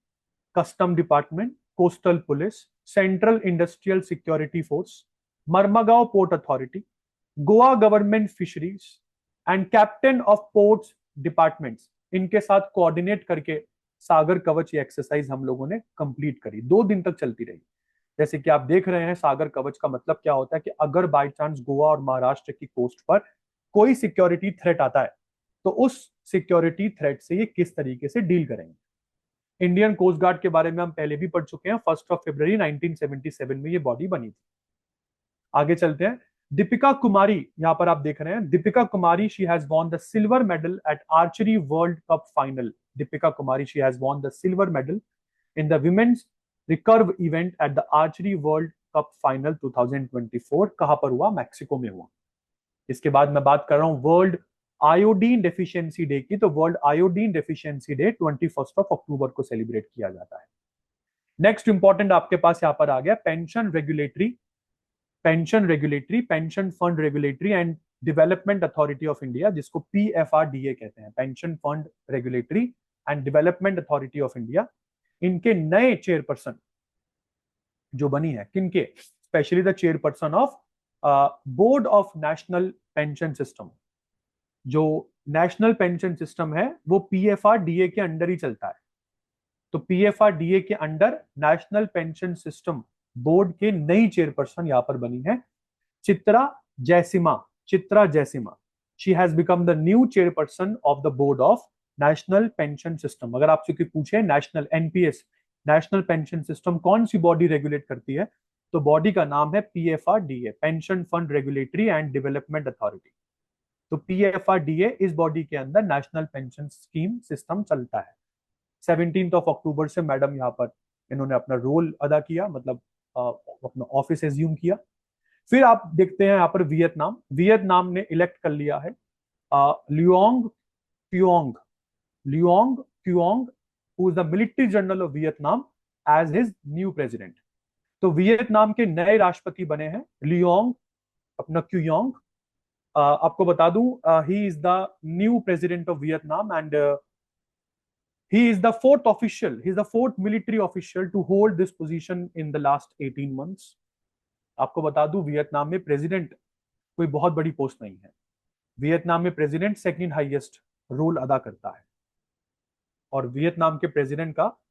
custom department, coastal police, central industrial security force, Mormugao port authority, Goa government fisheries and captain of ports departments, इनके साथ कोऑर्डिनेट करके सागर कवच ये एक्सरसाइज हम लोगों ने कंप्लीट करी। 2 दिन तक चलती रही। जैसे कि आप देख रहे हैं, सागर कवच का मतलब क्या होता है कि अगर बाय चांस गोवा और महाराष्ट्र की कोस्ट पर कोई सिक्योरिटी थ्रेट आता है तो उस सिक्योरिटी थ्रेट से ये किस तरीके से डील करेंगे। इंडियन कोस्ट गार्ड के बारे में हम पहले भी पढ़ चुके हैं। 1 फरवरी 1977 में ये बॉडी बनी थी। आगे चलते हैं। दीपिका कुमारी, यहां पर आप देख रहे हैं, Deepika Kumari she has won the silver medal at archery world cup final. Deepika Kumari she has won the silver medal in the women's recurve event at the archery world cup final 2024। कहां पर हुआ? मैक्सिको में हुआ। इसके बाद मैं बात कर रहा हूं वर्ल्ड आयोडीन डेफिशिएंसी डे की। तो वर्ल्ड आयोडीन डेफिशिएंसी डे 21 अक्टूबर को सेलिब्रेट किया जाता है। नेक्स्ट इंपॉर्टेंट आपके पास यहां पर आ गया pension regulatory, pension fund regulatory and development authority of India, जिसको PFRDA कहते हैं, pension fund regulatory and development authority of India. इनके नए चेयरपर्सन जो बनी है, किनके? Specially the chairperson of board of national pension system. जो नेशनल पेंशन सिस्टम है वो PFRDA के अंडर ही चलता है। तो PFRDA के under national pension system board के नई चेयरपर्सन यहां पर बनी है Chitra Jayasimha. Chitra Jayasimha, she has become the new chairperson of the board of national pension system. अगर आपसे कोई पूछे national NPS, national pension system कौन सी बॉडी रेगुलेट करती है, तो बॉडी का नाम है PFRDA, pension fund regulatory and development authority. तो PFRDA इस बॉडी के अंदर नेशनल पेंशन स्कीम सिस्टम चलता है। 17 अक्टूबर से मैडम यहाँ पर इन्होंने अपना रोल अदा किया, मतलब अपना ऑफिस एज्यूम किया। फिर आप देखते हैं यहाँ पर वियतनाम। वियतनाम ने इलेक्ट कर लिया है Luong Cuong, Luong Cuong, who is the military general of Vietnam, as his new president. तो वियतनाम के नए राष्ट्रपति बने हैं लियोंग अपना क्योंग। आपको बता दूं, ही is the new president of Vietnam and he is the fourth official, he is the fourth military official to hold this position in the last 18 months. आपको बता दूं, वियतनाम में प्रेसिडेंट कोई बहुत बड़ी पोस्ट नहीं है। वियतनाम में प्रेसिडेंट सेकंड हाईएस्ट रोल अदा करता है, और वियतनाम के प्रेसिडेंट का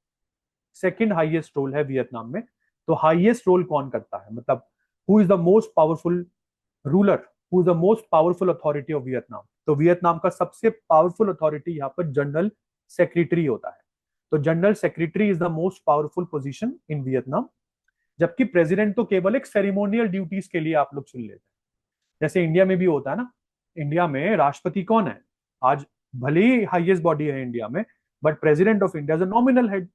सेकंड हाईएस्ट रोल है वियतनाम में। तो हाईएस्ट रोल कौन करता है, मतलब who is the most powerful ruler, who is the most powerful authority of Vietnam. तो वियतनाम का सबसे पावरफुल अथॉरिटी यहाँ पर जनरल सेक्रेटरी होता है। तो general secretary is the most powerful position in Vietnam. जबकि प्रेसिडेंट तो केवल एक सेरेमोनियल ड्यूटीज के लिए आप लोग चुन लेते हैं, जैसे इंडिया में भी होता है ना। इंडिया में राष्ट्रपति कौन है? आज भले ही हाईएस्ट बॉडी है इंडिया में, but president of India is a nominal head,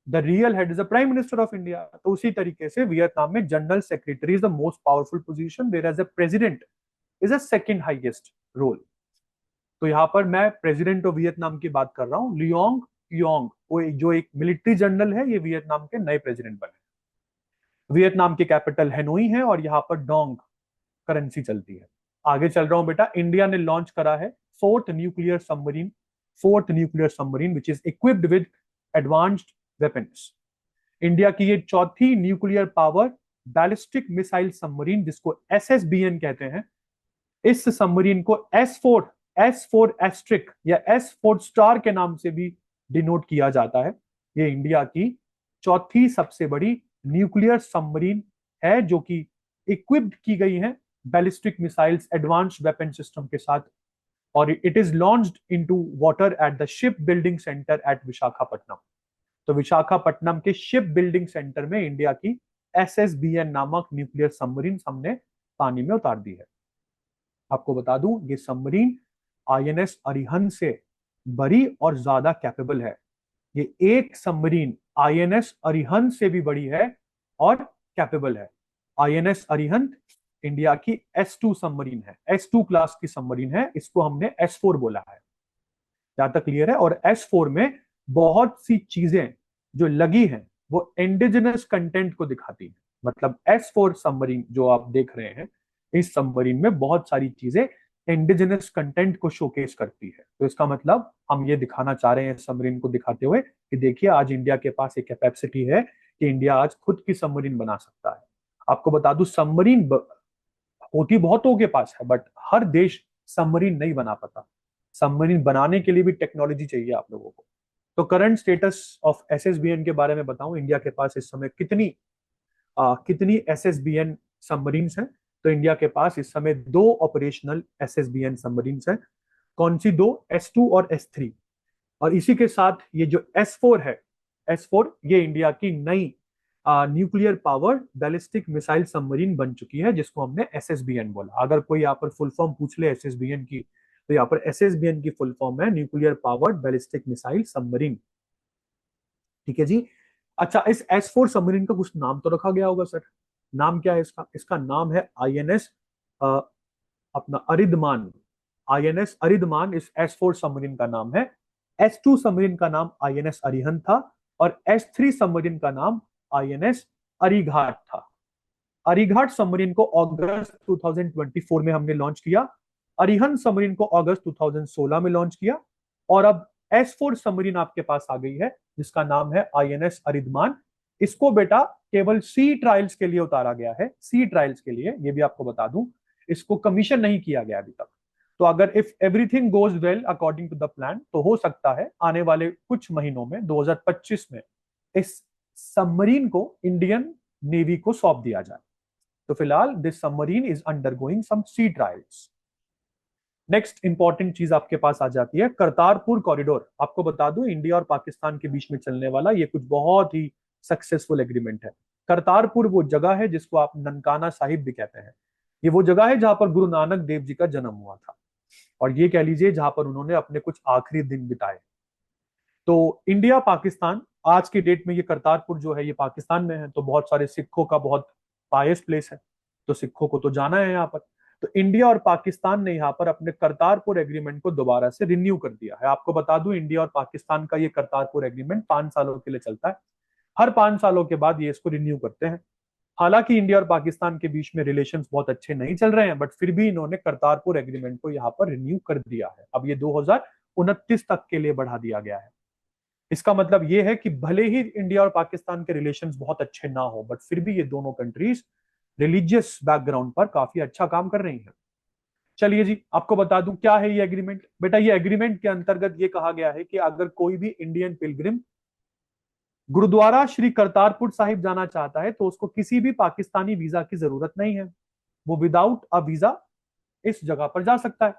the real head is the prime minister of India. तो उसी तरीके से वियतनाम में general secretary is the most powerful position, whereas the president is a second highest role. तो यहाँ पर मैं president of Vietnam की बात कर रहा हूँ, लियोंग योंग, वो जो एक मिलिट्री जनरल है, ये वियतनाम के नए प्रेसिडेंट बने। वियतनाम की कैपिटल हैनोई है और यहाँ पर डोंग करेंसी चलती है। आगे चल रहा हूं बेटा। इंडिया ने लॉन्च करा है fourth nuclear submarine which is equipped with advanced weapons. India की ये चौथी nuclear power ballistic missile submarine, जिसको SSBN कहते हैं। इस सबमरीन को S4 एस्ट्रिक या S4 स्टार के नाम से भी डिनोट किया जाता है। ये इंडिया की चौथी सबसे बड़ी न्यूक्लियर सबमरीन है, जो कि इक्विप्ड की गई है ballistic missiles advanced weapon system के साथ, और it is launched into water at the ship building centre at Visakhapatnam. तो विशाखापट्टनम के शिप बिल्डिंग सेंटर में इंडिया की SSBN नामक न्यूक्लियर सबमरीन हमने पानी में उतार दी है। आपको बता दूं, ये सबमरीन INS अरिहंत से बड़ी और ज्यादा कैपेबल है। ये एक सबमरीन INS अरिहंत से भी बड़ी है और कैपेबल है। INS अरिहंत इंडिया की S2 सबमरीन है, S2 क्लास की सबमरीन है। इसको हमने S4 बोला है, जहां तक क्लियर है। और S4 में बहुत सी चीजें जो लगी हैं वो इंडिजिनस कंटेंट को दिखाती है। मतलब S4 सबमरीन जो आप देख रहे हैं, इस सबमरीन में बहुत सारी चीजें इंडिजिनस कंटेंट को शोकेस करती है। तो इसका मतलब हम ये दिखाना चाह रहे हैं सबमरीन को दिखाते हुए कि देखिए आज इंडिया के पास एक कैपेसिटी है कि इंडिया आज खुद की सबमरीन बना सकता है। आपको बता दूं सबमरीन होती बहुतों के पास है, बट हर देश सबमरीन नहीं बना पाता। सबमरीन बनाने के लिए भी टेक्नोलॉजी चाहिए आप लोगों को। तो करंट स्टेटस ऑफ एसएसबीएन के बारे में बताऊं, इंडिया के पास इस समय कितनी एसएसबीएन सबमरीन्स हैं। तो इंडिया के पास इस समय 2 ऑपरेशनल एसएसबीएन सबमरीन्स हैं। कौन सी 2? S2 और S3। और इसी के साथ ये जो S4 है, S4 ये इंडिया की नई nuclear powered ballistic missile submarine बन चुकी है, जिसको हमने एसएसबीएन बोला। अगर कोई यहाँ पर फुल फॉर्म पूछ ले एसएसबीएन की, तो यहाँ पर एसएसबीएन की फुल फॉर्म है nuclear powered ballistic missile submarine. ठीक है जी। अच्छा, इस S4 सबमरीन का कुछ नाम तो रखा गया होगा सर। नाम क्या है इसका? इसका नाम है INS अपना अरिदमान। INS अरिदमान इस S4 सबमरीन का नाम है। S2 सबमरीन का नाम INS अरिहंत था और S3 सबमरीन का नाम INS अरिघाट था। अरिघाट सबमरीन को अगस्त 2024 में हमने लॉन्च किया। अरिहंत सबमरीन को अगस्त 2016 में लॉन्च किया। और अब S4 सबमरीन आपके पास आ गई है जिसका नाम है INS अरिधमान। इसको बेटा केवल सी ट्रायल्स के लिए उतारा गया है, सी ट्रायल्स के लिए। ये भी आपको बता दूं, इसको कमीशन नहीं किया गया अभी तक। तो अगर if everything goes well according to the plan, तो हो सकता है आने वाले कुछ महीनों में 2025 में इस सबमरीन को इंडियन नेवी को सौंप दिया जाए। तो फिलहाल this submarine is undergoing some sea trials. Next important चीज आपके पास आ जाती है करतारपुर कॉरिडोर। आपको बता दूं इंडिया और पाकिस्तान के बीच में चलने वाला ये कुछ बहुत ही सक्सेसफुल एग्रीमेंट है। करतारपुर वो जगह है जिसको आप ननकाना साहिब भी कहते हैं। ये वो जगह है जहां पर गुरु नानक देव जी का जन्म हुआ था, और ये कह लीजिए जहां पर उन्होंने अपने कुछ आखिरी दिन बिताए। तो इंडिया पाकिस्तान आज की डेट में, ये करतारपुर जो है ये पाकिस्तान में है, तो बहुत सारे सिखों का बहुत पायस प्लेस है, तो सिखों को तो जाना है यहाँ पर। तो इंडिया और पाकिस्तान ने यहाँ पर अपने करतारपुर एग्रीमेंट को दोबारा से रिन्यू कर दिया है। आपको बता दूं इंडिया और पाकिस्तान का ये करतारपुर एग्रीमेंट 5 सालों के लिए चलता है। हर 5 सालों के बाद ये इसको रिन्यू करते हैं। हालांकि इंडिया और पाकिस्तान के बीच में रिलेशंस बहुत अच्छे नहीं चल रहे हैं, बट फिर भी इन्होंने करतारपुर एग्रीमेंट को यहाँ पर रिन्यू कर दिया है। अब ये 2029 तक के लिए बढ़ा दिया गया है। इसका मतलब ये है कि भले ही इंडिया और पाकिस्तान के रिलेशंस बहुत अच्छे ना हो, बट फिर भी ये दोनों कंट्रीज रिलीजियस बैकग्राउंड पर काफी अच्छा काम कर रही हैं। चलिए जी, आपको बता दूं क्या है ये एग्रीमेंट। बेटा ये एग्रीमेंट के अंतर्गत ये कहा गया है कि अगर कोई भी इंडियन पिलग्रिम गुरुद्वारा श्री करतारपुर साहिब जाना चाहता है तो उसको किसी भी पाकिस्तानी वीजा की जरूरत नहीं है। वो विदाउट अ वीजा इस जगह पर जा सकता है।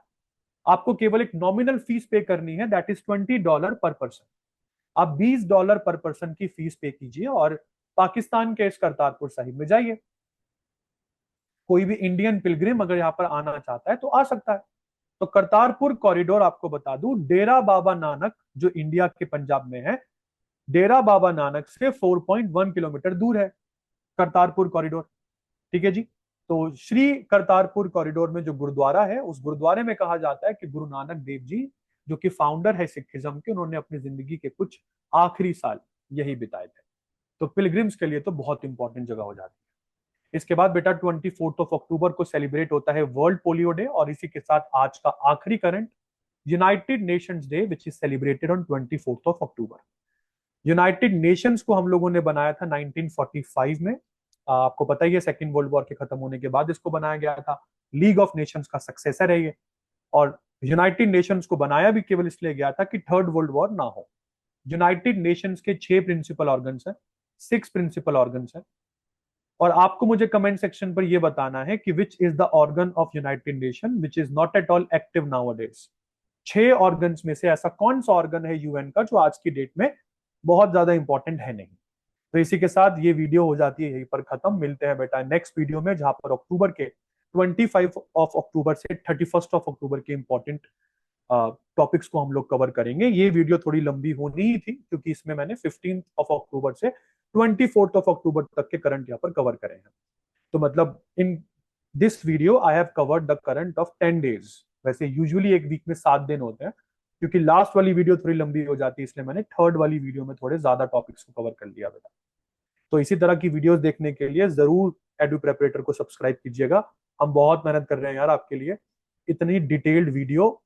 आपको केवल एक नॉमिनल फीस पे करनी है, दैट इज $20 पर पर्सन। आप $20 पर पर्सन की फीस पे कीजिए और पाकिस्तान के इस करतारपुर साहिब में जाइए। कोई भी इंडियन पिलग्रिम अगर यहाँ पर आना चाहता है तो आ सकता है। तो करतारपुर कॉरिडोर आपको बता दूं डेरा बाबा नानक जो इंडिया के पंजाब में है, डेरा बाबा नानक से 4.1 किलोमीटर दूर है करतारपुर कॉरिडोर। ठीक है जी। तो श्री करतारपुर कॉरिडोर में जो गुरुद्वारा है, उस गुरुद्वारे में कहा जाता है कि गुरु नानक देव जी जो कि फाउंडर है सिखिज्म के, उन्होंने अपनी जिंदगी के कुछ आखिरी साल यही बिताए थे। तो पिलग्रिम्स के लिए तो बहुत इंपॉर्टेंट जगह हो जाती है। इसके बाद बेटा 24 अक्टूबर को सेलिब्रेट होता है वर्ल्ड पोलियो डे, और इसी के साथ आज का आखिरी current United Nations day which is celebrated on 24 October. United Nations को हम लोगों ने बनाया था 1945 में। आपको पता ही है सेकेंड वर्ल्ड वॉर के खत्म होने के बाद इसको बनाया गया था। लीग ऑफ नेशंस का सक्सेसर है ये। और यूनाइटेड नेशंस को बनाया भी केवल इसलिए गया था कि थर्ड वर्ल्ड वॉर ना हो। यूनाइटेड नेशंस के 6 प्रिंसिपल ऑर्गन्स हैं, 6 प्रिंसिपल ऑर्गन्स हैं। और आपको मुझे कमेंट सेक्शन पर यह बताना है कि which is the organ of United nation which is not at all active nowadays. 6 organs में से ऐसा कौन सा ऑर्गन है यूएन का जो आज की डेट में बहुत ज्यादा इंपॉर्टेंट है नहीं। तो इसी के साथ ये वीडियो हो जाती है यहीं पर खत्म। मिलते हैं बेटा नेक्स्ट वीडियो में, जहां पर अक्टूबर के 25 ऑफ अक्टूबर से 31 ऑफ अक्टूबर के इंपॉर्टेंट टॉपिक्स को हम लोग कवर करेंगे। ये वीडियो थोड़ी लंबी होनी ही थी क्योंकि इसमें मैंने 15 ऑफ अक्टूबर से 24 ऑफ अक्टूबर तक के करंट यहाँ पर कवर करे हैं। तो मतलब in this video I have covered the current of 10 days. वैसे यूजुअली एक वीक में 7 दिन होते हैं, क्योंकि लास्ट वाली वीडियो थोड़ी लंबी हो जाती है, इसलिए मैंने थर्ड वाली वीडियो में थोड़े ज्यादा टॉपिक्स को कवर कर लिया बेटा। तो इसी तरह की वीडियोस देखने के लिए जरूर एडू प्रेपरेटर को सब्सक्राइब कीजिएगा। हम बहुत मेहनत कर रहे हैं यार आपके लिए। इतनी डिटेल्ड वीडियो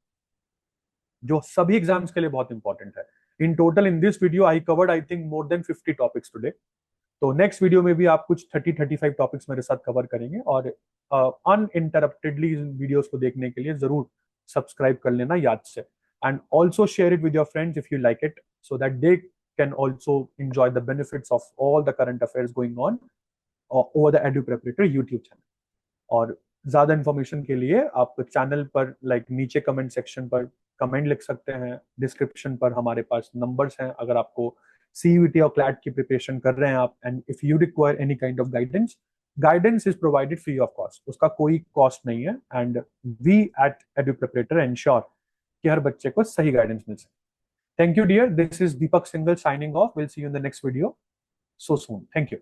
जो सभी एग्जाम्स के लिए बहुत इंपॉर्टेंट है। In total in this video I covered I think more than 50 topics today. तो नेक्स्ट वीडियो में भी आप कुछ 30-35 टॉपिक्स मेरे साथ कवर करेंगे, और अनइंटरप्टेडली इन वीडियोस को देखने के लिए जरूर सब्सक्राइब कर लेना याद से, and also share it with your friends if you like it, so that they can also enjoy the benefits of all the current affairs going on over the Edu Preparator YouTube channel। और ज्यादा information के लिए आप channel पर नीचे comment section पर comment लिख सकते हैं, डिस्क्रिप्शन पर हमारे पास नंबर्स हैं। अगर आपको सीयूईटी और क्लैट की प्रिपरेशन कर रहे हैं आप, and if you require any kind of guidance, guidance is provided free of cost, उसका कोई कॉस्ट नहीं है, and we at Edu Preparator ensure कि हर बच्चे को सही गाइडेंस मिल सके। Thank you dear, this is Deepak Singal signing off, will see you in the next video so soon, thank you।